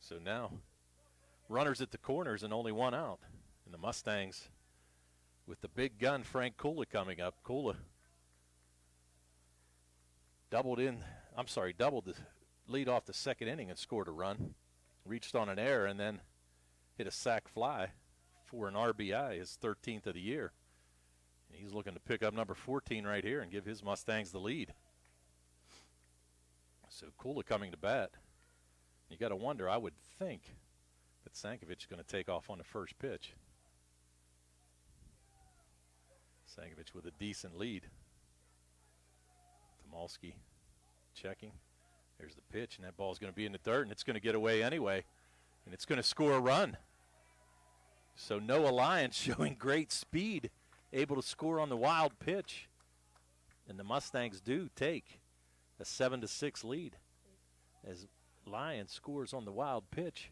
So now runners at the corners and only one out. And the Mustangs with the big gun, Frank Kula, coming up. Kula doubled the lead off the second inning and scored a run. Reached on an error and then hit a sac fly for an RBI, his 13th of the year. And he's looking to pick up number 14 right here and give his Mustangs the lead. So Kula coming to bat. You got to wonder, I would think, that Sankovic is going to take off on the first pitch. Sankovic with a decent lead. Tomalski checking. There's the pitch, and that ball's going to be in the dirt, and it's going to get away anyway. And it's going to score a run. So Noah Lyon showing great speed, able to score on the wild pitch. And the Mustangs do take a 7-6 lead as Lyon scores on the wild pitch.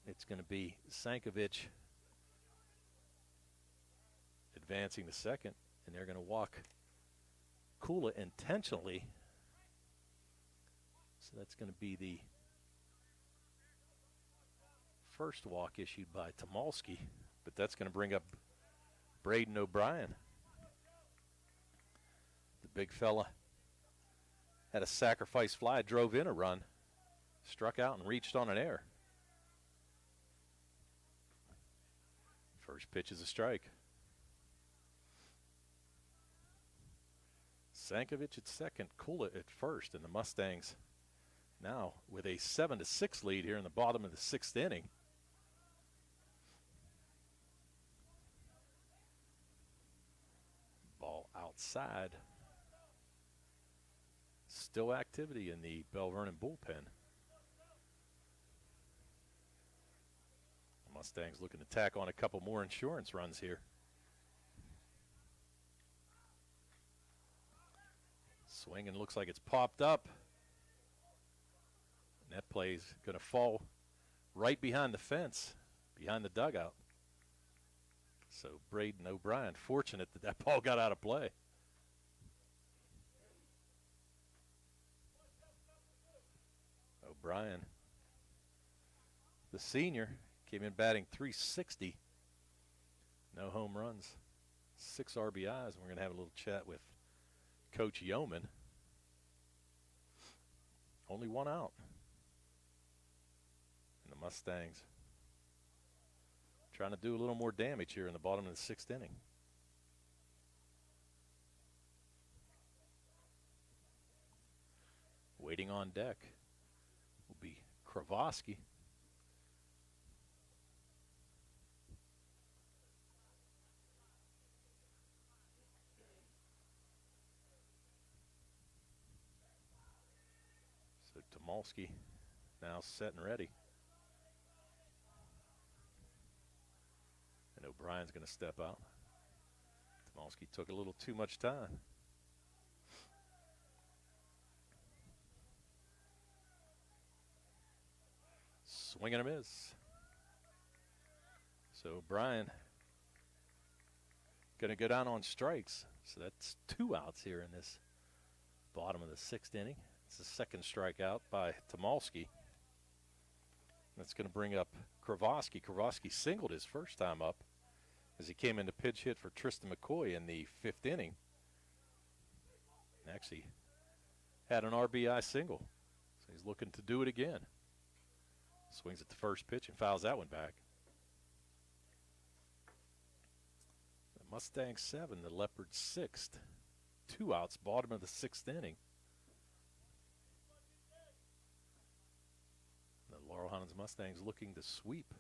It's going to be Sankovic advancing to second, and they're going to walk Kula intentionally. So that's going to be the first walk issued by Tomalski, but that's going to bring up Braden O'Brien. The big fella had a sacrifice fly, drove in a run, struck out and reached on an error. First pitch is a strike. Sankovic at second, Kula at first, and the Mustangs now with a 7-6 lead here in the bottom of the sixth inning. Ball outside. Still activity in the Belle Vernon bullpen. The Mustangs looking to tack on a couple more insurance runs here. Swinging, looks like it's popped up. And that play's going to fall right behind the fence, behind the dugout. So Braden O'Brien, fortunate that that ball got out of play. O'Brien, the senior, came in batting .360. No home runs, 6 RBIs. And we're going to have a little chat with Coach Yeoman. Only one out. And the Mustangs trying to do a little more damage here in the bottom of the sixth inning. Waiting on deck will be Kravoski. So Tomalski now set and ready. And O'Brien's going to step out. Tomalski took a little too much time. Swing and a miss. So O'Brien going to go down on strikes. So that's 2 outs here in this bottom of the sixth inning. It's the second strikeout by Tomalski. That's going to bring up Kravoski. Kravoski singled his first time up as he came in to pitch hit for Tristan McCoy in the fifth inning. Actually had an RBI single. So he's looking to do it again. Swings at the first pitch and fouls that one back. Mustangs 7, the Leopards 6th. 2 outs, bottom of the 6th inning. The Laurel Highlands Mustangs looking to sweep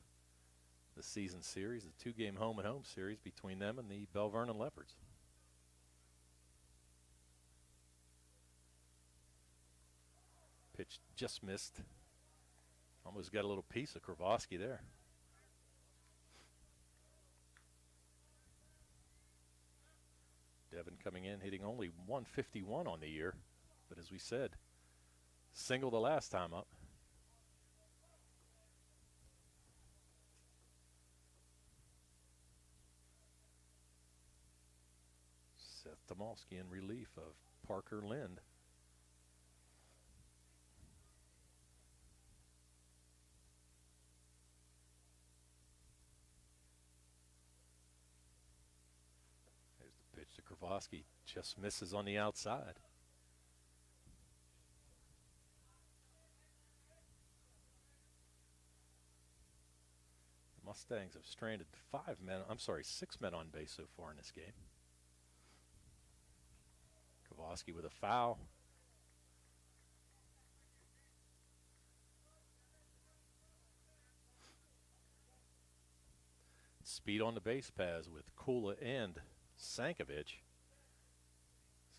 the season series, the 2-game home-and-home series between them and the Belle Vernon Leopards. Pitch just missed. Almost got a little piece of Kravoski there. Devin coming in, hitting only 151 on the year. But as we said, single the last time up. Seth Tomolsky in relief of Parker Lind. There's the pitch to Kravoski. Just misses on the outside. The Mustangs have stranded 6 men on base so far in this game. Kravoski with a foul. Speed on the base paths with Kula and Sankovic.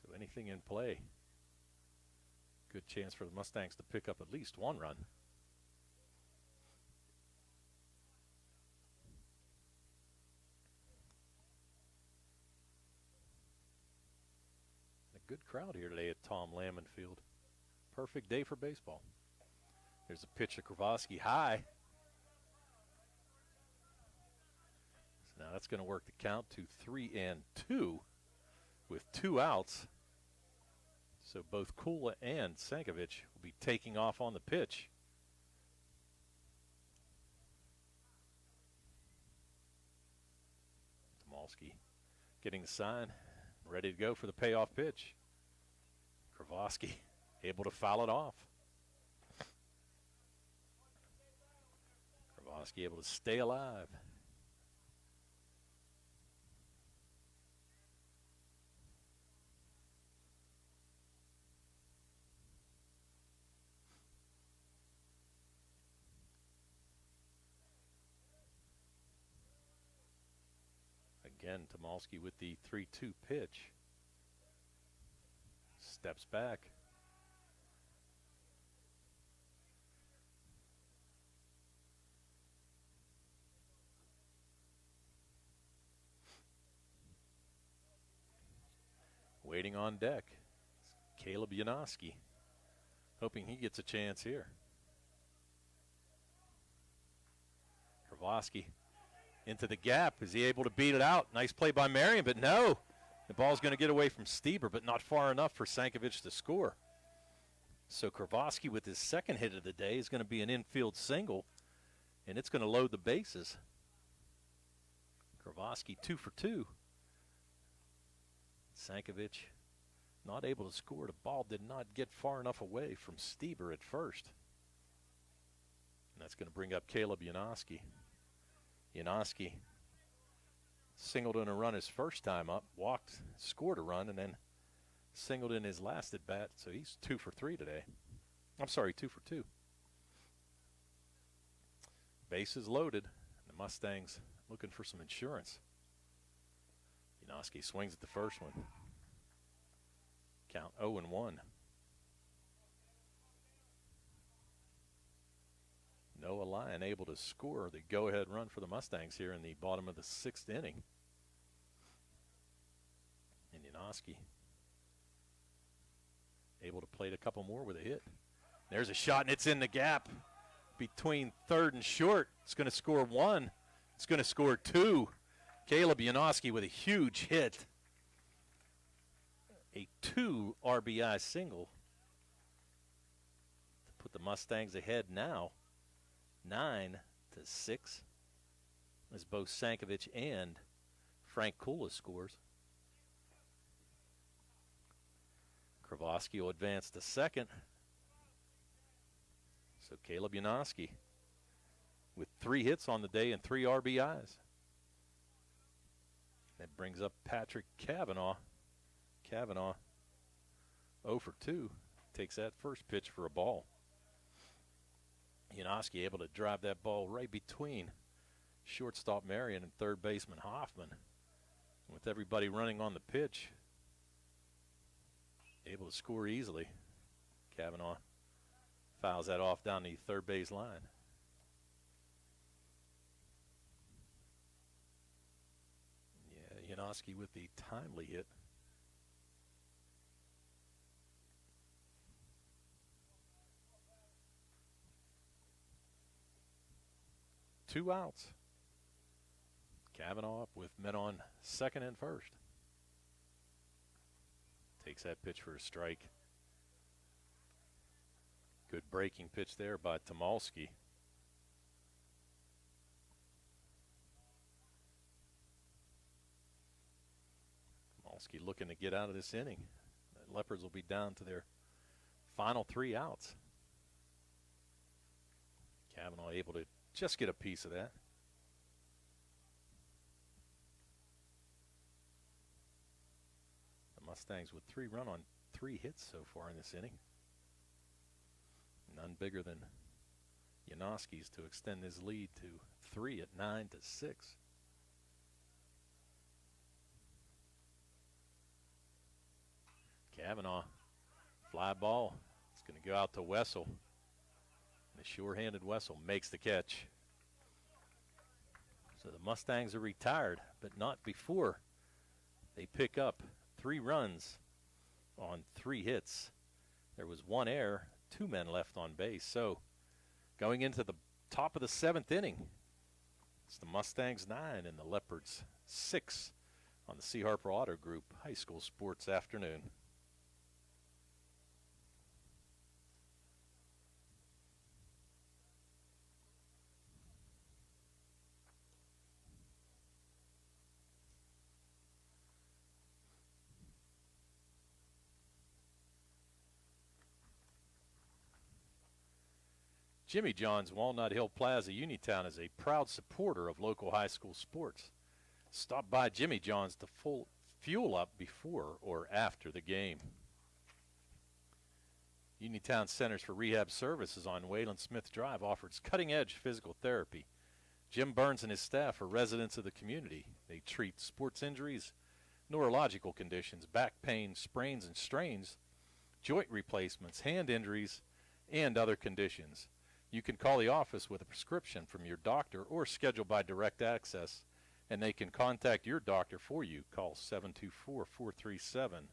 So anything in play. Good chance for the Mustangs to pick up at least one run. Good crowd here today at Tom Lamon Field. Perfect day for baseball. There's a pitch to Kravoski high. So now that's going to work the count to 3-2 with 2 outs. So both Kula and Sankovic will be taking off on the pitch. Tomolsky getting the sign, ready to go for the payoff pitch. Kravoski able to foul it off. Kravoski able to stay alive. Again, Tomolsky with the 3-2 pitch. Steps back. Waiting on deck. It's Caleb Janoski. Hoping he gets a chance here. Kravoski into the gap. Is he able to beat it out? Nice play by Marion, but no. The ball's going to get away from Stieber, but not far enough for Sankovic to score. So Kravoski with his second hit of the day is going to be an infield single, and it's going to load the bases. Kravoski 2 for 2. Sankovic not able to score. The ball did not get far enough away from Stieber at first. And that's going to bring up Caleb Janoski. Janoski singled in a run his first time up, walked, scored a run, and then singled in his last at bat. So he's 2 for 3 today. I'm sorry, 2 for 2. Bases loaded. The Mustangs looking for some insurance. Janoski swings at the first one. Count 0-1. Noah Lyon able to score the go-ahead run for the Mustangs here in the bottom of the 6th inning. And Janoski able to plate a couple more with a hit. There's a shot, and it's in the gap between third and short. It's going to score 1. It's going to score 2. Caleb Janoski with a huge hit. A 2 RBI single to put the Mustangs ahead now 9-6, as both Sankovic and Frank Kula scores. Kravoski will advance to second. So Caleb Janoski with 3 hits on the day and 3 RBIs. That brings up Patrick Cavanaugh. Cavanaugh 0 for 2. Takes that first pitch for a ball. Yanoski able to drive that ball right between shortstop Marion and third baseman Hoffman. With everybody running on the pitch, able to score easily. Cavanaugh fouls that off down the third base line. Yeah, Yanoski with the timely hit. Two outs. Cavanaugh up with men on second and first. Takes that pitch for a strike. Good breaking pitch there by Tomalski. Tomalski looking to get out of this inning. The Leopards will be down to their final 3 outs. Cavanaugh able to just get a piece of that. The Mustangs with 3 runs on 3 hits so far in this inning. None bigger than Yanoski's to extend his lead to 3 at 9-6. Cavanaugh, fly ball. It's going to go out to Wessel. The sure-handed Wessel makes the catch. So the Mustangs are retired, but not before they pick up 3 runs on 3 hits. There was 1 error, 2 men left on base. So going into the top of the 7th inning, it's the Mustangs 9 and the Leopards 6 on the C. Harper Auto Group High School Sports Afternoon. Jimmy John's Walnut Hill Plaza, Uniontown, is a proud supporter of local high school sports. Stop by Jimmy John's to fuel up before or after the game. Uniontown Centers for Rehab Services on Wayland Smith Drive offers cutting-edge physical therapy. Jim Burns and his staff are residents of the community. They treat sports injuries, neurological conditions, back pain, sprains and strains, joint replacements, hand injuries, and other conditions. You can call the office with a prescription from your doctor or schedule by direct access, and they can contact your doctor for you. Call 724-437-7500.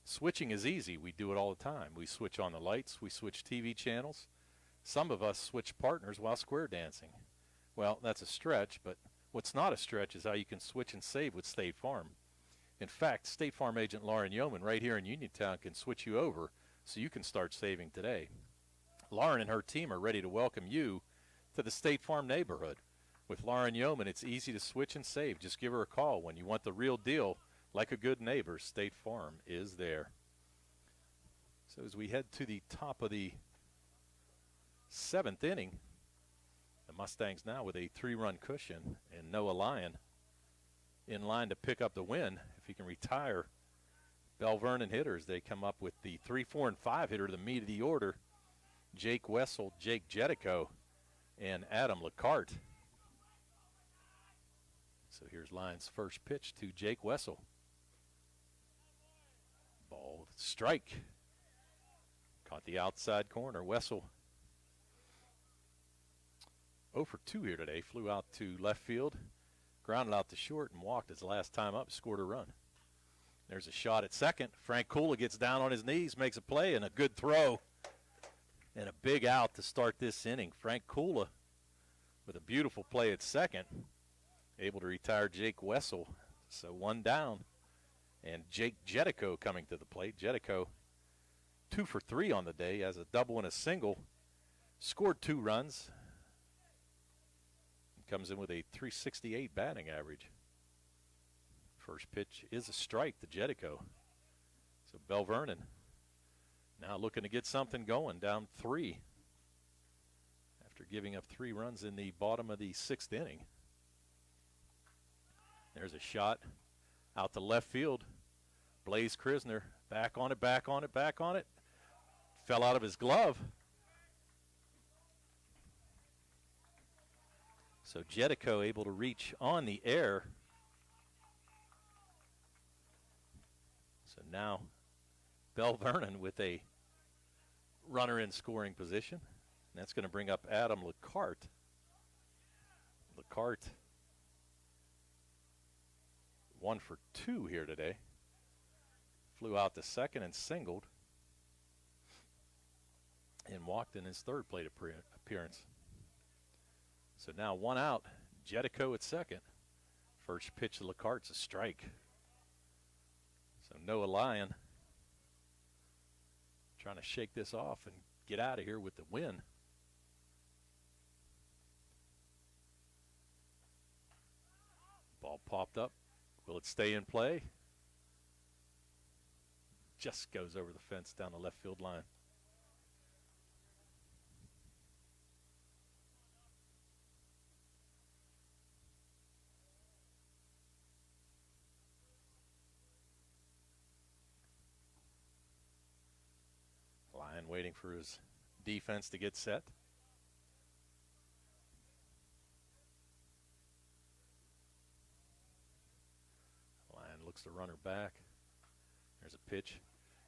Switching is easy. We do it all the time. We switch on the lights. We switch TV channels. Some of us switch partners while square dancing. Well, that's a stretch, but what's not a stretch is how you can switch and save with State Farm. In fact, State Farm agent Lauren Yeoman right here in Uniontown can switch you over so you can start saving today. Lauren and her team are ready to welcome you to the State Farm neighborhood. With Lauren Yeoman, it's easy to switch and save. Just give her a call when you want the real deal. Like a good neighbor, State Farm is there. So as we head to the top of the 7th inning, the Mustangs now with a 3-run cushion and Noah Lyon in line to pick up the win. If he can retire Belle Vernon hitters, they come up with the 3, 4, and 5 hitter, the meat of the order, Jake Wessel, Jake Jetico, and Adam LeCarte. So here's Lyon's first pitch to Jake Wessel. Ball strike. Caught the outside corner. Wessel 0 for 2 here today. Flew out to left field, grounded out to short, and walked his last time up, scored a run. There's a shot at second. Frank Kula gets down on his knees, makes a play, and a good throw. And a big out to start this inning. Frank Kula with a beautiful play at second, able to retire Jake Wessel. So 1 down. And Jake Jetico coming to the plate. Jetico 2 for 3 on the day, has a double and a single. Scored 2 runs. Comes in with a .368 batting average. First pitch is a strike to Jetico. So Belle Vernon now looking to get something going, down 3 after giving up 3 runs in the bottom of the 6th inning. There's a shot out to left field. Blaze Krisner back on it, back on it, back on it. Fell out of his glove. So Jetico able to reach on the air. So now Belle Vernon with a runner in scoring position. And that's going to bring up Adam LeCarte. LeCarte 1 for 2 here today. Flew out to second and singled. And walked in his third plate appearance. So now 1 out. Jetico at second. First pitch to LeCarte's a strike. So Noah Lyon trying to shake this off and get out of here with the win. Ball popped up. Will it stay in play? Just goes over the fence down the left field line. Lyon waiting for his defense to get set. Lyon looks the runner back. There's a pitch.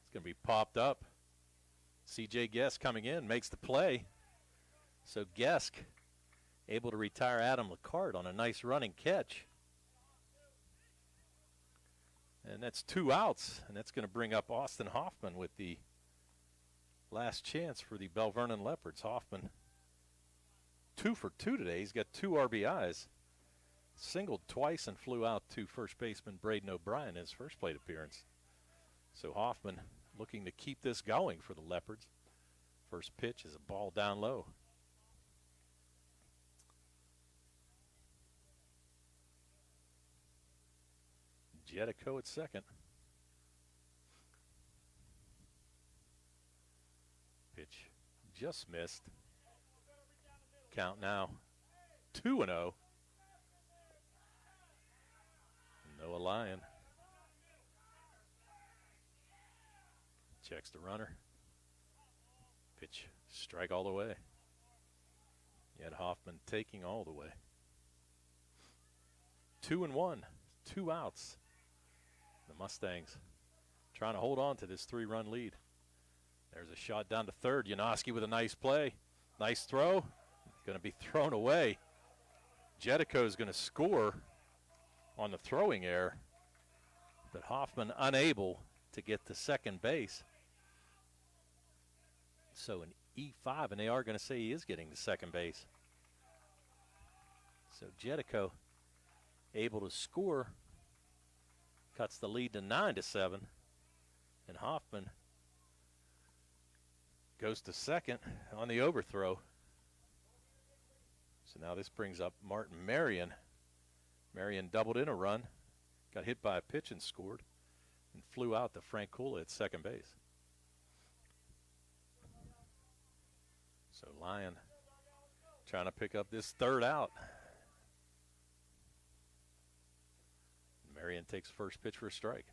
It's going to be popped up. C.J. Guest coming in, makes the play. So Guest able to retire Adam LeCarte on a nice running catch. And that's 2 outs, and that's going to bring up Austin Hoffman with the last chance for the Belle Vernon Leopards. Hoffman 2 for 2 today. He's got 2 RBIs. Singled twice and flew out to first baseman Braden O'Brien in his first plate appearance. So Hoffman looking to keep this going for the Leopards. First pitch is a ball down low. Jetico at second. Pitch just missed. Count now 2-0. Noah Lyon checks the runner. Pitch strike all the way. Yet Hoffman taking all the way. 2-1, 2 outs. The Mustangs trying to hold on to this 3-run lead. There's a shot down to third. Janoski with a nice play. Nice throw. Going to be thrown away. Jetico is going to score on the throwing error, but Hoffman unable to get to second base. So an E5, and they are going to say he is getting to second base. So Jetico able to score, cuts the lead to 9-7, and Hoffman goes to second on the overthrow. So now this brings up Martin Marion. Marion doubled in a run, got hit by a pitch and scored, and flew out to Frank Kula at second base. So Lyon trying to pick up this third out. Marion takes first pitch for a strike.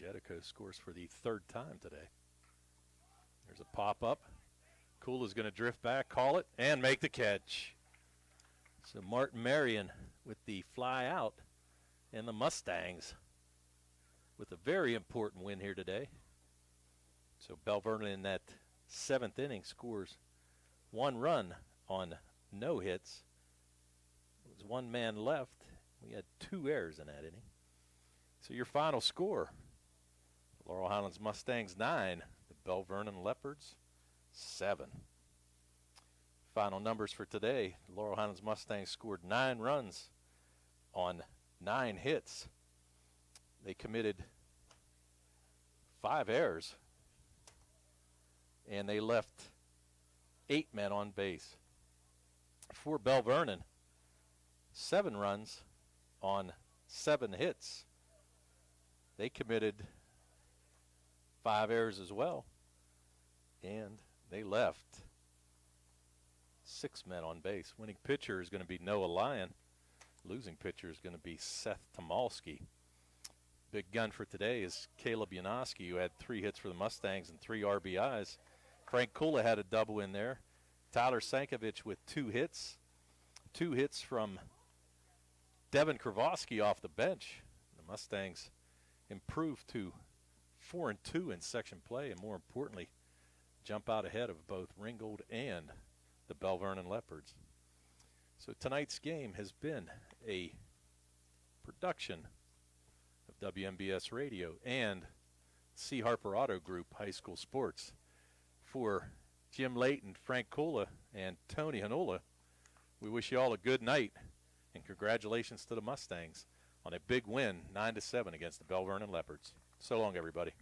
Jetico scores for the third time today. There's a pop-up. Kula's going to drift back, call it, and make the catch. So Martin Marion with the fly out, and the Mustangs with a very important win here today. So Belle Vernon in that 7th inning scores 1 run on no hits. There was 1 man left. We had 2 errors in that inning. So your final score: Laurel Highlands Mustangs 9, the Belle Vernon Leopards 7. Final numbers for today: Laurel Highlands Mustangs scored 9 runs on 9 hits. They committed 5 errors, and they left 8 men on base. For Belle Vernon, 7 runs on 7 hits. They committed 5 errors as well, And they left 6 men on base. Winning pitcher is going to be Noah Lyon. Losing pitcher is going to be Seth Tomalski. Big gun for today is Caleb Janoski, who had 3 hits for the Mustangs and 3 RBIs. Frank Kula had a double in there. Tyler Sankovic with 2 hits. 2 hits from Devin Kravosky off the bench. The Mustangs improved to 4-2 in section play, and more importantly, jump out ahead of both Ringgold and the Belle Vernon Leopards. So tonight's game has been a production of WMBS Radio and C. Harper Auto Group High School Sports. For Jim Layton, Frank Kula, and Tony Hanola, we wish you all a good night, and congratulations to the Mustangs on a big win, 9-7 against the Belle Vernon Leopards. So long, everybody.